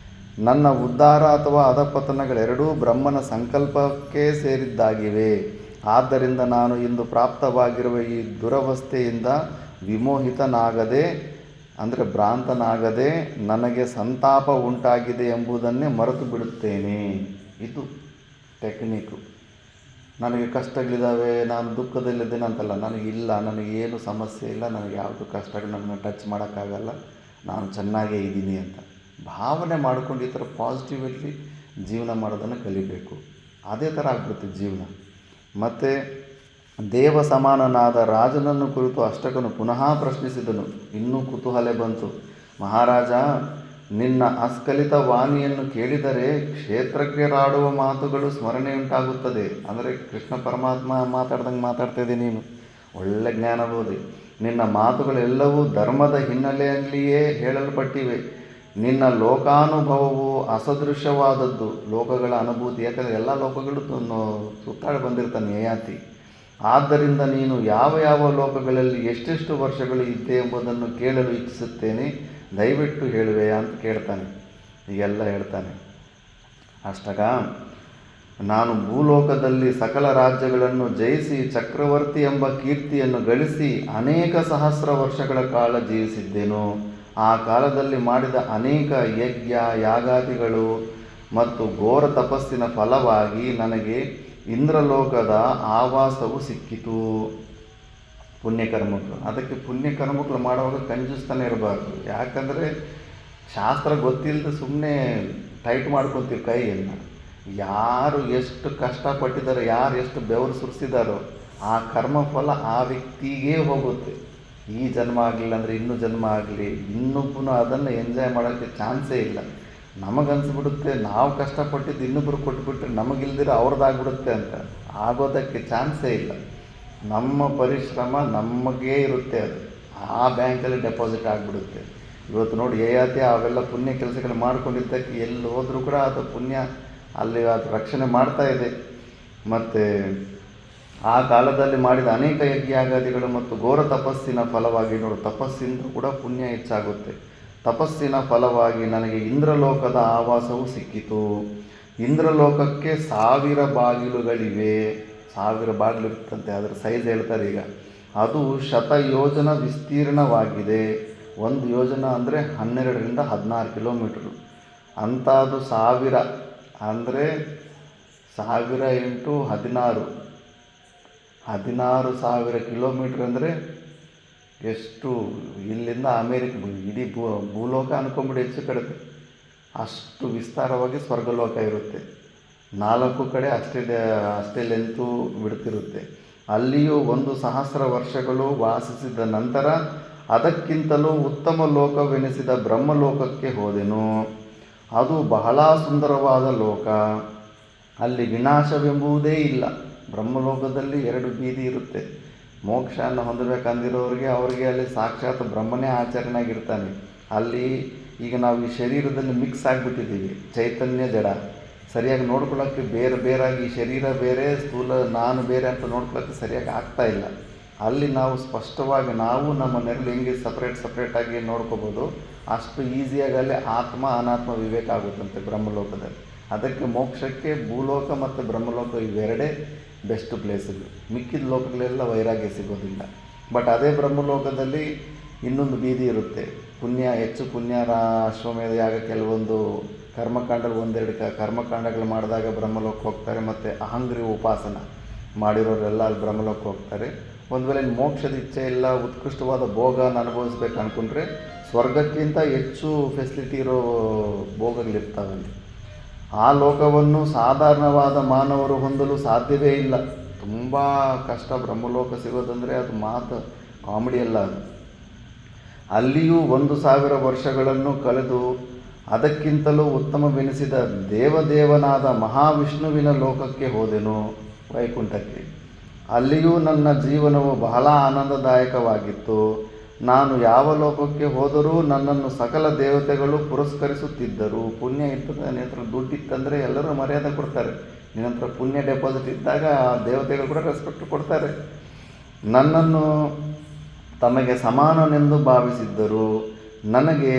ನನ್ನ ಉದ್ಧಾರ ಅಥವಾ ಅಧಪತನಗಳೆರಡೂ ಬ್ರಹ್ಮನ ಸಂಕಲ್ಪಕ್ಕೆ ಸೇರಿದ್ದಾಗಿವೆ. ಆದ್ದರಿಂದ ನಾನು ಇಂದು ಪ್ರಾಪ್ತವಾಗಿರುವ ಈ ದುರವಸ್ಥೆಯಿಂದ ವಿಮೋಹಿತನಾಗದೆ, ಅಂದರೆ ಭ್ರಾಂತನಾಗದೆ, ನನಗೆ ಸಂತಾಪ ಉಂಟಾಗಿದೆ ಎಂಬುದನ್ನೇ ಮರೆತು ಬಿಡುತ್ತೇನೆ. ಇದು ಟೆಕ್ನಿಕ್ಕು. ನನಗೆ ಕಷ್ಟಗಳಿದ್ದಾವೆ, ನಾನು ದುಃಖದಲ್ಲಿದ್ದೇನೆ ಅಂತಲ್ಲ, ನನಗಿಲ್ಲ, ನನಗೇನು ಸಮಸ್ಯೆ ಇಲ್ಲ, ನನಗೆ ಯಾವುದು ಕಷ್ಟಗಳು ನನ್ನನ್ನು ಟಚ್ ಮಾಡೋಕ್ಕಾಗಲ್ಲ, ನಾನು ಚೆನ್ನಾಗೇ ಇದ್ದೀನಿ ಅಂತ ಭಾವನೆ ಮಾಡಿಕೊಂಡು ಈ ಥರ ಪಾಸಿಟಿವಲ್ಲಿ ಜೀವನ ಮಾಡೋದನ್ನು ಕಲಿಬೇಕು. ಅದೇ ಥರ ಆಗ್ಬಿಡುತ್ತೆ ಜೀವನ. ಮತ್ತು ದೇವ ಸಮಾನನಾದ ರಾಜನನ್ನು ಕುರಿತು ಅಷ್ಟಕನು ಪುನಃ ಪ್ರಶ್ನಿಸಿದನು. ಇನ್ನೂ ಕುತೂಹಲ ಬಂತು. ಮಹಾರಾಜ, ನಿನ್ನ ಅಸ್ಖಲಿತ ವಾಣಿಯನ್ನು ಕೇಳಿದರೆ ಕ್ಷೇತ್ರಜ್ಞರಾಡುವ ಮಾತುಗಳು ಸ್ಮರಣೆಯುಂಟಾಗುತ್ತದೆ. ಅಂದರೆ ಕೃಷ್ಣ ಪರಮಾತ್ಮ ಮಾತಾಡ್ದಂಗೆ ಮಾತಾಡ್ತಾಯಿದ್ದೆ ನೀನು, ಒಳ್ಳೆ ಜ್ಞಾನ ಬೋಧಿ. ನಿನ್ನ ಮಾತುಗಳೆಲ್ಲವೂ ಧರ್ಮದ ಹಿನ್ನೆಲೆಯಲ್ಲಿಯೇ ಹೇಳಲ್ಪಟ್ಟಿವೆ. ನಿನ್ನ ಲೋಕಾನುಭವವು ಅಸದೃಶವಾದದ್ದು, ಲೋಕಗಳ ಅನುಭೂತಿ. ಯಾಕಂದರೆ ಎಲ್ಲ ಲೋಕಗಳು ಸುತ್ತಾಡಿ ಬಂದಿರ್ತಾನೆ ಯಯಾತಿ. ಆದ್ದರಿಂದ ನೀನು ಯಾವ ಲೋಕಗಳಲ್ಲಿ ಎಷ್ಟೆಷ್ಟು ವರ್ಷಗಳು ಇದ್ದೆ ಎಂಬುದನ್ನು ಕೇಳಲು ಇಚ್ಛಿಸುತ್ತೇನೆ, ದಯವಿಟ್ಟು ಹೇಳುವೆಯಾ ಅಂತ ಕೇಳ್ತಾನೆ. ಈಗೆಲ್ಲ ಹೇಳ್ತಾನೆ. ಅಷ್ಟಗ ನಾನು ಭೂಲೋಕದಲ್ಲಿ ಸಕಲ ರಾಜ್ಯಗಳನ್ನು ಜಯಿಸಿ ಚಕ್ರವರ್ತಿ ಎಂಬ ಕೀರ್ತಿಯನ್ನು ಗಳಿಸಿ ಅನೇಕ ಸಹಸ್ರ ವರ್ಷಗಳ ಕಾಲ ಜೀವಿಸಿದ್ದೆನು. ಆ ಕಾಲದಲ್ಲಿ ಮಾಡಿದ ಅನೇಕ ಯಜ್ಞ ಯಾಗಾದಿಗಳು ಮತ್ತು ಘೋರ ತಪಸ್ಸಿನ ಫಲವಾಗಿ ನನಗೆ ಇಂದ್ರಲೋಕದ ಆವಾಸವು ಸಿಕ್ಕಿತು. ಪುಣ್ಯಕರ್ಮಗಳು, ಅದಕ್ಕೆ ಪುಣ್ಯಕರ್ಮಗಳು ಮಾಡುವಾಗ ಕಂಜೂಸ್ತಾನೆ ಇರಬಾರ್ದು. ಯಾಕಂದರೆ ಶಾಸ್ತ್ರ ಗೊತ್ತಿಲ್ಲದೆ ಸುಮ್ಮನೆ ಟೈಟ್ ಮಾಡ್ಕೊತೀವಿ ಕೈಯನ್ನು. ಯಾರು ಎಷ್ಟು ಕಷ್ಟಪಟ್ಟಿದ್ದಾರೆ, ಯಾರು ಎಷ್ಟು ಬೆವರು ಸುರಿಸಿದಾರೋ ಆ ಕರ್ಮಫಲ ಆ ವ್ಯಕ್ತಿಗೇ ಹೋಗುತ್ತೆ. ಈ ಜನ್ಮ ಆಗಲಿಲ್ಲ ಅಂದರೆ ಇನ್ನೂ ಜನ್ಮ ಆಗಲಿ, ಇನ್ನೊಬ್ಬನು ಅದನ್ನು ಎಂಜಾಯ್ ಮಾಡೋಕ್ಕೆ ಚಾನ್ಸೇ ಇಲ್ಲ. ನಮಗನ್ಸ್ಬಿಡುತ್ತೆ ನಾವು ಕಷ್ಟಪಟ್ಟಿದ್ದು ಇನ್ನೊಬ್ಬರು ಕೊಟ್ಬಿಟ್ರೆ ನಮಗಿಲ್ದಿರ ಅವ್ರದ್ದಾಗ್ಬಿಡುತ್ತೆ ಅಂತ. ಆಗೋದಕ್ಕೆ ಚಾನ್ಸೇ ಇಲ್ಲ. ನಮ್ಮ ಪರಿಶ್ರಮ ನಮಗೇ ಇರುತ್ತೆ, ಅದು ಆ ಬ್ಯಾಂಕಲ್ಲಿ ಡೆಪಾಸಿಟ್ ಆಗಿಬಿಡುತ್ತೆ. ಇವತ್ತು ನೋಡಿ ಯಯಾತಿ ಅವೆಲ್ಲ ಪುಣ್ಯ ಕೆಲಸಗಳು ಮಾಡ್ಕೊಂಡಿದ್ದಕ್ಕೆ ಎಲ್ಲಿ ಹೋದರೂ ಕೂಡ ಅದು ಪುಣ್ಯ ಅಲ್ಲಿ ಅದು ರಕ್ಷಣೆ ಮಾಡ್ತಾ ಇದೆ. ಮತ್ತು ಆ ಕಾಲದಲ್ಲಿ ಮಾಡಿದ ಅನೇಕ ಯಜ್ಞಾಗಾದಿಗಳು ಮತ್ತು ಘೋರ ತಪಸ್ಸಿನ ಫಲವಾಗಿ, ನೋಡು ತಪಸ್ಸಿಂದ ಕೂಡ ಪುಣ್ಯ ಹೆಚ್ಚಾಗುತ್ತೆ. ತಪಸ್ಸಿನ ಫಲವಾಗಿ ನನಗೆ ಇಂದ್ರಲೋಕದ ಆವಾಸವು ಸಿಕ್ಕಿತು. ಇಂದ್ರಲೋಕಕ್ಕೆ 1000 ಬಾಗಿಲುಗಳಿವೆ. 1000 ಬಾಗಿಲು ಇರುತ್ತಂತೆ, ಅದರ ಸೈಜ್ ಹೇಳ್ತಾರೆ ಈಗ. ಅದು 100 ಯೋಜನ ವಿಸ್ತೀರ್ಣವಾಗಿದೆ. 1 ಯೋಜನ ಅಂದರೆ 12ರಿಂದ 16 ಕಿಲೋಮೀಟ್ರು. ಅಂಥದ್ದು 1000 ಅಂದರೆ 1000 ಇಂಟು 16,000 ಕಿಲೋಮೀಟ್ರ್ ಅಂದರೆ ಎಷ್ಟು? ಇಲ್ಲಿಂದ ಅಮೇರಿಕ ಇಡೀ ಭೂಲೋಕ ಅನ್ಕೊಂಬಿಡಿ, ಹೆಚ್ಚು ಕಡಿಮೆ ಅಷ್ಟು ವಿಸ್ತಾರವಾಗಿ ಸ್ವರ್ಗಲೋಕ ಇರುತ್ತೆ. 4 ಕಡೆ ಅಷ್ಟೇ ಲೆಂತು ಬಿಡ್ತಿರುತ್ತೆ. ಅಲ್ಲಿಯೂ 1,000 ವರ್ಷಗಳು ವಾಸಿಸಿದ ನಂತರ ಅದಕ್ಕಿಂತಲೂ ಉತ್ತಮ ಲೋಕವೆನಿಸಿದ ಬ್ರಹ್ಮಲೋಕಕ್ಕೆ ಹೋದೆನು. ಅದು ಬಹಳ ಸುಂದರವಾದ ಲೋಕ. ಅಲ್ಲಿ ವಿನಾಶವೆಂಬುದೇ ಇಲ್ಲ. ಬ್ರಹ್ಮಲೋಕದಲ್ಲಿ 2 ಬೀದಿ ಇರುತ್ತೆ. ಮೋಕ್ಷವನ್ನು ಹೊಂದಬೇಕಂದಿರೋರಿಗೆ ಅವರಿಗೆ ಅಲ್ಲಿ ಸಾಕ್ಷಾತ್ ಬ್ರಹ್ಮನೇ ಆಚರಣೆಯಾಗಿರ್ತಾನೆ. ಅಲ್ಲಿ ಈಗ ನಾವು ಈ ಶರೀರದಲ್ಲಿ ಮಿಕ್ಸ್ ಆಗಿಬಿಟ್ಟಿದ್ದೀವಿ, ಚೈತನ್ಯ ಜಡ. ಸರಿಯಾಗಿ ನೋಡ್ಕೊಳ್ಳೋಕ್ಕೆ ಬೇರಾಗಿ ಶರೀರ ಬೇರೆ, ಸ್ಥೂಲ ನಾನು ಬೇರೆ ಅಂತ ನೋಡ್ಕೊಳ್ಳೋಕ್ಕೆ ಸರಿಯಾಗಿ ಆಗ್ತಾ ಇಲ್ಲ. ಅಲ್ಲಿ ನಾವು ಸ್ಪಷ್ಟವಾಗಿ ನಾವು ನಮ್ಮ ನೆರಳು ಹೆಂಗೆ ಸಪ್ರೇಟಾಗಿ ನೋಡ್ಕೋಬೋದು, ಅಷ್ಟು ಈಸಿಯಾಗಿ ಅಲ್ಲಿ ಆತ್ಮ ಅನಾತ್ಮ ವಿವೇಕ ಆಗುತ್ತಂತೆ ಬ್ರಹ್ಮಲೋಕದಲ್ಲಿ. ಅದಕ್ಕೆ ಮೋಕ್ಷಕ್ಕೆ ಭೂಲೋಕ ಮತ್ತು ಬ್ರಹ್ಮಲೋಕ ಇವೆರಡೇ ಬೆಸ್ಟ್ ಪ್ಲೇಸುಗಳು. ಮಿಕ್ಕಿದ ಲೋಕಗಳೆಲ್ಲ ವೈರಾಗ್ಯ ಸಿಗೋದಿಲ್ಲ. ಬಟ್ ಅದೇ ಬ್ರಹ್ಮಲೋಕದಲ್ಲಿ ಇನ್ನೊಂದು ಬೀದಿ ಇರುತ್ತೆ. ಹೆಚ್ಚು ಪುಣ್ಯ ಅಶ್ವಮೇಧ ಯಾಗ ಕೆಲವೊಂದು ಕರ್ಮಕಾಂಡಗಳು 1-2 ಕರ್ಮಕಾಂಡಗಳು ಮಾಡಿದಾಗ ಬ್ರಹ್ಮಲೋಕಕ್ಕೆ ಹೋಗ್ತಾರೆ. ಮತ್ತು ಅಹಂಗ್ರಿ ಉಪಾಸನ ಮಾಡಿರೋರೆಲ್ಲ ಅಲ್ಲಿ ಬ್ರಹ್ಮಲೋಕಕ್ಕೆ ಹೋಗ್ತಾರೆ. ಒಂದು ವೇಳೆ ಮೋಕ್ಷದ ಇಚ್ಛೆ ಇಲ್ಲ, ಉತ್ಕೃಷ್ಟವಾದ ಭೋಗನ ಅನುಭವಿಸ್ಬೇಕು ಅಂದ್ಕೊಂಡ್ರೆ ಸ್ವರ್ಗಕ್ಕಿಂತ ಹೆಚ್ಚು ಫೆಸಿಲಿಟಿ ಇರೋ ಭೋಗಗಳಿರ್ತಾವಲ್ಲಿ. ಆ ಲೋಕವನ್ನು ಸಾಧಾರಣವಾದ ಮಾನವರು ಹೊಂದಲು ಸಾಧ್ಯವೇ ಇಲ್ಲ. ತುಂಬ ಕಷ್ಟ ಬ್ರಹ್ಮಲೋಕ ಸಿಗೋದಂದರೆ ಅದು ಮಾತು ಕಾಮಿಡಿ ಅಲ್ಲ ಅದು. ಅಲ್ಲಿಯೂ 1,000 ವರ್ಷಗಳನ್ನು ಕಳೆದು ಅದಕ್ಕಿಂತಲೂ ಉತ್ತಮವೆನಿಸಿದ ದೇವದೇವನಾದ ಮಹಾವಿಷ್ಣುವಿನ ಲೋಕಕ್ಕೆ ಹೋದೆನು, ವೈಕುಂಠಕ್ಕೆ. ಅಲ್ಲಿಯೂ ನನ್ನ ಜೀವನವು ಬಹಳ ಆನಂದದಾಯಕವಾಗಿತ್ತು. ನಾನು ಯಾವ ಲೋಕಕ್ಕೆ ಹೋದರೂ ನನ್ನನ್ನು ಸಕಲ ದೇವತೆಗಳು ಪುರಸ್ಕರಿಸುತ್ತಿದ್ದರು. ಪುಣ್ಯ ಇರ್ತದೆ, ನಿನ್ನ ಹತ್ರ ದುಡ್ಡಿತ್ತಂದರೆ ಎಲ್ಲರೂ ಮರ್ಯಾದೆ ಕೊಡ್ತಾರೆ. ನಿನ್ನ ಹತ್ರ ಪುಣ್ಯ ಡೆಪಾಸಿಟ್ ಇದ್ದಾಗ ದೇವತೆಗಳು ಕೂಡ ರೆಸ್ಪೆಕ್ಟ್ ಕೊಡ್ತಾರೆ. ನನ್ನನ್ನು ತಮಗೆ ಸಮಾನನೆಂದು ಭಾವಿಸಿದ್ದರು. ನನಗೆ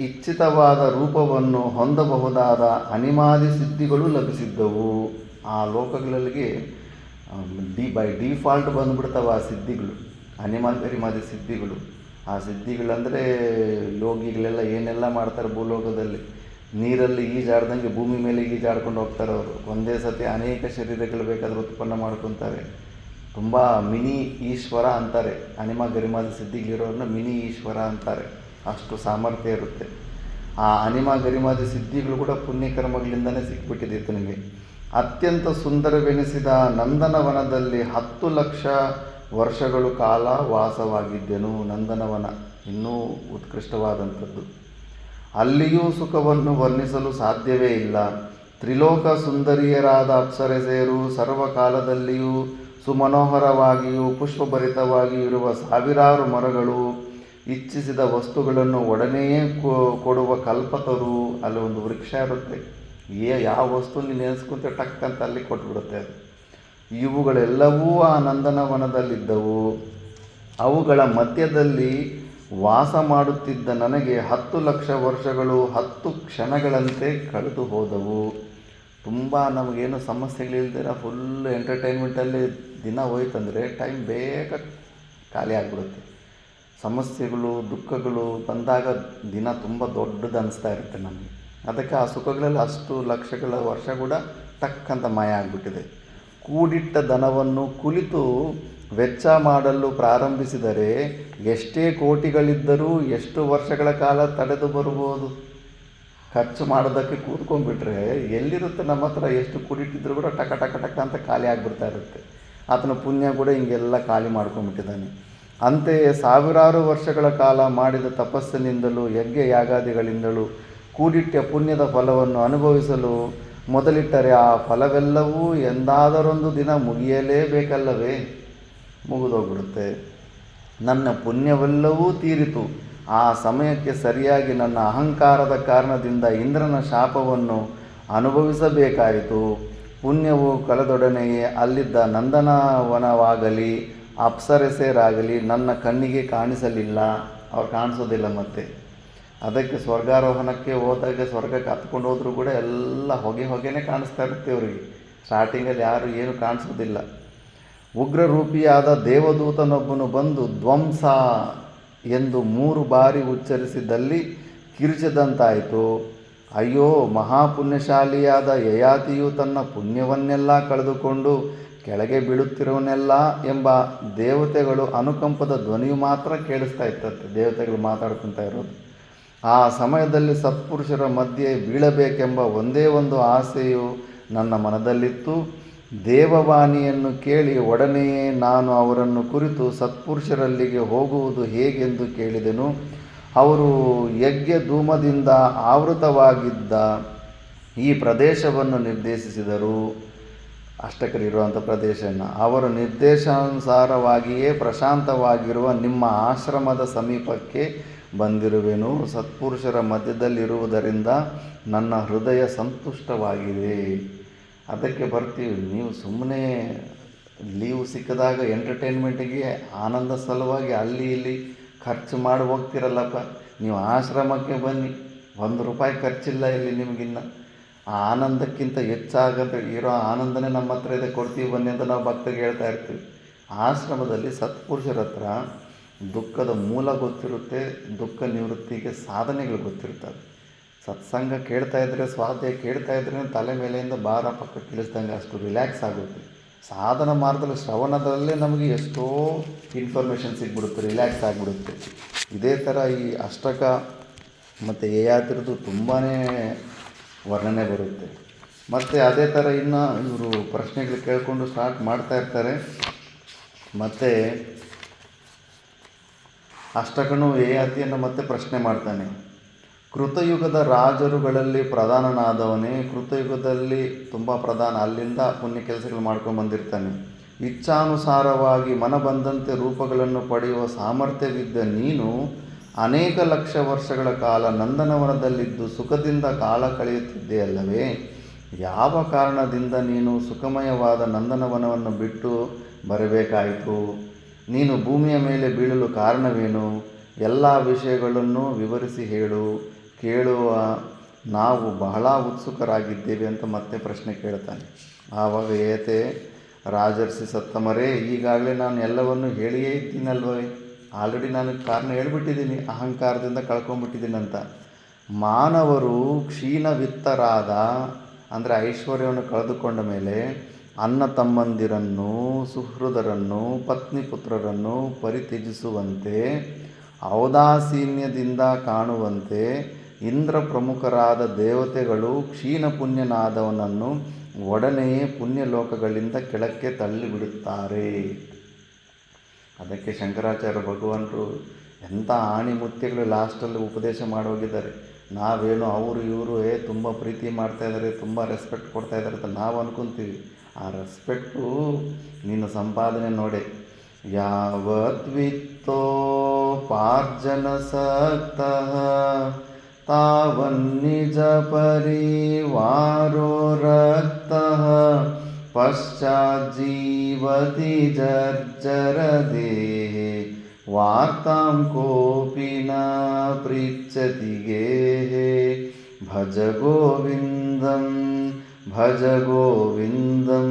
ಇಚ್ಛಿತವಾದ ರೂಪವನ್ನು ಹೊಂದಬಹುದಾದ ಅನಿಮಾದಿ ಸಿದ್ಧಿಗಳು ಲಭಿಸಿದ್ದವು. ಆ ಲೋಕಗಳಿಗೆ ಬೈ ಡಿಫಾಲ್ಟ್ ಬಂದುಬಿಡ್ತಾವೆ ಆ ಸಿದ್ಧಿಗಳು, ಅನಿಮಾದಿ ಸಿದ್ಧಿಗಳು. ಆ ಸಿದ್ಧಿಗಳಂದರೆ ಯೋಗಿಗಳೆಲ್ಲ ಏನೆಲ್ಲ ಮಾಡ್ತಾರೆ ಭೂಲೋಕದಲ್ಲಿ. ನೀರಲ್ಲಿ ಈಜಾಡ್ದಂಗೆ ಭೂಮಿ ಮೇಲೆ ಈಜಾಡ್ಕೊಂಡು ಹೋಗ್ತಾರೆ ಅವರು. ಒಂದೇ ಸತಿ ಅನೇಕ ಶರೀರಗಳು ಬೇಕಾದ್ರೆ ಉತ್ಪನ್ನ ಮಾಡ್ಕೊತಾರೆ. ತುಂಬ ಮಿನಿ ಈಶ್ವರ ಅಂತಾರೆ. ಗರಿಮಾದಿ ಸಿದ್ಧಿಗಳಿರೋರನ್ನ ಮಿನಿ ಈಶ್ವರ ಅಂತಾರೆ. ಅಷ್ಟು ಸಾಮರ್ಥ್ಯ ಇರುತ್ತೆ. ಆ ಗರಿಮಾದಿ ಸಿದ್ಧಿಗಳು ಕೂಡ ಪುಣ್ಯಕರ್ಮಗಳಿಂದಲೇ ಸಿಕ್ಬಿಟ್ಟಿದೆ ನನಗೆ. ಅತ್ಯಂತ ಸುಂದರವೆನಿಸಿದ ನಂದನವನದಲ್ಲಿ 10 ಲಕ್ಷ ವರ್ಷಗಳು ಕಾಲ ವಾಸವಾಗಿದ್ದೆನು. ನಂದನವನ ಇನ್ನೂ ಉತ್ಕೃಷ್ಟವಾದಂಥದ್ದು. ಅಲ್ಲಿಯೂ ಸುಖವನ್ನು ವರ್ಣಿಸಲು ಸಾಧ್ಯವೇ ಇಲ್ಲ. ತ್ರಿಲೋಕ ಸುಂದರಿಯರಾದ ಅಪ್ಸರಸೆಯರು ಸರ್ವಕಾಲದಲ್ಲಿಯೂ ಸುಮನೋಹರವಾಗಿಯೂ ಪುಷ್ಪಭರಿತವಾಗಿಯೂ ಇರುವ 1000 ಮರಗಳು, ಇಚ್ಛಿಸಿದ ವಸ್ತುಗಳನ್ನು ಒಡನೆಯೇ ಕೊಡುವ ಕಲ್ಪತರು. ಅಲ್ಲಿ ಒಂದು ವೃಕ್ಷ ಇರುತ್ತೆ, ಯಾವ ವಸ್ತು ನೀನು ನೆನೆಸ್ಕೊಂತ ಟಕ್ಕಂತ ಅಲ್ಲಿ ಕೊಟ್ಬಿಡುತ್ತೆ ಅದು. ಇವುಗಳೆಲ್ಲವೂ ಆ ನಂದನವನದಲ್ಲಿದ್ದವು. ಅವುಗಳ ಮಧ್ಯದಲ್ಲಿ ವಾಸ ಮಾಡುತ್ತಿದ್ದ ನನಗೆ 10 ಲಕ್ಷ ವರ್ಷಗಳು 10 ಕ್ಷಣಗಳಂತೆ ಕಳೆದು ಹೋದವು. ತುಂಬ ನಮಗೇನು ಸಮಸ್ಯೆಗಳಿಲ್ದಿರ ಫುಲ್ ಎಂಟರ್ಟೈನ್ಮೆಂಟಲ್ಲಿ ದಿನ ಹೋಯ್ತಂದರೆ ಟೈಮ್ ಬೇಗ ಖಾಲಿ ಆಗಿಬಿಡುತ್ತೆ. ಸಮಸ್ಯೆಗಳು ದುಃಖಗಳು ಬಂದಾಗ ದಿನ ತುಂಬ ದೊಡ್ಡದು ಅನ್ನಿಸ್ತಾ ಇರುತ್ತೆ ನಮಗೆ. ಅದಕ್ಕೆ ಆ ಸುಖಗಳಲ್ಲಿ ಅಷ್ಟು ಲಕ್ಷಗಳ ವರ್ಷ ಕೂಡ ಟಕ್ ಅಂತ ಮಾಯ ಆಗಿಬಿಟ್ಟಿದೆ. ಕೂಡಿಟ್ಟ ಧನವನ್ನು ಕುಳಿತು ವೆಚ್ಚ ಮಾಡಲು ಪ್ರಾರಂಭಿಸಿದರೆ ಎಷ್ಟೇ ಕೋಟಿಗಳಿದ್ದರೂ ಎಷ್ಟು ವರ್ಷಗಳ ಕಾಲ ತಡೆದು ಬರ್ಬೋದು. ಖರ್ಚು ಮಾಡೋದಕ್ಕೆ ಕೂತ್ಕೊಂಡ್ಬಿಟ್ರೆ ಎಲ್ಲಿರುತ್ತೆ ನಮ್ಮ ಹತ್ರ, ಎಷ್ಟು ಕೂಡಿಟ್ಟಿದ್ರು ಕೂಡ ಟಕ ಟಕ ಟಕ ಅಂತ ಖಾಲಿ ಆಗಿಬಿಡ್ತಾ ಇರುತ್ತೆ. ಆತನ ಪುಣ್ಯ ಕೂಡ ಹಿಂಗೆಲ್ಲ ಖಾಲಿ ಮಾಡ್ಕೊಂಡ್ಬಿಟ್ಟಿದ್ದಾನೆ. ಅಂತೆಯೇ ಸಾವಿರಾರು ವರ್ಷಗಳ ಕಾಲ ಮಾಡಿದ ತಪಸ್ಸಿನಿಂದಲೂ ಯಜ್ಞ ಯಾಗಾದಿಗಳಿಂದಲೂ ಕೂಡಿಟ್ಟ ಪುಣ್ಯದ ಫಲವನ್ನು ಅನುಭವಿಸಲು ಮೊದಲಿಟ್ಟರೆ ಆ ಫಲವೆಲ್ಲವೂ ಎಂದಾದರೊಂದು ದಿನ ಮುಗಿಯಲೇಬೇಕಲ್ಲವೇ? ಮುಗಿದೋಗ್ಬಿಡುತ್ತೆ. ನನ್ನ ಪುಣ್ಯವೆಲ್ಲವೂ ತೀರಿತು. ಆ ಸಮಯಕ್ಕೆ ಸರಿಯಾಗಿ ನನ್ನ ಅಹಂಕಾರದ ಕಾರಣದಿಂದ ಇಂದ್ರನ ಶಾಪವನ್ನು ಅನುಭವಿಸಬೇಕಾಯಿತು. ಪುಣ್ಯವು ಕಳೆದೊಡನೆಯೇ ಅಲ್ಲಿದ್ದ ನಂದನವನವಾಗಲಿ ಅಪ್ಸರಸೆಯರಾಗಲಿ ನನ್ನ ಕಣ್ಣಿಗೆ ಕಾಣಿಸಲಿಲ್ಲ. ಅವ್ರು ಕಾಣಿಸೋದಿಲ್ಲ ಮತ್ತೆ. ಅದಕ್ಕೆ ಸ್ವರ್ಗಾರೋಹಣಕ್ಕೆ ಹೋದಾಗ ಸ್ವರ್ಗಕ್ಕೆ ಹತ್ಕೊಂಡು ಹೋದರೂ ಕೂಡ ಎಲ್ಲ ಹೊಗೆನೇ ಕಾಣಿಸ್ತಾ ಇರುತ್ತೆ ಅವರಿಗೆ. ಸ್ಟಾರ್ಟಿಂಗಲ್ಲಿ ಯಾರು ಏನು ಕಾಣಿಸೋದಿಲ್ಲ. ಉಗ್ರರೂಪಿಯಾದ ದೇವದೂತನೊಬ್ಬನು ಬಂದು ಧ್ವಂಸ ಎಂದು 3 ಬಾರಿ ಉಚ್ಚರಿಸಿದಲ್ಲಿ ಕಿರುಚಿದಂತಾಯಿತು. ಅಯ್ಯೋ, ಮಹಾಪುಣ್ಯಶಾಲಿಯಾದ ಯಯಾತಿಯು ತನ್ನ ಪುಣ್ಯವನ್ನೆಲ್ಲ ಕಳೆದುಕೊಂಡು ಕೆಳಗೆ ಬೀಳುತ್ತಿರುವನೆಲ್ಲ ಎಂಬ ದೇವತೆಗಳು ಅನುಕಂಪದ ಧ್ವನಿಯು ಮಾತ್ರ ಕೇಳಿಸ್ತಾ ಇತ್ತಂತೆ. ದೇವತೆಗಳು ಮಾತಾಡ್ಕೊತಾ ಇರೋದು. ಆ ಸಮಯದಲ್ಲಿ ಸತ್ಪುರುಷರ ಮಧ್ಯೆ ಬೀಳಬೇಕೆಂಬ ಒಂದೇ ಒಂದು ಆಸೆಯು ನನ್ನ ಮನದಲ್ಲಿತ್ತು. ದೇವವಾಣಿಯನ್ನು ಕೇಳಿ ಒಡನೆಯೇ ನಾನು ಅವರನ್ನು ಕುರಿತು ಸತ್ಪುರುಷರಲ್ಲಿಗೆ ಹೋಗುವುದು ಹೇಗೆಂದು ಕೇಳಿದೆನು. ಅವರು ಯಜ್ಞ ಧೂಮದಿಂದ ಆವೃತವಾಗಿದ್ದ ಈ ಪ್ರದೇಶವನ್ನು ನಿರ್ದೇಶಿಸಿದರು. ಅಷ್ಟಕರಿರುವಂಥ ಪ್ರದೇಶನ ಅವರ ನಿರ್ದೇಶಾನುಸಾರವಾಗಿಯೇ ಪ್ರಶಾಂತವಾಗಿರುವ ನಿಮ್ಮ ಆಶ್ರಮದ ಸಮೀಪಕ್ಕೆ ಬಂದಿರುವೆನು. ಸತ್ಪುರುಷರ ಮಧ್ಯದಲ್ಲಿರುವುದರಿಂದ ನನ್ನ ಹೃದಯ ಸಂತುಷ್ಟವಾಗಿದೆ. ಅದಕ್ಕೆ ಬರ್ತೀವಿ. ನೀವು ಸುಮ್ಮನೆ ಲೀವ್ ಸಿಕ್ಕಿದಾಗ ಎಂಟರ್ಟೈನ್ಮೆಂಟಿಗೆ ಆನಂದ ಸಲುವಾಗಿ ಅಲ್ಲಿ ಇಲ್ಲಿ ಖರ್ಚು ಮಾಡಿ ಹೋಗ್ತಿರಲ್ಲಪ್ಪ. ನೀವು ಆಶ್ರಮಕ್ಕೆ ಬನ್ನಿ, 1 ರೂಪಾಯಿ ಖರ್ಚಿಲ್ಲ ಇಲ್ಲಿ ನಿಮಗಿನ್ನ. ಆ ಆನಂದಕ್ಕಿಂತ ಹೆಚ್ಚಾಗಂತ ಇರೋ ಆನಂದನೇ ನಮ್ಮ ಹತ್ರ ಇದೆ, ಕೊಡ್ತೀವಿ ಬನ್ನಿ ಅಂತ ನಾವು ಭಕ್ತರಿಗೆ ಹೇಳ್ತಾ ಇರ್ತೀವಿ. ಆಶ್ರಮದಲ್ಲಿ ಸತ್ಪುರುಷರ ಹತ್ರ ದುಃಖದ ಮೂಲ ಗೊತ್ತಿರುತ್ತೆ, ದುಃಖ ನಿವೃತ್ತಿಗೆ ಸಾಧನೆಗಳು ಗೊತ್ತಿರ್ತವೆ. ಸತ್ಸಂಗ ಕೇಳ್ತಾ ಇದ್ದರೆ, ಸ್ವಾಧ್ಯಾಯ ಕೇಳ್ತಾ ಇದ್ದರೆ ತಲೆ ಮೇಲೆಯಿಂದ ಭಾರ ಪಕ್ಕಕ್ಕೆ ಇಳಿಸ್ದಂಗೆ ಅಷ್ಟು ರಿಲ್ಯಾಕ್ಸ್ ಆಗುತ್ತೆ. ಸಾಧನ ಮಾರ್ಗದಲ್ಲಿ ಶ್ರವಣದಲ್ಲೇ ನಮಗೆ ಎಷ್ಟೋ ಇನ್ಫಾರ್ಮೇಷನ್ ಸಿಗ್ಬಿಡುತ್ತೆ, ರಿಲ್ಯಾಕ್ಸ್ ಆಗಿಬಿಡುತ್ತೆ. ಇದೇ ಥರ ಈ ಅಷ್ಟಕ ಮತ್ತು ಯಯಾತಿರದು ತುಂಬಾ ವರ್ಣನೆ ಬರುತ್ತೆ. ಮತ್ತು ಅದೇ ಥರ ಇನ್ನು ಇವರು ಪ್ರಶ್ನೆಗಳು ಕೇಳಿಕೊಂಡು ಸ್ಟಾರ್ಟ್ ಮಾಡ್ತಾ ಇರ್ತಾರೆ. ಮತ್ತು ಅಷ್ಟಕನು ಯಯಾತಿಯನ್ನು ಮತ್ತೆ ಪ್ರಶ್ನೆ ಮಾಡ್ತಾನೆ. ಕೃತಯುಗದ ರಾಜರುಗಳಲ್ಲಿ ಪ್ರಧಾನನಾದವನೇ, ಕೃತಯುಗದಲ್ಲಿ ತುಂಬ ಪ್ರಧಾನ, ಅಲ್ಲಿಂದ ಪುಣ್ಯ ಕೆಲಸಗಳು ಮಾಡ್ಕೊಂಡು ಬಂದಿರ್ತಾನೆ. ಇಚ್ಛಾನುಸಾರವಾಗಿ ಮನ ಬಂದಂತೆ ರೂಪಗಳನ್ನು ಪಡೆಯುವ ಸಾಮರ್ಥ್ಯವಿದ್ದ ನೀನು ಅನೇಕ ಲಕ್ಷ ವರ್ಷಗಳ ಕಾಲ ನಂದನವನದಲ್ಲಿದ್ದು ಸುಖದಿಂದ ಕಾಲ ಕಳೆಯುತ್ತಿದ್ದೆಯಲ್ಲವೇ? ಯಾವ ಕಾರಣದಿಂದ ನೀನು ಸುಖಮಯವಾದ ನಂದನವನವನ್ನು ಬಿಟ್ಟು ಬರಬೇಕಾಯಿತು? ನೀನು ಭೂಮಿಯ ಮೇಲೆ ಬೀಳಲು ಕಾರಣವೇನು? ಎಲ್ಲ ವಿಷಯಗಳನ್ನು ವಿವರಿಸಿ ಹೇಳು, ಕೇಳುವ ನಾವು ಬಹಳ ಉತ್ಸುಕರಾಗಿದ್ದೇವೆ ಅಂತ ಮತ್ತೆ ಪ್ರಶ್ನೆ ಕೇಳ್ತಾನೆ. ಆವಾಗ ಏತೆ, ರಾಜರ್ಷಿ ಸತ್ತಮರೇ, ಈಗಾಗಲೇ ನಾನು ಎಲ್ಲವನ್ನು ಹೇಳಿಯೇ ಇದ್ದೀನಲ್ವೇ? ಆಲ್ರೆಡಿ ನಾನು ಕಾರಣ ಹೇಳ್ಬಿಟ್ಟಿದ್ದೀನಿ, ಅಹಂಕಾರದಿಂದ ಕಳ್ಕೊಂಡ್ಬಿಟ್ಟಿದ್ದೀನಿ ಅಂತ. ಮಾನವರು ಕ್ಷೀಣವಿತ್ತರಾದ ಅಂದರೆ ಐಶ್ವರ್ಯವನ್ನು ಕಳೆದುಕೊಂಡ ಮೇಲೆ ಅನ್ನ ತಮ್ಮಂದಿರನ್ನು, ಸುಹೃದರನ್ನು, ಪತ್ನಿ ಪುತ್ರರನ್ನು ಪರಿತ್ಯಜಿಸುವಂತೆ, ಔದಾಸೀನ್ಯದಿಂದ ಕಾಣುವಂತೆ ಇಂದ್ರ ಪ್ರಮುಖರಾದ ದೇವತೆಗಳು ಕ್ಷೀಣ ಪುಣ್ಯನಾದವನನ್ನು ಒಡನೆಯೇ ಪುಣ್ಯಲೋಕಗಳಿಂದ ಕೆಳಕ್ಕೆ ತಳ್ಳಿಬಿಡುತ್ತಾರೆ. ಅದಕ್ಕೆ ಶಂಕರಾಚಾರ್ಯ ಭಗವಾನರು ಎಂಥ ಆಣಿಮುತ್ಯಗಳು ಲಾಸ್ಟಲ್ಲಿ ಉಪದೇಶ ಮಾಡೋಗಿದ್ದಾರೆ. ನಾವೇನು ಅವರು ಇವರು ತುಂಬ ಪ್ರೀತಿ ಮಾಡ್ತಾಯಿದ್ದಾರೆ, ತುಂಬ ರೆಸ್ಪೆಕ್ಟ್ ಕೊಡ್ತಾಯಿದ್ದಾರೆ ಅಂತ ನಾವು ಅಂದ್ಕೊತೀವಿ. ಆ ರೆಸ್ಪೆಕ್ಟು ನಿನ್ನ ಸಂಪಾದನೆ ನೋಡಿ. ಯಾವದ್ವಿತ್ತೋ ಪಾರ್ಜನ ಸಕ್ತಃ ತಾವನ್ನಿಜ ಪರಿವಾರೋ ರಕ್ತಃ ಪಶ್ಚಾಜ್ಜೀವತಿ ಜರ್ಜರ ದೇಹೇ ವಾರ್ತಾಂ ಕೋಪಿ ನ ಪೃಚ್ಛತಿ ಗೇಹೇ ಭಜ ಗೋವಿಂದಂ ಭಜ ಗೋವಿಂದಂ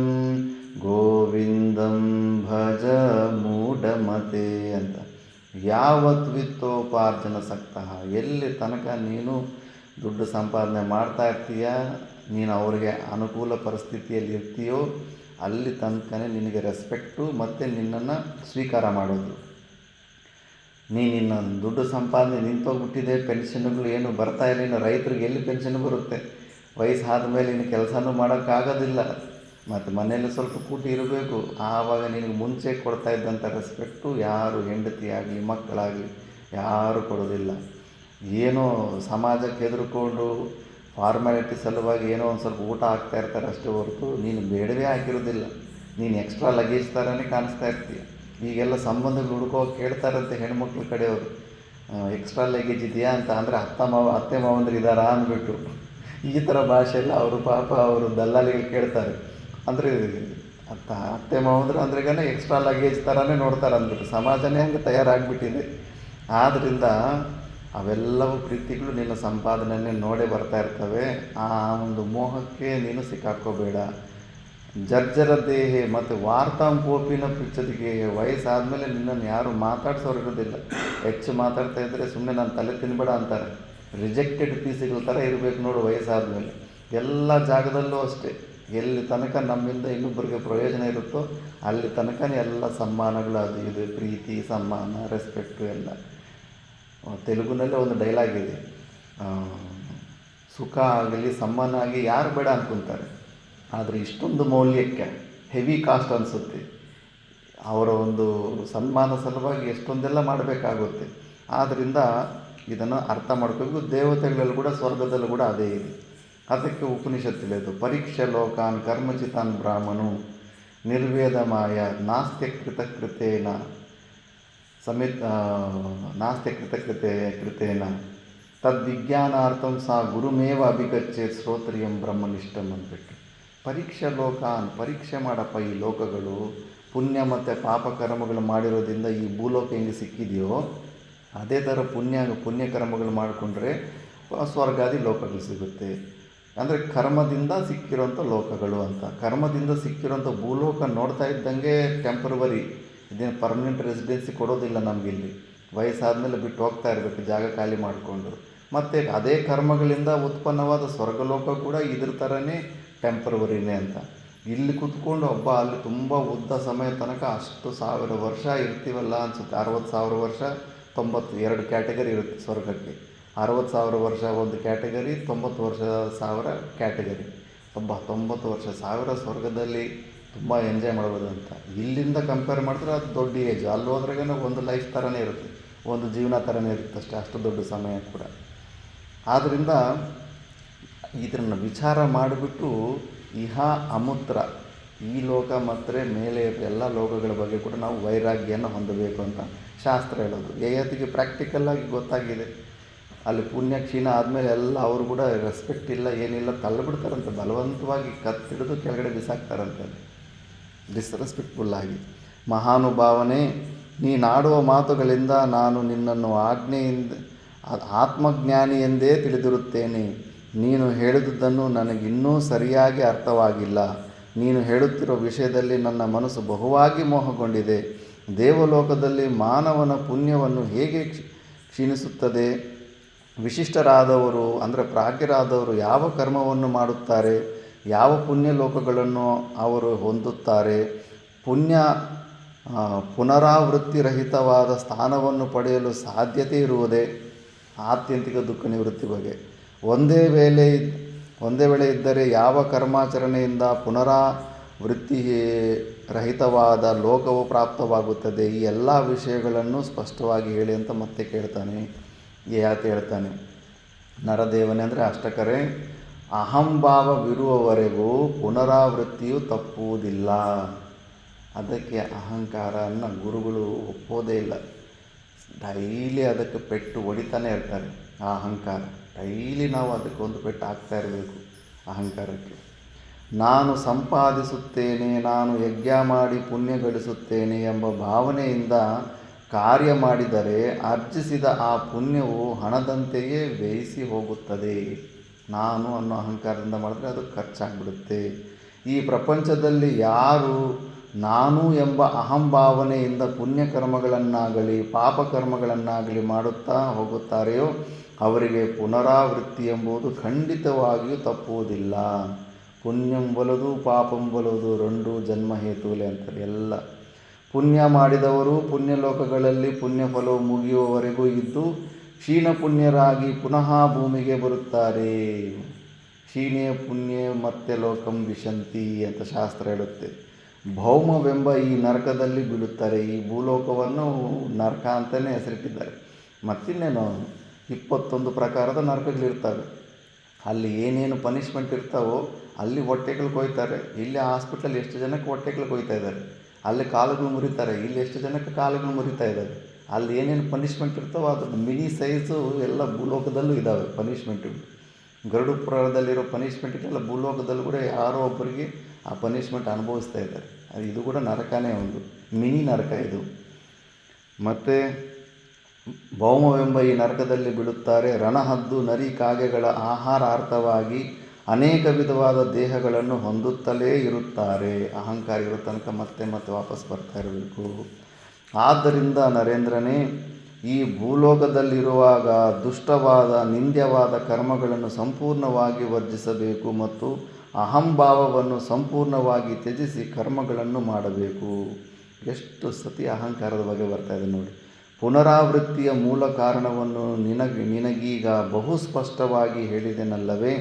ಗೋವಿಂದಂ ಭಜ ಮೂಢಮತೆ ಅಂತ. ಯಾವತ್ ವಿತ್ತೋಪಾರ್ಜನ ಸಕ್ತಃ, ಎಲ್ಲಿ ತನಕ ನೀನು ದುಡ್ಡು ಸಂಪಾದನೆ ಮಾಡ್ತಾ ಇರ್ತೀಯ, ನೀನು ಅವರಿಗೆ ಅನುಕೂಲ ಪರಿಸ್ಥಿತಿಯಲ್ಲಿ ಇರ್ತೀಯೋ ಅಲ್ಲಿ ತನಕನೇ ನಿನಗೆ ರೆಸ್ಪೆಕ್ಟು ಮತ್ತು ನಿನ್ನನ್ನು ಸ್ವೀಕಾರ ಮಾಡೋದು. ನಿನ್ನ ದುಡ್ಡು ಸಂಪಾದನೆ ನಿಂತೋಗ್ಬಿಟ್ಟಿದೆ, ಪೆನ್ಷನ್ಗಳು ಏನು ಬರ್ತಾ ಇಲ್ಲ, ಇನ್ನು ರೈತರಿಗೆ ಎಲ್ಲಿ ಪೆನ್ಷನ್ ಬರುತ್ತೆ, ವಯಸ್ಸಾದ ಮೇಲೆ ಇನ್ನು ಕೆಲಸನೂ ಮಾಡೋಕ್ಕಾಗೋದಿಲ್ಲ, ಮತ್ತು ಮನೆಯಲ್ಲಿ ಸ್ವಲ್ಪ ಕೂಟಿ ಇರಬೇಕು. ಆವಾಗ ನಿನಗೆ ಮುಂಚೆ ಕೊಡ್ತಾ ಇದ್ದಂಥ ರೆಸ್ಪೆಕ್ಟು ಯಾರು ಹೆಂಡತಿ ಆಗಲಿ ಮಕ್ಕಳಾಗಲಿ ಯಾರೂ ಕೊಡೋದಿಲ್ಲ. ಏನೋ ಸಮಾಜಕ್ಕೆ ಹೆದರ್ಕೊಂಡು ಫಾರ್ಮ್ಯಾಲಿಟಿ ಸಲುವಾಗಿ ಏನೋ ಒಂದು ಸ್ವಲ್ಪ ಊಟ ಹಾಕ್ತಾ ಇರ್ತಾರೆ ಅಷ್ಟೇ ಹೊರತು ನೀನು ಬೇಡವೇ ಹಾಕಿರೋದಿಲ್ಲ. ನೀನು ಎಕ್ಸ್ಟ್ರಾ ಲಗೇಜ್ ಥರನೇ ಕಾಣಿಸ್ತಾ ಇರ್ತೀಯ. ಈಗೆಲ್ಲ ಸಂಬಂಧಗಳು ಹುಡುಕೋ ಕೇಳ್ತಾರಂತೆ ಹೆಣ್ಮಕ್ಳ ಕಡೆಯವರು, ಎಕ್ಸ್ಟ್ರಾ ಲಗೇಜ್ ಇದೆಯಾ ಅಂತ. ಅಂದರೆ ಅತ್ತೆ ಮಾವಂದ್ರೆ ಇದ್ದಾರಾ ಅಂದ್ಬಿಟ್ಟು ಈ ಥರ ಭಾಷೆಯಲ್ಲಿ ಅವರು ಪಾಪ ಅವರು ದಲ್ಲಾಳಿಗಳು ಕೇಳ್ತಾರೆ. ಅಂದರೆ ಅತ್ತೆ ಮಾವಂದ್ರೆ ಅಂದ್ರೆಗೇ ಎಕ್ಸ್ಟ್ರಾ ಲಗೇಜ್ ಥರನೇ ನೋಡ್ತಾರೆ ಅಂದ್ಬಿಟ್ಟು ಸಮಾಜನೇ ಹಂಗೆ ತಯಾರಾಗಿಬಿಟ್ಟಿದೆ. ಆದ್ದರಿಂದ ಅವೆಲ್ಲವೂ ಪ್ರೀತಿಗಳು ನಿನ್ನ ಸಂಪಾದನೆಯನ್ನೇ ನೋಡೇ ಬರ್ತಾ ಇರ್ತವೆ. ಆ ಒಂದು ಮೋಹಕ್ಕೆ ನೀನು ಸಿಕ್ಕಾಕ್ಕೋಬೇಡ. ಜರ್ಜರ ದೇಹೆ ಮತ್ತು ವಾರ್ತಾಂಪೋಪಿನ ಪೃಚ್ಛದಿಗೆ, ವಯಸ್ಸಾದಮೇಲೆ ನಿನ್ನನ್ನು ಯಾರು ಮಾತಾಡ್ಸೋರು ಇರೋದಿಲ್ಲ. ಹೆಚ್ಚು ಮಾತಾಡ್ತಾ ಇದ್ದರೆ ಸುಮ್ಮನೆ ನಾನು ತಲೆ ತಿನ್ಬೇಡ ಅಂತಾರೆ. ರಿಜೆಕ್ಟೆಡ್ ಪೀಸ್ಗಳ ಥರ ಇರಬೇಕು ನೋಡು ವಯಸ್ಸಾದಮೇಲೆ. ಎಲ್ಲ ಜಾಗದಲ್ಲೂ ಅಷ್ಟೇ, ಎಲ್ಲಿ ತನಕ ನಮ್ಮಿಂದ ಇನ್ನೊಬ್ಬರಿಗೆ ಪ್ರಯೋಜನ ಇರುತ್ತೋ ಅಲ್ಲಿ ತನಕನೇ ಎಲ್ಲ ಸಮ್ಮಾನಗಳು, ಅದು ಇದು ಪ್ರೀತಿ ಸಮ್ಮಾನ ರೆಸ್ಪೆಕ್ಟು ಎಲ್ಲ. ತೆಲುಗುನಲ್ಲೇ ಒಂದು ಡೈಲಾಗ್ ಇದೆ, ಸುಖ ಆಗಲಿ ಸಮ್ಮಾನ ಆಗಲಿ ಯಾರು ಬೇಡ ಅಂದ್ಕೊತಾರೆ, ಆದರೆ ಇಷ್ಟೊಂದು ಮೌಲ್ಯಕ್ಕೆ ಹೆವಿ ಕಾಸ್ಟ್ ಅನಿಸುತ್ತೆ. ಅವರ ಒಂದು ಸನ್ಮಾನ ಸಲುವಾಗಿ ಎಷ್ಟೊಂದೆಲ್ಲ ಮಾಡಬೇಕಾಗುತ್ತೆ. ಆದ್ದರಿಂದ ಇದನ್ನು ಅರ್ಥ ಮಾಡ್ಕೋಬೇಕು. ದೇವತೆಗಳಲ್ಲಿ ಕೂಡ ಸ್ವರ್ಗದಲ್ಲೂ ಕೂಡ ಅದೇ ಇದೆ. ಅದಕ್ಕೆ ಉಪನಿಷತ್ ತಿಳಿಯೋದು, ಪರೀಕ್ಷೆ ಲೋಕಾನ್ ಕರ್ಮಚಿತಾನ್ ಬ್ರಾಹ್ಮಣು ನಿರ್ವೇದಮಾಯ ನಾಸ್ತ್ಯ ಕೃತಕೃತೇನ ನಾಸ್ತ್ಯ ಕೃತೇನ ತದ್ವಿಜ್ಞಾನಾರ್ಥಂ ಸಾ ಗುರುಮೇವ ಅಭಿಗಚ್ಚೇತ್ ಶ್ರೋತ್ರಿಯಂ ಬ್ರಹ್ಮನಿಷ್ಠಂ ಅಂದ್ಬಿಟ್ಟು. ಪರೀಕ್ಷೆ ಲೋಕಾನ್, ಪರೀಕ್ಷೆ ಮಾಡಪ್ಪ ಈ ಲೋಕಗಳು. ಪುಣ್ಯ ಮತ್ತು ಪಾಪ ಕರ್ಮಗಳು ಮಾಡಿರೋದ್ರಿಂದ ಈ ಭೂಲೋಕ ಹೆಂಗೆ ಸಿಕ್ಕಿದೆಯೋ ಅದೇ ಥರ ಪುಣ್ಯ ಕರ್ಮಗಳು ಮಾಡಿಕೊಂಡ್ರೆ ಸ್ವರ್ಗಾದಿ ಲೋಕಗಳು ಸಿಗುತ್ತೆ. ಅಂದರೆ ಕರ್ಮದಿಂದ ಸಿಕ್ಕಿರೋಂಥ ಲೋಕಗಳು ಅಂತ. ಕರ್ಮದಿಂದ ಸಿಕ್ಕಿರೋಂಥ ಭೂಲೋಕ ನೋಡ್ತಾ ಇದ್ದಂಗೆ ಟೆಂಪ್ರವರಿ, ಇದೇನು ಪರ್ಮನೆಂಟ್ ರೆಸಿಡೆನ್ಸಿ ಕೊಡೋದಿಲ್ಲ ನಮಗಿಲ್ಲಿ. ವಯಸ್ಸಾದಮೇಲೆ ಬಿಟ್ಟು ಹೋಗ್ತಾ ಇರಬೇಕು ಜಾಗ ಖಾಲಿ ಮಾಡಿಕೊಂಡು. ಮತ್ತು ಅದೇ ಕರ್ಮಗಳಿಂದ ಉತ್ಪನ್ನವಾದ ಸ್ವರ್ಗಲೋಕ ಕೂಡ ಇದ್ರ ಥರನೇ ಟೆಂಪ್ರವರಿನೇ ಅಂತ. ಇಲ್ಲಿ ಕೂತ್ಕೊಂಡು ಅಲ್ಲಿ ತುಂಬ ಉದ್ದ ಸಮಯ ತನಕ ಅಷ್ಟು 1000 ವರ್ಷ ಇರ್ತೀವಲ್ಲ ಅನಿಸುತ್ತೆ. 60,000 ವರ್ಷ, 92 ಕ್ಯಾಟಗರಿ ಇರುತ್ತೆ ಸ್ವರ್ಗಕ್ಕೆ. 60,000 ವರ್ಷ ಒಂದು ಕ್ಯಾಟಗರಿ, 90,000 ಕ್ಯಾಟಗರಿ. 90 ವರ್ಷ 1000 ಸ್ವರ್ಗದಲ್ಲಿ ತುಂಬ ಎಂಜಾಯ್ ಮಾಡ್ಬೋದು ಅಂತ. ಇಲ್ಲಿಂದ ಕಂಪೇರ್ ಮಾಡಿದ್ರೆ ಅದು ದೊಡ್ಡ ಏಜ್. ಅಲ್ಲಿ ಹೋದ್ರಾಗ ಒಂದು ಲೈಫ್ ಥರನೇ ಇರುತ್ತೆ, ಒಂದು ಜೀವನ ಥರನೇ ಇರುತ್ತೆ ಅಷ್ಟೇ, ಅಷ್ಟು ದೊಡ್ಡ ಸಮಯ ಕೂಡ. ಆದ್ದರಿಂದ ಇದನ್ನು ವಿಚಾರ ಮಾಡಿಬಿಟ್ಟು ಇಹ ಅಮೂತ್ರ, ಈ ಲೋಕ ಮತ್ತು ಮೇಲೆ ಎಲ್ಲ ಲೋಕಗಳ ಬಗ್ಗೆ ಕೂಡ ನಾವು ವೈರಾಗ್ಯನ ಹೊಂದಬೇಕು ಅಂತ ಶಾಸ್ತ್ರ ಹೇಳೋದು. ಯತಿಗೆ ಪ್ರಾಕ್ಟಿಕಲ್ಲಾಗಿ ಗೊತ್ತಾಗಿದೆ. ಅಲ್ಲಿ ಪುಣ್ಯ ಕ್ಷೀಣ ಆದಮೇಲೆ ಎಲ್ಲ ಅವರು ಕೂಡ ರೆಸ್ಪೆಕ್ಟ್ ಇಲ್ಲ ಏನಿಲ್ಲ ತಳ್ಳಿಬಿಡ್ತಾರಂತೆ, ಬಲವಂತವಾಗಿ ಕತ್ತಿಡಿದು ಕೆಳಗಡೆ ಬಿಸಾಕ್ತಾರಂತೆ ಡಿಸ್ರೆಸ್ಪೆಕ್ಟ್ಫುಲ್ಲಾಗಿ. ಮಹಾನುಭಾವನೆ, ನೀನಾಡುವ ಮಾತುಗಳಿಂದ ನಾನು ನಿನ್ನನ್ನು ಆಜ್ಞೆಯಿಂದ ಆತ್ಮಜ್ಞಾನಿ ಎಂದೇ ತಿಳಿದಿರುತ್ತೇನೆ. ನೀನು ಹೇಳಿದುದನ್ನು ನನಗಿನ್ನೂ ಸರಿಯಾಗಿ ಅರ್ಥವಾಗಿಲ್ಲ. ನೀನು ಹೇಳುತ್ತಿರೋ ವಿಷಯದಲ್ಲಿ ನನ್ನ ಮನಸ್ಸು ಬಹುವಾಗಿ ಮೋಹಗೊಂಡಿದೆ. ದೇವಲೋಕದಲ್ಲಿ ಮಾನವನ ಪುಣ್ಯವನ್ನು ಹೇಗೆ ಕ್ಷೀಣಿಸುತ್ತದೆ? ವಿಶಿಷ್ಟರಾದವರು ಅಂದರೆ ಪ್ರಾಜ್ಞರಾದವರು ಯಾವ ಕರ್ಮವನ್ನು ಮಾಡುತ್ತಾರೆ? ಯಾವ ಪುಣ್ಯ ಲೋಕಗಳನ್ನು ಅವರು ಹೊಂದುತ್ತಾರೆ? ಪುನರಾವೃತ್ತಿರಹಿತವಾದ ಸ್ಥಾನವನ್ನು ಪಡೆಯಲು ಸಾಧ್ಯತೆ ಇರುವುದೇ? ಆತ್ಯಂತಿಕ ದುಃಖ ನಿವೃತ್ತಿ ಬಗ್ಗೆ ಒಂದೇ ವೇಳೆ ಇದ್ದರೆ ಯಾವ ಕರ್ಮಾಚರಣೆಯಿಂದ ಪುನರಾವೃತ್ತಿ ರಹಿತವಾದ ಲೋಕವು ಪ್ರಾಪ್ತವಾಗುತ್ತದೆ? ಈ ಎಲ್ಲ ವಿಷಯಗಳನ್ನು ಸ್ಪಷ್ಟವಾಗಿ ಹೇಳಿ ಅಂತ ಮತ್ತೆ ಕೇಳ್ತಾನೆ. ಯಾಕೆ ಹೇಳ್ತಾನೆ? ನರದೇವನೇ ಅಂದರೆ ಅಷ್ಟಕರೇ, ಅಹಂಭಾವವಿರುವವರೆಗೂ ಪುನರಾವೃತ್ತಿಯು ತಪ್ಪುವುದಿಲ್ಲ. ಅದಕ್ಕೆ ಅಹಂಕಾರನ ಗುರುಗಳು ಒಪ್ಪೋದೇ ಇಲ್ಲ. ಡೈಲಿ ಅದಕ್ಕೆ ಪೆಟ್ಟು ಹೊಡಿತಾನೆ ಇರ್ತಾರೆ. ಆ ಅಹಂಕಾರ ಡೈಲಿ ನಾವು ಅದಕ್ಕೊಂದು ಪೆಟ್ಟು ಹಾಕ್ತಾ ಇರಬೇಕು ಅಹಂಕಾರಕ್ಕೆ. ನಾನು ಸಂಪಾದಿಸುತ್ತೇನೆ, ನಾನು ಯಜ್ಞ ಮಾಡಿ ಪುಣ್ಯ ಗಳಿಸುತ್ತೇನೆ ಎಂಬ ಭಾವನೆಯಿಂದ ಕಾರ್ಯ ಮಾಡಿದರೆ ಅರ್ಜಿಸಿದ ಆ ಪುಣ್ಯವು ಹಣದಂತೆಯೇ ವ್ಯಯಿಸಿ ಹೋಗುತ್ತದೆ. ನಾನು ಅನ್ನೋ ಅಹಂಕಾರದಿಂದ ಮಾಡಿದ್ರೆ ಅದು ಖರ್ಚಾಗ್ಬಿಡುತ್ತೆ. ಈ ಪ್ರಪಂಚದಲ್ಲಿ ಯಾರು ನಾನು ಎಂಬ ಅಹಂಭಾವನೆಯಿಂದ ಪುಣ್ಯಕರ್ಮಗಳನ್ನಾಗಲಿ ಪಾಪಕರ್ಮಗಳನ್ನಾಗಲಿ ಮಾಡುತ್ತಾ ಹೋಗುತ್ತಾರೆಯೋ ಅವರಿಗೆ ಪುನರಾವೃತ್ತಿ ಎಂಬುದು ಖಂಡಿತವಾಗಿಯೂ ತಪ್ಪುವುದಿಲ್ಲ. ಪುಣ್ಯಂ ಬಲದು ಪಾಪಂ ಬಲದು రెండೂ ಜನ್ಮ ಹೇತುಲೆ ಅಂತಾರೆ. ಎಲ್ಲ ಪುಣ್ಯ ಮಾಡಿದವರು ಪುಣ್ಯಲೋಕಗಳಲ್ಲಿ ಪುಣ್ಯಫಲವು ಮುಗಿಯುವವರೆಗೂ ಇದ್ದು ಕ್ಷೀಣ ಪುಣ್ಯರಾಗಿ ಪುನಃ ಭೂಮಿಗೆ ಬರುತ್ತಾರೆ. ಕ್ಷೀಣೇ ಪುಣ್ಯೇ ಮತ್ತೆ ಲೋಕಂ ವಿಶಂತಿ ಅಂತ ಶಾಸ್ತ್ರ ಹೇಳುತ್ತೆ. ಭೌಮವೆಂಬ ಈ ನರಕದಲ್ಲಿ ಬೀಳುತ್ತಾರೆ. ಈ ಭೂಲೋಕವನ್ನು ನರಕ ಅಂತಲೇ ಹೆಸರಿಟ್ಟಿದ್ದಾರೆ. ಮತ್ತಿನ್ನೇನು 21 ಪ್ರಕಾರದ ನರಕಗಳಿರ್ತವೆ. ಅಲ್ಲಿ ಏನೇನು ಪನಿಷ್ಮೆಂಟ್ ಇರ್ತಾವೋ ಅಲ್ಲಿ ಹೊಟ್ಟೆಗಳು ಕೊಯ್ತಾರೆ. ಇಲ್ಲಿ ಹಾಸ್ಪಿಟ್ಲಲ್ಲಿ ಎಷ್ಟು ಜನಕ್ಕೆ ಹೊಟ್ಟೆಗಳು ಕೊಯ್ತಾ ಇದ್ದಾರೆ, ಅಲ್ಲಿ ಕಾಲುಗಳು ಮುರಿತಾರೆ, ಇಲ್ಲಿ ಎಷ್ಟು ಜನಕ್ಕೆ ಕಾಲುಗಳು ಮುರಿತಾ ಇದ್ದಾರೆ. ಅಲ್ಲಿ ಏನೇನು ಪನಿಷ್ಮೆಂಟ್ ಇರ್ತಾವೋ ಅದು ಮಿನಿ ಸೈಜು ಎಲ್ಲ ಭೂಲೋಕದಲ್ಲೂ ಇದ್ದಾವೆ ಪನಿಷ್ಮೆಂಟುಗಳು. ಗರುಡು ಪುರಾಣದಲ್ಲಿರೋ ಪನಿಷ್ಮೆಂಟ್ಗೆಲ್ಲ ಭೂಲೋಕದಲ್ಲೂ ಕೂಡ ಯಾರೋ ಒಬ್ಬರಿಗೆ ಆ ಪನಿಷ್ಮೆಂಟ್ ಅನುಭವಿಸ್ತಾ ಇದ್ದಾರೆ. ಇದು ಕೂಡ ನರಕನೇ, ಒಂದು ಮಿನಿ ನರಕ ಇದು. ಮತ್ತು ಭೌಮವೆಂಬ ಈ ನರಕದಲ್ಲಿ ಬೀಳುತ್ತಾರೆ. ರಣಹದ್ದು ನರಿ ಕಾಗೆಗಳ ಆಹಾರಾರ್ಥವಾಗಿ ಅನೇಕ ವಿಧವಾದ ದೇಹಗಳನ್ನು ಹೊಂದುತ್ತಲೇ ಇರುತ್ತಾರೆ. ಅಹಂಕಾರ ಇರೋ ತನಕ ಮತ್ತೆ ಮತ್ತೆ ವಾಪಸ್ ಬರ್ತಾ ಇರಬೇಕು. ಆದ್ದರಿಂದ ನರೇಂದ್ರನೇ, ಈ ಭೂಲೋಕದಲ್ಲಿರುವಾಗ ದುಷ್ಟವಾದ ನಿಂದ್ಯವಾದ ಕರ್ಮಗಳನ್ನು ಸಂಪೂರ್ಣವಾಗಿ ವರ್ಜಿಸಬೇಕು ಮತ್ತು ಅಹಂಭಾವವನ್ನು ಸಂಪೂರ್ಣವಾಗಿ ತ್ಯಜಿಸಿ ಕರ್ಮಗಳನ್ನು ಮಾಡಬೇಕು. ಎಷ್ಟು ಸತಿ ಅಹಂಕಾರದ ಬಗ್ಗೆ ಬರ್ತಾ ಇದೆ ನೋಡಿ. ಪುನರಾವೃತ್ತಿಯ ಮೂಲ ಕಾರಣವನ್ನು ನಿನಗೀಗ ಬಹು ಸ್ಪಷ್ಟವಾಗಿ ಹೇಳಿದೆನಲ್ಲವೇ?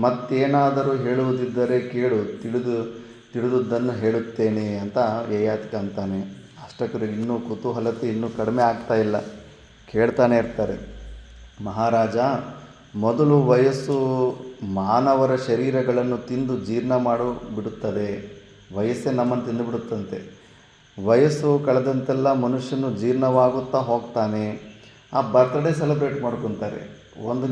ಮತ್ತೇನಾದರೂ ಹೇಳುವುದಿದ್ದರೆ ಕೇಳು, ತಿಳಿದುದನ್ನು ಹೇಳುತ್ತೇನೆ ಅಂತ ಯಯಾತಿಕ ಅಂತಾನೆ. ಅಷ್ಟಕರಿಗೆ ಇನ್ನೂ ಕುತೂಹಲತೆ ಇನ್ನೂ ಕಡಿಮೆ ಆಗ್ತಾ ಇಲ್ಲ, ಕೇಳ್ತಾನೆ ಇರ್ತಾರೆ. ಮಹಾರಾಜ, ಮೊದಲು ವಯಸ್ಸು ಮಾನವರ ಶರೀರಗಳನ್ನು ತಿಂದು ಜೀರ್ಣ ಬಿಡುತ್ತದೆ. ವಯಸ್ಸೇ ನಮ್ಮನ್ನು ತಿಂದು ಬಿಡುತ್ತಂತೆ. ವಯಸ್ಸು ಕಳೆದಂತೆಲ್ಲ ಮನುಷ್ಯನು ಜೀರ್ಣವಾಗುತ್ತಾ ಹೋಗ್ತಾನೆ. ಆ ಬರ್ತ್ಡೇ ಸೆಲೆಬ್ರೇಟ್ ಮಾಡ್ಕೊತಾರೆ.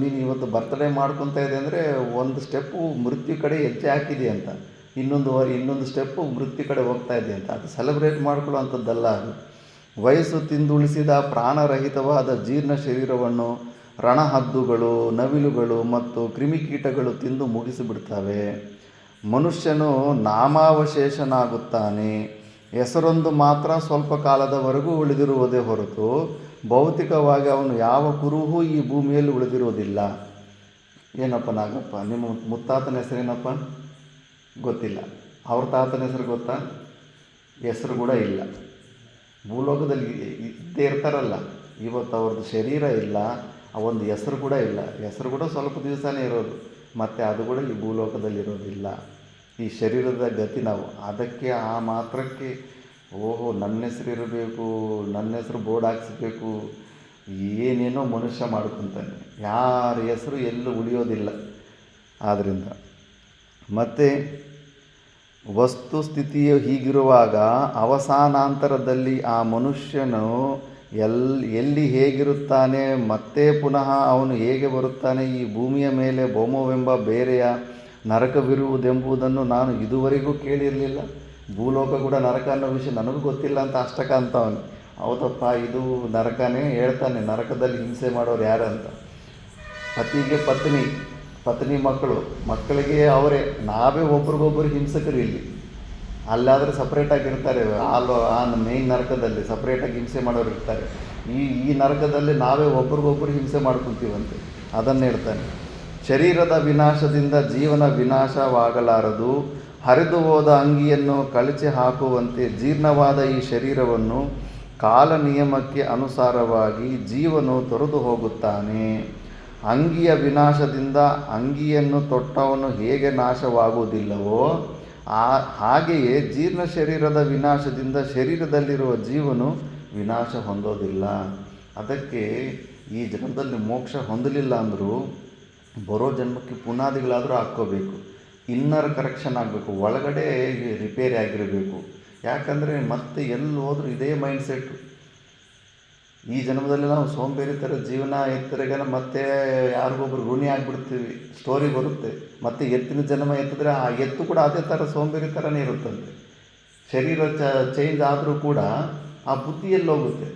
ನೀನು ಇವತ್ತು ಬರ್ತ್ಡೇ ಮಾಡ್ಕೊತಾ ಇದೆ ಅಂದರೆ ಒಂದು ಸ್ಟೆಪ್ಪು ಮೃತ್ಯು ಕಡೆ ಹೆಜ್ಜೆ ಹಾಕಿದೆ ಅಂತ, ಇನ್ನೊಂದು ಸ್ಟೆಪ್ಪು ಮೃತ್ಯು ಕಡೆ ಹೋಗ್ತಾ ಇದೆ ಅಂತ. ಅದು ಸೆಲೆಬ್ರೇಟ್ ಮಾಡ್ಕೊಳ್ಳೋ ಅಂಥದ್ದಲ್ಲ ಅದು. ವಯಸ್ಸು ತಿಂದುಳಿಸಿದ ಪ್ರಾಣರಹಿತವಾದ ಜೀರ್ಣ ಶರೀರವನ್ನು ರಣಹದ್ದುಗಳು, ನವಿಲುಗಳು ಮತ್ತು ಕ್ರಿಮಿಕೀಟಗಳು ತಿಂದು ಮುಗಿಸಿಬಿಡ್ತವೆ. ಮನುಷ್ಯನು ನಾಮಾವಶೇಷನಾಗುತ್ತಾನೆ. ಹೆಸರೊಂದು ಮಾತ್ರ ಸ್ವಲ್ಪ ಕಾಲದವರೆಗೂ ಉಳಿದಿರುವುದೇ ಹೊರತು ಭೌತಿಕವಾಗಿ ಅವನು ಯಾವ ಕುರುಹೂ ಈ ಭೂಮಿಯಲ್ಲಿ ಉಳಿದಿರುವುದಿಲ್ಲ. ಏನಪ್ಪ ನಾಗಪ್ಪ, ನಿಮ್ಮ ಮುತ್ತಾತನ ಹೆಸರೇನಪ್ಪ? ಗೊತ್ತಿಲ್ಲ. ಅವ್ರ ತಾತನ ಹೆಸರು ಗೊತ್ತಾ? ಹೆಸರು ಕೂಡ ಇಲ್ಲ. ಭೂಲೋಕದಲ್ಲಿ ಇದ್ದೇ ಇರ್ತಾರಲ್ಲ, ಇವತ್ತು ಅವ್ರದ್ದು ಶರೀರ ಇಲ್ಲ, ಆ ಒಂದು ಹೆಸರು ಕೂಡ ಇಲ್ಲ. ಹೆಸರು ಕೂಡ ಸ್ವಲ್ಪ ದಿವಸನೇ ಇರೋದು, ಮತ್ತು ಅದು ಕೂಡ ಈ ಭೂಲೋಕದಲ್ಲಿ ಇರೋದಿಲ್ಲ. ಈ ಶರೀರದ ಗತಿ ನಾವು ಅದಕ್ಕೆ ಆ ಮಾತ್ರಕ್ಕೆ ನನ್ನ ಹೆಸರು ಇರಬೇಕು, ನನ್ನ ಹೆಸರು ಬೋರ್ಡ್ ಹಾಕ್ಸ್ಬೇಕು, ಏನೇನೋ ಮನುಷ್ಯ ಮಾಡ್ಕೊತಾನೆ. ಯಾರ ಹೆಸರು ಎಲ್ಲೂ ಉಳಿಯೋದಿಲ್ಲ. ಆದ್ದರಿಂದ ಮತ್ತು ವಸ್ತುಸ್ಥಿತಿಯು ಹೀಗಿರುವಾಗ ಅವಸಾನಾಂತರದಲ್ಲಿ ಆ ಮನುಷ್ಯನು ಎಲ್ಲಿ ಹೇಗಿರುತ್ತಾನೆ, ಮತ್ತೆ ಪುನಃ ಅವನು ಹೇಗೆ ಬರುತ್ತಾನೆ, ಈ ಭೂಮಿಯ ಮೇಲೆ ಭೌಮವೆಂಬ ಬೇರೆಯ ನರಕವಿರುವುದೆಂಬುದನ್ನು ನಾನು ಇದುವರೆಗೂ ಕೇಳಿರಲಿಲ್ಲ. ಭೂಲೋಕ ಕೂಡ ನರಕ ಅನ್ನೋ ವಿಷಯ ನನಗೂ ಗೊತ್ತಿಲ್ಲ ಅಂತ ಅಷ್ಟಕ ಅಂತವನು. ಹೌದಪ್ಪ, ಇದು ನರಕನೇ. ಹೇಳ್ತಾನೆ, ನರಕದಲ್ಲಿ ಹಿಂಸೆ ಮಾಡೋರು ಯಾರು ಅಂತ. ಪತಿಗೆ ಪತ್ನಿ ಮಕ್ಕಳಿಗೆ ಅವರೇ. ನಾವೇ ಒಬ್ರಿಗೊಬ್ಬರು ಹಿಂಸಕರು ಇಲ್ಲಿ. ಅಲ್ಲಾದರೆ ಸಪ್ರೇಟಾಗಿರ್ತಾರೆ. ಆ ಮೇಯ್ನ್ ನರಕದಲ್ಲಿ ಸಪ್ರೇಟಾಗಿ ಹಿಂಸೆ ಮಾಡೋರು ಇರ್ತಾರೆ. ಈ ನರಕದಲ್ಲಿ ನಾವೇ ಒಬ್ರಿಗೊಬ್ಬರು ಹಿಂಸೆ ಮಾಡ್ಕೊತೀವಂತೆ. ಅದನ್ನು ಹೇಳ್ತಾನೆ. ಶರೀರದ ವಿನಾಶದಿಂದ ಜೀವನ ವಿನಾಶವಾಗಲಾರದು. ಹರಿದು ಹೋದ ಅಂಗಿಯನ್ನು ಕಳಚಿ ಹಾಕುವಂತೆ ಜೀರ್ಣವಾದ ಈ ಶರೀರವನ್ನು ಕಾಲ ನಿಯಮಕ್ಕೆ ಅನುಸಾರವಾಗಿ ಜೀವನು ತೊರೆದು ಹೋಗುತ್ತಾನೆ. ಅಂಗಿಯ ವಿನಾಶದಿಂದ ಅಂಗಿಯನ್ನು ತೊಟ್ಟವನು ಹೇಗೆ ನಾಶವಾಗುವುದಿಲ್ಲವೋ ಹಾಗೆಯೇ ಜೀರ್ಣ ಶರೀರದ ವಿನಾಶದಿಂದ ಶರೀರದಲ್ಲಿರುವ ಜೀವನು ವಿನಾಶ ಹೊಂದೋದಿಲ್ಲ. ಅದಕ್ಕೆ ಈ ಜನ್ಮದಲ್ಲಿ ಮೋಕ್ಷ ಹೊಂದಲಿಲ್ಲ ಅಂದರೂ ಬರೋ ಜನ್ಮಕ್ಕೆ ಪುನಾದಿಗಳಾದರೂ ಹಾಕ್ಕೋಬೇಕು. ಇನ್ನರ್ ಕರೆಕ್ಷನ್ ಆಗಬೇಕು, ಒಳಗಡೆ ರಿಪೇರಿ ಆಗಿರಬೇಕು. ಯಾಕಂದರೆ ಮತ್ತೆ ಎಲ್ಲಿ ಹೋದರೂ ಇದೇ ಮೈಂಡ್ಸೆಟ್ಟು. ಈ ಜನ್ಮದಲ್ಲಿ ನಾವು ಸೋಂಬೇರಿ ಥರ ಜೀವನ ಎತ್ತರೆಗನ ಮತ್ತೆ ಯಾರಿಗೊಬ್ರು ಋಣಿ ಆಗಿಬಿಡ್ತೀವಿ. ಸ್ಟೋರಿ ಬರುತ್ತೆ. ಮತ್ತು ಎತ್ತಿನ ಜನ್ಮ ಎತ್ತಿದ್ರೆ ಆ ಎತ್ತು ಕೂಡ ಅದೇ ಥರ ಸೋಂಬೇರಿ ಥರನೇ ಇರುತ್ತಂತೆ. ಶರೀರ ಚೇಂಜ್ ಆದರೂ ಕೂಡ ಆ ಬುದ್ಧಿಯಲ್ಲಿ ಹೋಗುತ್ತೆ.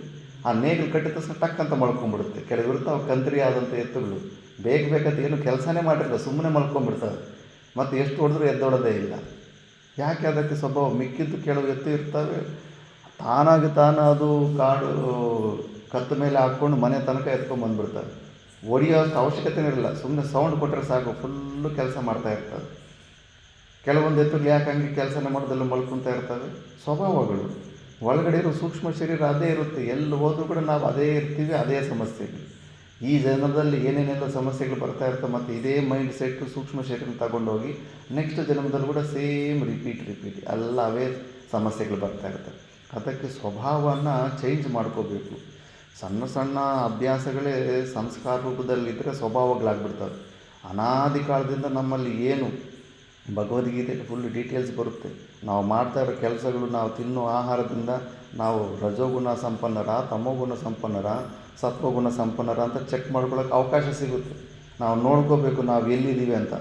ಆ ನೇಗಿಲು ಕಟ್ಟಿದ ತಕ್ಷಣ ಟಕ್ಕಂತ ಮಳ್ಕೊಂಡ್ಬಿಡುತ್ತೆ. ಕೆಲವಿರ್ತಾವೆ ಕಂತ್ರಿ ಆದಂಥ ಎತ್ತುಗಳು. ಬೇಕಂತ ಏನು ಕೆಲಸನೇ ಮಾಡಿರಲ್ಲ, ಸುಮ್ಮನೆ ಮಲ್ಕೊಂಡ್ಬಿಡ್ತಾರೆ. ಮತ್ತು ಎಷ್ಟು ಹೊಡೆದ್ರೂ ಎದ್ದೊಡೋದೇ ಇಲ್ಲ. ಯಾಕೆ ಅದಕ್ಕೆ ಸ್ವಭಾವ? ಮಿಕ್ಕಿದ್ದು ಕೆಲವು ಎತ್ತು ಇರ್ತವೆ, ತಾನಾಗಿ ತಾನು ಅದು ಕಾಡು ಕತ್ತ ಮೇಲೆ ಹಾಕ್ಕೊಂಡು ಮನೆ ತನಕ ಎತ್ಕೊಂಡು ಬಂದುಬಿಡ್ತಾರೆ. ಹೊಡಿಯೋಷ್ಟು ಅವಶ್ಯಕತೆ ಇರಲ್ಲ, ಸುಮ್ಮನೆ ಸೌಂಡ್ ಕೊಟ್ಟರೆ ಸಾಕು, ಫುಲ್ಲು ಕೆಲಸ ಮಾಡ್ತಾ ಇರ್ತವೆ. ಕೆಲವೊಂದು ಎತ್ತುಗಳು ಯಾಕೆ ಹಂಗೆ ಕೆಲಸನ ಮಾಡೋದೆಲ್ಲ ಮಲ್ಕೊತಾ ಇರ್ತವೆ? ಸ್ವಭಾವಗಳು. ಒಳಗಡೆ ಇರೋ ಸೂಕ್ಷ್ಮ ಶರೀರ ಅದೇ ಇರುತ್ತೆ, ಎಲ್ಲಿ ಹೋದರೂ ಕೂಡ ನಾವು ಅದೇ ಇರ್ತೀವಿ, ಅದೇ ಸಮಸ್ಯೆಗಳು. ಈ ಜನ್ಮದಲ್ಲಿ ಏನೇನೆಲ್ಲ ಸಮಸ್ಯೆಗಳು ಬರ್ತಾ ಇರ್ತವೆ, ಮತ್ತು ಇದೇ ಮೈಂಡ್ ಸೆಟ್ಟು ಸೂಕ್ಷ್ಮ ಶರೀರ ತಗೊಂಡೋಗಿ ನೆಕ್ಸ್ಟ್ ಜನ್ಮದಲ್ಲಿ ಕೂಡ ಸೇಮ್ ರಿಪೀಟ್ ಎಲ್ಲ ಅವೇ ಸಮಸ್ಯೆಗಳು ಬರ್ತಾ ಇರ್ತವೆ. ಅದಕ್ಕೆ ಸ್ವಭಾವವನ್ನು ಚೇಂಜ್ ಮಾಡ್ಕೋಬೇಕು. ಸಣ್ಣ ಸಣ್ಣ ಅಭ್ಯಾಸಗಳೇ ಸಂಸ್ಕಾರ ರೂಪದಲ್ಲಿದ್ದರೆ ಸ್ವಭಾವಗಳಾಗ್ಬಿಡ್ತವೆ. ಅನಾದಿ ಕಾಲದಿಂದ ನಮ್ಮಲ್ಲಿ ಏನು ಭಗವದ್ಗೀತೆಯಲ್ಲಿ ಫುಲ್ ಡೀಟೇಲ್ಸ್ ಬರುತ್ತೆ. ನಾವು ಮಾಡ್ತಾ ಇರೋ ಕೆಲಸಗಳು, ನಾವು ತಿನ್ನೋ ಆಹಾರದಿಂದ ನಾವು ರಜೋಗುಣ ಸಂಪನ್ನರ, ತಮೋಗುಣ ಸಂಪನ್ನರ, ಸತ್ವಗುಣ ಸಂಪನ್ನರ ಅಂತ ಚೆಕ್ ಮಾಡ್ಕೊಳ್ಳೋಕೆ ಅವಕಾಶ ಸಿಗುತ್ತೆ. ನಾವು ನೋಡ್ಕೋಬೇಕು ನಾವು ಎಲ್ಲಿದ್ದೀವಿ ಅಂತ.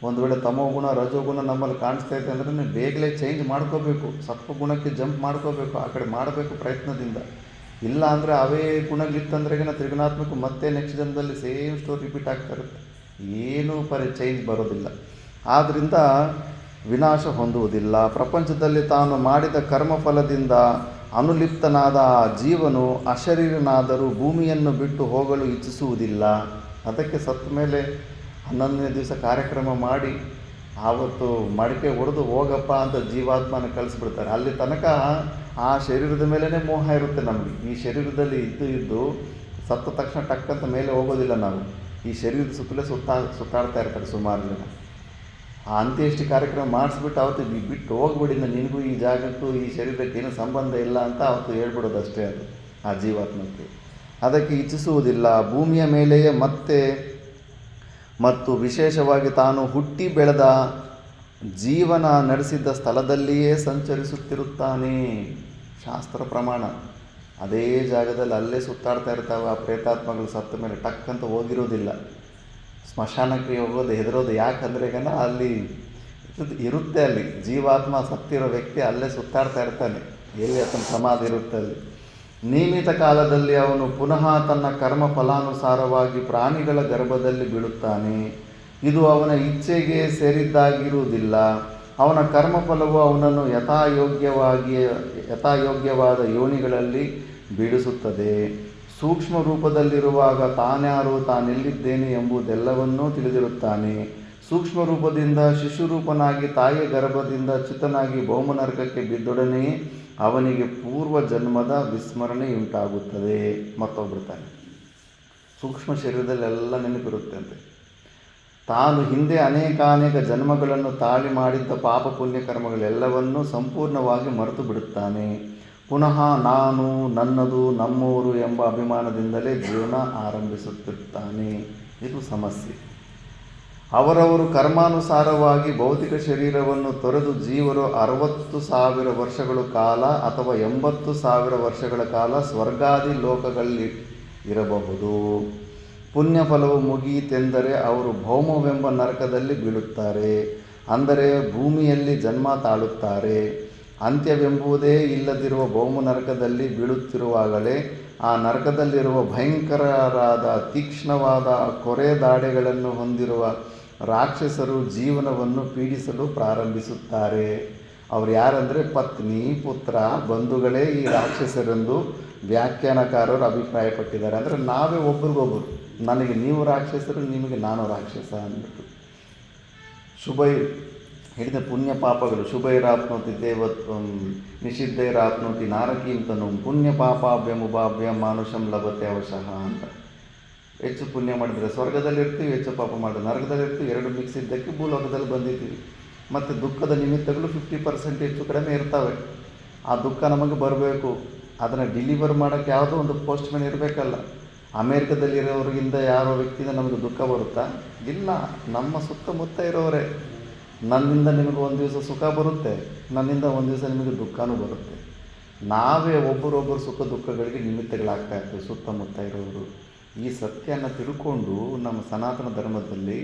ಒಂದು ವೇಳೆ ತಮೋಗುಣ ರಜೋಗುಣ ನಮ್ಮಲ್ಲಿ ಕಾಣಿಸ್ತಾ ಇದೆ ಅಂದ್ರೆ ಬೇಗಲೇ ಚೇಂಜ್ ಮಾಡ್ಕೋಬೇಕು, ಸತ್ವಗುಣಕ್ಕೆ ಜಂಪ್ ಮಾಡ್ಕೋಬೇಕು, ಆ ಕಡೆ ಮಾಡಬೇಕು ಪ್ರಯತ್ನದಿಂದ. ಇಲ್ಲ ಅಂದರೆ ಅವೇ ಗುಣಗಳಿತ್ತಂದ್ರೆಗಿನ ತ್ರಿಗುಣಾತ್ಮಕ ಮತ್ತೆ ನೆಕ್ಸ್ಟ್ ಜನ್ಮದಲ್ಲಿ ಸೇಮ್ ಸ್ಟೋರಿ ರಿಪೀಟ್ ಆಗ್ತಾ ಇರುತ್ತೆ. ಏನೂ ಚೇಂಜ್ ಬರೋದಿಲ್ಲ. ಆದ್ದರಿಂದ ವಿನಾಶ ಹೊಂದುವುದಿಲ್ಲ. ಪ್ರಪಂಚದಲ್ಲಿ ತಾನು ಮಾಡಿದ ಕರ್ಮಫಲದಿಂದ ಅನುಲಿಪ್ತನಾದ ಆ ಜೀವನು ಅಶರೀರನಾದರೂ ಭೂಮಿಯನ್ನು ಬಿಟ್ಟು ಹೋಗಲು ಇಚ್ಛಿಸುವುದಿಲ್ಲ. ಅದಕ್ಕೆ ಸತ್ತ ಮೇಲೆ 11ನೇ ದಿವಸ ಕಾರ್ಯಕ್ರಮ ಮಾಡಿ ಆವತ್ತು ಮಡಿಕೆ ಹೊಡೆದು ಹೋಗಪ್ಪ ಅಂತ ಜೀವಾತ್ಮನ ಕಳಿಸ್ಬಿಡ್ತಾರೆ. ಅಲ್ಲಿ ತನಕ ಆ ಶರೀರದ ಮೇಲೇ ಮೋಹ ಇರುತ್ತೆ ನಮಗೆ. ಈ ಶರೀರದಲ್ಲಿ ಇದ್ದು ಸತ್ತ ತಕ್ಷಣ ಟಕ್ಕಂತ ಮೇಲೆ ಹೋಗೋದಿಲ್ಲ ನಾವು. ಈ ಶರೀರದ ಸುತ್ತಲೇ ಸುತ್ತಾಡ್ತಾ ಇರ್ತಾರೆ ಸುಮಾರು ಜನ. ಆ ಅಂತ್ಯೇಷ್ಟಿ ಕಾರ್ಯಕ್ರಮ ಮಾಡಿಸ್ಬಿಟ್ಟು ಅವತ್ತು ಬಿಟ್ಟು ಹೋಗ್ಬಿಡಿ, ನಿನಗೂ ಈ ಜಾಗಕ್ಕೂ ಈ ಶರೀರಕ್ಕೆ ಏನೂ ಸಂಬಂಧ ಇಲ್ಲ ಅಂತ ಅವತ್ತು ಹೇಳ್ಬಿಡೋದು ಅಷ್ಟೇ. ಅದು ಆ ಜೀವಾತ್ಮಕ್ಕೆ ಅದಕ್ಕೆ ಇಚ್ಛಿಸುವುದಿಲ್ಲ. ಭೂಮಿಯ ಮೇಲೆಯೇ ಮತ್ತು ವಿಶೇಷವಾಗಿ ತಾನು ಹುಟ್ಟಿ ಬೆಳೆದ ಜೀವನ ನಡೆಸಿದ್ದ ಸ್ಥಳದಲ್ಲಿಯೇ ಸಂಚರಿಸುತ್ತಿರುತ್ತಾನೆ. ಶಾಸ್ತ್ರ ಪ್ರಮಾಣ ಅದೇ ಜಾಗದಲ್ಲಿ ಅಲ್ಲೇ ಸುತ್ತಾಡ್ತಾ ಇರ್ತಾವೆ. ಆ ಪ್ರೇತಾತ್ಮಗಳು ಸತ್ತ ಮೇಲೆ ಟಕ್ಕಂತ ಹೋಗಿರೋದಿಲ್ಲ. ಸ್ಮಶಾನಕ್ಕೆ ಹೋಗೋದು ಹೆದರೋದು ಯಾಕಂದ್ರೆ ಅಲ್ಲಿ ಇರುತ್ತೆ, ಅಲ್ಲಿ ಜೀವಾತ್ಮ ಸತ್ತಿರೋ ವ್ಯಕ್ತಿ ಅಲ್ಲೇ ಸುತ್ತಾಡ್ತಾ ಇರ್ತಾನೆ, ಎಲ್ಲಿ ಆತನ ಸಮಾಧಿ ಇರುತ್ತೆ ಅಲ್ಲಿ. ನಿಯಮಿತ ಕಾಲದಲ್ಲಿ ಅವನು ಪುನಃ ತನ್ನ ಕರ್ಮ ಫಲಾನುಸಾರವಾಗಿ ಪ್ರಾಣಿಗಳ ಗರ್ಭದಲ್ಲಿ ಬೀಳುತ್ತಾನೆ. ಇದು ಅವನ ಇಚ್ಛೆಗೆ ಸೇರಿದ್ದಾಗಿರುವುದಿಲ್ಲ. ಅವನ ಕರ್ಮಫಲವು ಅವನನ್ನು ಯಥಾಯೋಗ್ಯವಾದ ಯೋನಿಗಳಲ್ಲಿ ಬೀಳಿಸುತ್ತದೆ. ಸೂಕ್ಷ್ಮ ರೂಪದಲ್ಲಿರುವಾಗ ತಾನ್ಯಾರು, ತಾನೆಲ್ಲಿದ್ದೇನೆ ಎಂಬುದೆಲ್ಲವನ್ನೂ ತಿಳಿದಿರುತ್ತಾನೆ. ಸೂಕ್ಷ್ಮ ರೂಪದಿಂದ ಶಿಶುರೂಪನಾಗಿ ತಾಯಿಯ ಗರ್ಭದಿಂದ ಚ್ಯುತನಾಗಿ ಭೌಮನರ್ಕಕ್ಕೆ ಬಿದ್ದೊಡನೆಯೇ ಅವನಿಗೆ ಪೂರ್ವ ಜನ್ಮದ ವಿಸ್ಮರಣೆಯುಂಟಾಗುತ್ತದೆ. ಮತ್ತೊಬ್ಬರ್ತಾನೆ ಸೂಕ್ಷ್ಮ ಶರೀರದಲ್ಲೆಲ್ಲ ನೆನಪಿರುತ್ತೆ ಅಂತೆ. ತಾನು ಹಿಂದೆ ಅನೇಕಾನೇಕ ಜನ್ಮಗಳನ್ನು ತಾಳಿ ಮಾಡಿದ್ದ ಪಾಪ ಪುಣ್ಯ ಕರ್ಮಗಳೆಲ್ಲವನ್ನೂ ಸಂಪೂರ್ಣವಾಗಿ ಮರೆತು ಬಿಡುತ್ತಾನೆ. ಪುನಃ ನಾನು, ನನ್ನದು, ನಮ್ಮೂರು ಎಂಬ ಅಭಿಮಾನದಿಂದಲೇ ಜೀವನ ಆರಂಭಿಸುತ್ತಿರ್ತಾನೆ. ಇದು ಸಮಸ್ಯೆ. ಅವರವರು ಕರ್ಮಾನುಸಾರವಾಗಿ ಭೌತಿಕ ಶರೀರವನ್ನು ತೊರೆದು ಜೀವರು 60,000 ವರ್ಷಗಳ ಕಾಲ ಅಥವಾ 80,000 ವರ್ಷಗಳ ಕಾಲ ಸ್ವರ್ಗಾದಿ ಲೋಕಗಳಲ್ಲಿ ಇರಬಹುದು. ಪುಣ್ಯಫಲವು ಮುಗಿಯಿತೆಂದರೆ ಅವರು ಭೌಮವೆಂಬ ನರಕದಲ್ಲಿ ಬೀಳುತ್ತಾರೆ, ಅಂದರೆ ಭೂಮಿಯಲ್ಲಿ ಜನ್ಮ ತಾಳುತ್ತಾರೆ. ಅಂತ್ಯವೆಂಬುದೇ ಇಲ್ಲದಿರುವ ಭೌಮ ನರಕದಲ್ಲಿ ಬೀಳುತ್ತಿರುವಾಗಲೇ ಆ ನರಕದಲ್ಲಿರುವ ಭಯಂಕರರಾದ ತೀಕ್ಷ್ಣವಾದ ಕೊರೆದಾಡೆಗಳನ್ನು ಹೊಂದಿರುವ ರಾಕ್ಷಸರು ಜೀವನವನ್ನು ಪೀಡಿಸಲು ಪ್ರಾರಂಭಿಸುತ್ತಾರೆ. ಅವರು ಯಾರಂದರೆ ಪತ್ನಿ, ಪುತ್ರ, ಬಂಧುಗಳೇ ಈ ರಾಕ್ಷಸರೆಂದು ವ್ಯಾಖ್ಯಾನಕಾರರು ಅಭಿಪ್ರಾಯಪಟ್ಟಿದ್ದಾರೆ. ಅಂದರೆ ನಾವೇ ಒಬ್ರಿಗೊಬ್ಬರು, ನನಗೆ ನೀವು ರಾಕ್ಷಸರು, ನಿಮಗೆ ನಾನು ರಾಕ್ಷಸ ಅಂದ್ಬಿಟ್ಟು. ಹಿಡಿದ ಪುಣ್ಯ ಪಾಪಗಳು ಶುಭೈರಾಪ್ನೋತಿ ದೇವತ್ವಂ ನಿಷಿದ್ಧೈರಾಪ್ನೋತಿ ನಾರಕೀಂತನು ಪುಣ್ಯ ಪಾಪಾಭ್ಯಮುಭಾಭ್ಯಂ ಮಾನುಷಂ ಲಭತೆ ಅವಶಃ ಅಂತ. ಹೆಚ್ಚು ಪುಣ್ಯ ಮಾಡಿದರೆ ಸ್ವರ್ಗದಲ್ಲಿ ಇರ್ತೀವಿ, ಹೆಚ್ಚು ಪಾಪ ಮಾಡಿದ್ರೆ ನರಕದಲ್ಲಿ ಇರ್ತೀವಿ. ಎರಡು ಮಿಕ್ಸ್ ಇದ್ದಕ್ಕೆ ಭೂಲೋಕದಲ್ಲಿ ಬಂದಿದ್ದೀವಿ. ಮತ್ತು ದುಃಖದ ನಿಮಿತ್ತಗಳು 50% ಹೆಚ್ಚು ಕಡಿಮೆ ಇರ್ತವೆ. ಆ ದುಃಖ ನಮಗೆ ಬರಬೇಕು. ಅದನ್ನು ಡೆಲಿವರ್ ಮಾಡೋಕ್ಕೆ ಯಾವುದೋ ಒಂದು ಪೋಸ್ಟ್ಮ್ಯಾನ್ ಇರಬೇಕಲ್ಲ. ಅಮೇರಿಕದಲ್ಲಿರೋರಿಗಿಂದ ಯಾರೋ ವ್ಯಕ್ತಿಯಿಂದ ನಮಗೆ ದುಃಖ ಬರುತ್ತಾ? ಇಲ್ಲ, ನಮ್ಮ ಸುತ್ತಮುತ್ತ ಇರೋರೇ. ನನ್ನಿಂದ ನಿಮಗೆ ಒಂದು ದಿವಸ ಸುಖ ಬರುತ್ತೆ, ನನ್ನಿಂದ ಒಂದು ದಿವಸ ನಿಮಗೆ ದುಃಖನೂ ಬರುತ್ತೆ. ನಾವೇ ಒಬ್ಬರೊಬ್ಬರು ಸುಖ ದುಃಖಗಳಿಗೆ ನಿಮಿತ್ತಗಳಾಗ್ತಾ ಇರ್ತೀವಿ ಸುತ್ತಮುತ್ತ ಇರೋರು. ಈ ಸತ್ಯನ ತಿಳ್ಕೊಂಡು ನಮ್ಮ ಸನಾತನ ಧರ್ಮದಲ್ಲಿ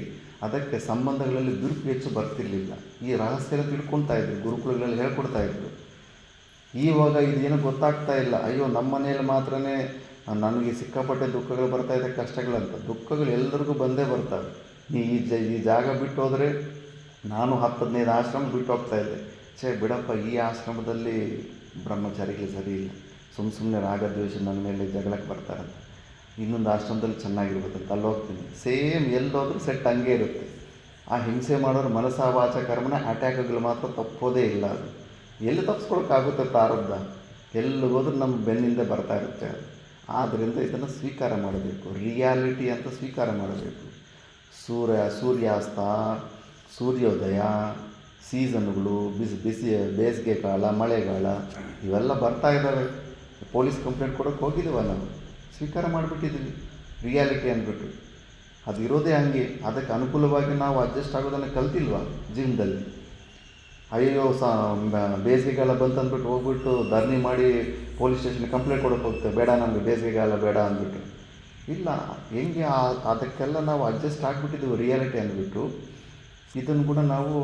ಅದಕ್ಕೆ ಸಂಬಂಧಗಳಲ್ಲಿ ಬಿರುಕು ಹೆಚ್ಚು ಬರ್ತಿರ್ಲಿಲ್ಲ. ಈ ರಹಸ್ಯನ ತಿಳ್ಕೊಳ್ತಾ ಇದ್ರು, ಗುರುಕುಲಗಳಲ್ಲಿ ಹೇಳ್ಕೊಡ್ತಾ ಇದ್ರು. ಇವಾಗ ಇದೇನು ಗೊತ್ತಾಗ್ತಾ ಇಲ್ಲ. ಅಯ್ಯೋ, ನಮ್ಮ ಮನೆಯಲ್ಲಿ ಮಾತ್ರನೇ ನನಗೆ ಸಿಕ್ಕಾಪಟ್ಟೆ ದುಃಖಗಳು ಬರ್ತಾಯಿದೆ, ಕಷ್ಟಗಳಂತ. ದುಃಖಗಳು ಎಲ್ಲರಿಗೂ ಬಂದೇ ಬರ್ತವೆ. ನೀ ಈ ಜಾಗ ಬಿಟ್ಟು ಹೋದರೆ, ನಾನು 10-15 ಆಶ್ರಮ ಬಿಟ್ಟು ಹೋಗ್ತಾಯಿದ್ದೆ. ಬಿಡಪ್ಪ, ಈ ಆಶ್ರಮದಲ್ಲಿ ಬ್ರಹ್ಮಚಾರಿಗಳು ಸರಿ ಇಲ್ಲ, ಸುಮ್ಮನೆ ರಾಗದ್ವೇಷ ನನ್ನ ಮೇಲೆ ಜಗಳಕ್ಕೆ ಬರ್ತಾರಂತ. ಇನ್ನೊಂದು ಆಶ್ರಮದಲ್ಲಿ ಚೆನ್ನಾಗಿರ್ಬೇಕಂತ ಅಲ್ಲಿ ಹೋಗ್ತೀನಿ. ಸೇಮ್ ಎಲ್ಲೋದ್ರೂ ಸೆಟ್ ಹಂಗೆ ಇರುತ್ತೆ. ಆ ಹಿಂಸೆ ಮಾಡೋರು ಮನಸ ವಾಚ ಕರ್ಮನ ಅಟ್ಯಾಕ್ಗಳು ಮಾತ್ರ ತಪ್ಪೋದೇ ಇಲ್ಲ. ಅದು ಎಲ್ಲಿ ತಪ್ಪಿಸ್ಕೊಳಕ್ಕಾಗುತ್ತೆ? ಪ್ರಾರಬ್ಧ ಎಲ್ಲಿಗೋದ್ರೂ ನಮ್ಮ ಬೆನ್ನಿಂದ ಬರ್ತಾ ಇರುತ್ತೆ. ಆದ್ದರಿಂದ ಇದನ್ನು ಸ್ವೀಕಾರ ಮಾಡಬೇಕು, ರಿಯಾಲಿಟಿ ಅಂತ ಸ್ವೀಕಾರ ಮಾಡಬೇಕು. ಸೂರ್ಯಾಸ್ತ, ಸೂರ್ಯೋದಯ, ಸೀಸನ್ಗಳು, ಬಿಸಿ ಬೇಸಿಗೆ ಕಾಲ, ಮಳೆಗಾಲ ಇವೆಲ್ಲ ಬರ್ತಾ ಇದ್ದಾವೆ. ಪೊಲೀಸ್ ಕಂಪ್ಲೇಂಟ್ ಕೊಡೋಕ್ಕೆ ಹೋಗಿದ್ದೀವ, ನಾವು ಸ್ವೀಕಾರ ಮಾಡಿಬಿಟ್ಟಿದ್ದೀವಿ ರಿಯಾಲಿಟಿ ಅಂದ್ಬಿಟ್ಟು. ಅದು ಇರೋದೇ ಹಂಗೆ. ಅದಕ್ಕೆ ಅನುಕೂಲವಾಗಿ ನಾವು ಅಡ್ಜಸ್ಟ್ ಆಗೋದನ್ನು ಕಲ್ತಿಲ್ವ ಜೀವನದಲ್ಲಿ? ಅಯ್ಯೋ ಬೇಸಿಗೆಗಾಲ ಬಂತಂದ್ಬಿಟ್ಟು ಹೋಗ್ಬಿಟ್ಟು ಧರಣಿ ಮಾಡಿ ಪೊಲೀಸ್ ಸ್ಟೇಷನ್ಗೆ ಕಂಪ್ಲೇಂಟ್ ಕೊಡೋಕ್ಕೆ ಹೋಗ್ತೇವೆ, ಬೇಡ ನಮಗೆ ಬೇಸಿಗೆಗಾಲ ಬೇಡ ಅಂದ್ಬಿಟ್ಟು. ಇಲ್ಲ, ಹೆಂಗೆ ಅದಕ್ಕೆಲ್ಲ ನಾವು ಅಡ್ಜಸ್ಟ್ ಆಗಿಬಿಟ್ಟಿದ್ದೀವಿ ರಿಯಾಲಿಟಿ ಅಂದ್ಬಿಟ್ಟು. ಇದನ್ನು ಕೂಡ ನಾವು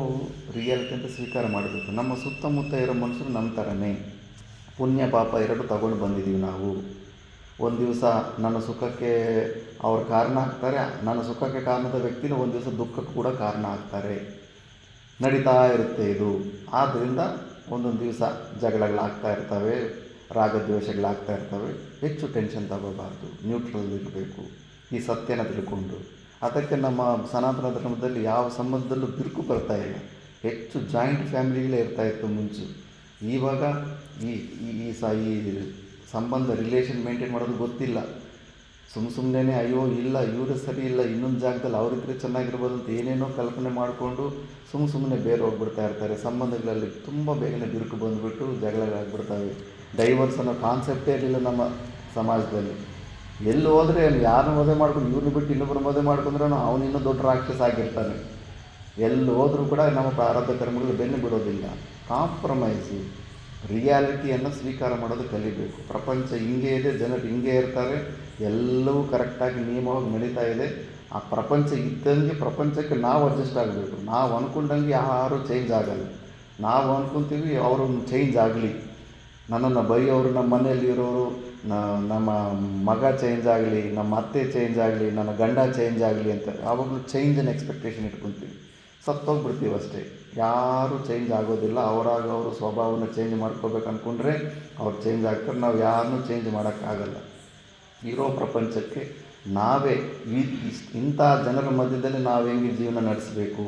ರಿಯಾಲಿಟಿ ಅಂತ ಸ್ವೀಕಾರ ಮಾಡಬೇಕು. ನಮ್ಮ ಸುತ್ತಮುತ್ತ ಇರೋ ಮನುಷ್ಯರು ನಮ್ಮ ಥರನೇ ಪುಣ್ಯ ಪಾಪ ಎರಡು ತಗೊಂಡು ಬಂದಿದ್ದೀವಿ ನಾವು. ಒಂದು ದಿವಸ ನನ್ನ ಸುಖಕ್ಕೆ ಅವ್ರು ಕಾರಣ ಆಗ್ತಾರೆ, ನನ್ನ ಸುಖಕ್ಕೆ ಕಾರಣದ ವ್ಯಕ್ತಿನೂ ಒಂದು ದಿವಸ ದುಃಖಕ್ಕೆ ಕೂಡ ಕಾರಣ ಆಗ್ತಾರೆ. ನಡೀತಾ ಇರುತ್ತೆ ಇದು. ಆದ್ದರಿಂದ ಒಂದೊಂದು ದಿವಸ ಜಗಳಗಳಾಗ್ತಾ ಇರ್ತವೆ, ರಾಗದ್ವೇಷಗಳಾಗ್ತಾ ಇರ್ತವೆ. ಹೆಚ್ಚು ಟೆನ್ಷನ್ ತಗೋಬಾರ್ದು, ನ್ಯೂಟ್ರಲ್ ಇರಬೇಕು, ಈ ಸತ್ಯನ ತಿಳ್ಕೊಂಡು. ಅದಕ್ಕೆ ನಮ್ಮ ಸನಾತನ ಧರ್ಮದಲ್ಲಿ ಯಾವ ಸಂಬಂಧದಲ್ಲೂ ಬಿರುಕು ಬರ್ತಾ ಇಲ್ಲ. ಹೆಚ್ಚು ಜಾಯಿಂಟ್ ಫ್ಯಾಮಿಲಿಗಳೇ ಇರ್ತಾಯಿತ್ತು ಮುಂಚೆ. ಇವಾಗ ಈ ಸಂಬಂಧ ರಿಲೇಷನ್ ಮೇಂಟೈನ್ ಮಾಡೋದು ಗೊತ್ತಿಲ್ಲ. ಸುಮ್ಮನೆ ಅಯ್ಯೋ ಇಲ್ಲ ಇವರು ಸರಿ ಇಲ್ಲ, ಇನ್ನೊಂದು ಜಾಗದಲ್ಲಿ ಅವರಿದ್ರೆ ಚೆನ್ನಾಗಿರ್ಬೋದು ಅಂತ ಏನೇನೋ ಕಲ್ಪನೆ ಮಾಡಿಕೊಂಡು ಸುಮ್ಮನೆ ಬೇರೆ ಹೋಗ್ಬಿಡ್ತಾ ಇರ್ತಾರೆ. ಸಂಬಂಧಗಳಲ್ಲಿ ತುಂಬ ಬೇಗನೆ ಬಿರುಕು ಬಂದುಬಿಟ್ಟು ಜಗಳಗಳಾಗ್ಬಿಡ್ತವೆ. ಡೈವರ್ಸ್ ಅನ್ನೋ ಕಾನ್ಸೆಪ್ಟೇ ಇರಲಿಲ್ಲ ನಮ್ಮ ಸಮಾಜದಲ್ಲಿ. ಎಲ್ಲಿ ಹೋದರೆ ಯಾರನ್ನ ಮದುವೆ ಮಾಡ್ಕೊಂಡು ಇವ್ರನ್ನ ಬಿಟ್ಟು ಇನ್ನೊಬ್ಬರು ಮದುವೆ ಮಾಡ್ಕೊಂಡ್ರೂ ಅವನಿನ್ನೂ ದೊಡ್ಡ ರಾಕ್ಷಸ ಆಗಿರ್ತಾನೆ. ಎಲ್ಲಿ ಹೋದರೂ ಕೂಡ ನಮ್ಮ ಪ್ರಾರಬ್ಧ ಕರ್ಮಗಳು ಬೆನ್ನು ಬಿಡೋದಿಲ್ಲ. ಕಾಂಪ್ರಮೈಸು, ರಿಯಾಲಿಟಿಯನ್ನು ಸ್ವೀಕಾರ ಮಾಡೋದು ಕಲಿಬೇಕು. ಪ್ರಪಂಚ ಹಿಂಗೆ ಇದೆ, ಜನರು ಹಿಂಗೆ ಇರ್ತಾರೆ, ಎಲ್ಲವೂ ಕರೆಕ್ಟಾಗಿ ನಿಯಮವಾಗಿ ನಡೀತಾ ಇದೆ. ಆ ಪ್ರಪಂಚ ಇದ್ದಂಗೆ ಪ್ರಪಂಚಕ್ಕೆ ನಾವು ಅಡ್ಜಸ್ಟ್ ಆಗಬೇಕು. ನಾವು ಅಂದ್ಕೊಂಡಂಗೆ ಯಾರೂ ಚೇಂಜ್ ಆಗಲ್ಲ. ನಾವು ಅಂದ್ಕೊತೀವಿ ಅವರು ಚೇಂಜ್ ಆಗಲಿ, ನನ್ನನ್ನು ಬೈಯೋರು, ನಮ್ಮ ಮನೆಯಲ್ಲಿರೋರು, ನಮ್ಮ ಮಗ ಚೇಂಜ್ ಆಗಲಿ, ನಮ್ಮ ಅತ್ತೆ ಚೇಂಜ್ ಆಗಲಿ, ನನ್ನ ಗಂಡ ಚೇಂಜ್ ಆಗಲಿ ಅಂತ ಯಾವಾಗಲೂ ಚೇಂಜನ್ನು ಎಕ್ಸ್ಪೆಕ್ಟೇಷನ್ ಇಟ್ಕೊತೀವಿ. ಸತ್ತೋಗ್ಬಿಡ್ತೀವಿ ಅಷ್ಟೇ. ಯಾರೂ ಚೇಂಜ್ ಆಗೋದಿಲ್ಲ. ಅವರಾಗ ಅವರು ಸ್ವಭಾವನ ಚೇಂಜ್ ಮಾಡ್ಕೋಬೇಕು ಅಂದ್ಕೊಂಡ್ರೆ ಅವ್ರು ಚೇಂಜ್ ಆಗ್ತಾರೆ. ನಾವು ಯಾರನ್ನೂ ಚೇಂಜ್ ಮಾಡೋಕ್ಕಾಗಲ್ಲ. ಇರೋ ಪ್ರಪಂಚಕ್ಕೆ ನಾವೇ ಇಂಥ ಜನರ ಮಧ್ಯದಲ್ಲಿ ನಾವು ಹೆಂಗೆ ಜೀವನ ನಡೆಸಬೇಕು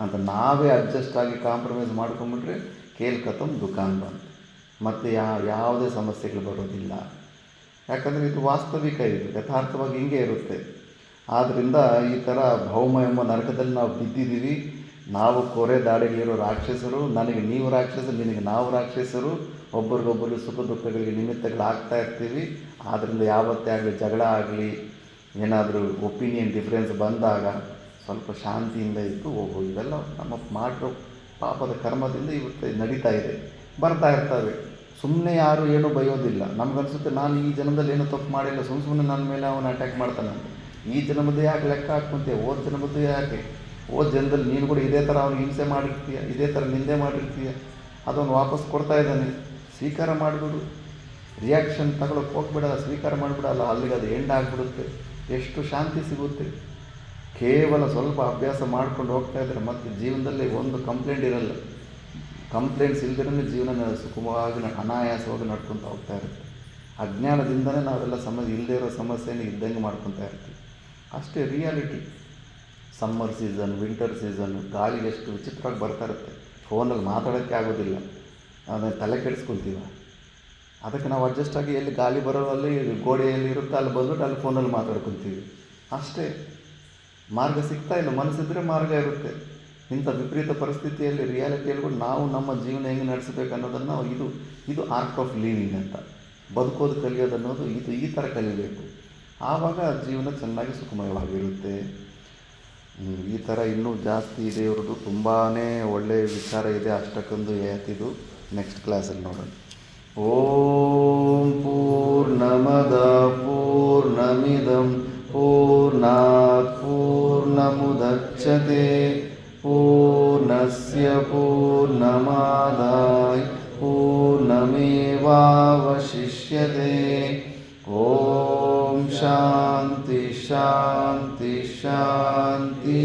ಅಂತ ನಾವೇ ಅಡ್ಜಸ್ಟ್ ಆಗಿ ಕಾಂಪ್ರಮೈಸ್ ಮಾಡ್ಕೊಂಬಿಟ್ರೆ ಕೇಲ್ಕತ್ತಮ್ ದುಕಾನ್ ಬಂತು. ಮತ್ತು ಯಾವುದೇ ಸಮಸ್ಯೆಗಳು ಬರೋದಿಲ್ಲ. ಯಾಕಂದರೆ ಇದು ವಾಸ್ತವಿಕ, ಇದು ಯಥಾರ್ಥವಾಗಿ ಹಿಂಗೆ ಇರುತ್ತೆ. ಆದ್ದರಿಂದ ಈ ಥರ ಭೌಮ ಎಂಬ ನರಕದಲ್ಲಿ ನಾವು ಬಿದ್ದಿದ್ದೀವಿ. ನಾವು ಕೊರೆ ದಾಡಿಗಳಿರೋ ರಾಕ್ಷಸರು. ನನಗೆ ನೀವು ರಾಕ್ಷಸರು, ನಿನಗೆ ನಾವು ರಾಕ್ಷಸರು. ಒಬ್ಬರಿಗೊಬ್ಬರು ಸುಖ ದುಃಖಗಳಿಗೆ ನಿಮಿತ್ತಗಳಾಗ್ತಾ ಇರ್ತೀವಿ. ಆದ್ದರಿಂದ ಯಾವತ್ತೇ ಆಗಲಿ ಜಗಳ ಆಗಲಿ, ಏನಾದರೂ ಒಪಿನಿಯನ್ ಡಿಫ್ರೆನ್ಸ್ ಬಂದಾಗ ಸ್ವಲ್ಪ ಶಾಂತಿಯಿಂದ ಇದ್ದು ಹೋಗು. ಇವೆಲ್ಲ ನಮ್ಮ ಮಾಡಿರೋ ಪಾಪದ ಕರ್ಮದಿಂದ ಇವತ್ತು ನಡೀತಾ ಇದೆ, ಬರ್ತಾ ಇರ್ತವೆ. ಸುಮ್ಮನೆ ಯಾರು ಏನೂ ಬೈಯೋದಿಲ್ಲ. ನಮಗನ್ಸುತ್ತೆ ನಾನು ಈ ಜನ್ಮದಲ್ಲಿ ಏನೂ ತಪ್ಪು ಮಾಡಿಲ್ಲ, ಸುಮ್ಮನೆ ನನ್ನ ಮೇಲೆ ಅವನು ಅಟ್ಯಾಕ್ ಮಾಡ್ತಾನಂತ. ಈ ಜನ್ಮದ್ದು ಯಾಕೆ ಲೆಕ್ಕ ಹಾಕ್ಕೊಂತೀಯ? ಓದ್ ಜನ್ಮದ್ದು ಯಾಕೆ? ಓದ್ ಜನ್ಮದಲ್ಲಿ ನೀನು ಕೂಡ ಇದೇ ಥರ ಅವ್ನು ಹಿಂಸೆ ಮಾಡಿರ್ತೀಯ, ಇದೇ ಥರ ನಿಂದೆ ಮಾಡಿರ್ತೀಯ. ಅದನ್ನು ವಾಪಸ್ ಕೊಡ್ತಾ ಇದ್ದಾನೆ. ಸ್ವೀಕಾರ ಮಾಡಿಬಿಡು. ರಿಯಾಕ್ಷನ್ ತಗೊಳಕ್ಕೆ ಹೋಗ್ಬಿಡ, ಸ್ವೀಕಾರ ಮಾಡಿಬಿಡಲ್ಲ. ಅಲ್ಲಿಗೆ ಅದು ಎಂಡ್ ಆಗಿಬಿಡುತ್ತೆ. ಎಷ್ಟು ಶಾಂತಿ ಸಿಗುತ್ತೆ. ಕೇವಲ ಸ್ವಲ್ಪ ಅಭ್ಯಾಸ ಮಾಡ್ಕೊಂಡು ಹೋಗ್ತಾ ಇದ್ದರೆ ಮತ್ತೆ ಜೀವನದಲ್ಲಿ ಒಂದು ಕಂಪ್ಲೇಂಟ್ ಇರಲ್ಲ. ಕಂಪ್ಲೇಂಟ್ಸ್ ಇಲ್ದಿರೇ ಜೀವನ ಸುಖವಾಗಿ ಅನಾಯಾಸವಾಗಿ ನಡ್ಕೊತ ಹೋಗ್ತಾ ಇರುತ್ತೆ. ಅಜ್ಞಾನದಿಂದನೇ ನಾವೆಲ್ಲ ಇಲ್ಲದೇ ಇರೋ ಸಮಸ್ಯೆನ ಇದ್ದಂಗೆ ಮಾಡ್ಕೊತಾ ಇರ್ತೀವಿ. ಅಷ್ಟೇ reality. Summer season, winter season, ಗಾಳಿ ಎಷ್ಟು ವಿಚಿತ್ರವಾಗಿ ಬರ್ತಾ ಇರುತ್ತೆ. ಫೋನಲ್ಲಿ ಮಾತಾಡೋಕ್ಕೆ ಆಗೋದಿಲ್ಲ, ಅದನ್ನು ತಲೆ ಕೆಡಿಸ್ಕೊಳ್ತೀವಿ. ಅದಕ್ಕೆ ನಾವು ಅಡ್ಜಸ್ಟ್ ಆಗಿ ಎಲ್ಲಿ ಗಾಳಿ ಬರೋಲ್ಲಿ ಗೋಡೆಯಲ್ಲಿ ಇರುತ್ತೆ ಅಲ್ಲಿ ಬಂದ್ಬಿಟ್ಟು ಅಲ್ಲಿ ಫೋನಲ್ಲಿ ಮಾತಾಡ್ಕೊತೀವಿ ಅಷ್ಟೇ. ಮಾರ್ಗ ಸಿಗ್ತಾ ಇಲ್ಲ. ಮನಸ್ಸಿದ್ರೆ ಮಾರ್ಗ ಇರುತ್ತೆ. ಇಂಥ ವಿಪರೀತ ಪರಿಸ್ಥಿತಿಯಲ್ಲಿ ರಿಯಾಲಿಟಿಯಲ್ಲಿ ಕೂಡ ನಾವು ನಮ್ಮ ಜೀವನ ಹೆಂಗೆ ನಡೆಸಬೇಕು ಅನ್ನೋದನ್ನು ಇದು ಆರ್ಟ್ ಆಫ್ ಲಿವಿಂಗ್ ಅಂತ. ಬದುಕೋದು ಕಲಿಯೋದು ಅನ್ನೋದು ಈ ಥರ ಕಲಿಬೇಕು. ಆವಾಗ ಜೀವನ ಚೆನ್ನಾಗಿ ಸುಖಮಯವಾಗಿರುತ್ತೆ. ಈ ಥರ ಇನ್ನೂ ಜಾಸ್ತಿ ಇದೆ ಇವ್ರದ್ದು. ತುಂಬಾ ಒಳ್ಳೆಯ ವಿಚಾರ ಇದೆ. ಅಷ್ಟಕ್ಕೊಂದು ಯಾತಿದು ನೆಕ್ಸ್ಟ್ ಕ್ಲಾಸಲ್ಲಿ ನೋಡೋಣ. ಓಂ ಪೂರ್ಣಮದ ಪೂರ್ಣಮಿದಂ ಪೂರ್ಣಾತ್ ಪೂರ್ಣಮುದಚ್ಯತೆ ಪೂರ್ಣಸ್ಯ ಪೂರ್ಣಮಾದಾಯ ಪೂರ್ಣಮೇವಾವಶಿಷ್ಯತೆ. ಓಂ ಶಾಂತಿ ಶಾಂತಿ ಶಾಂತಿ.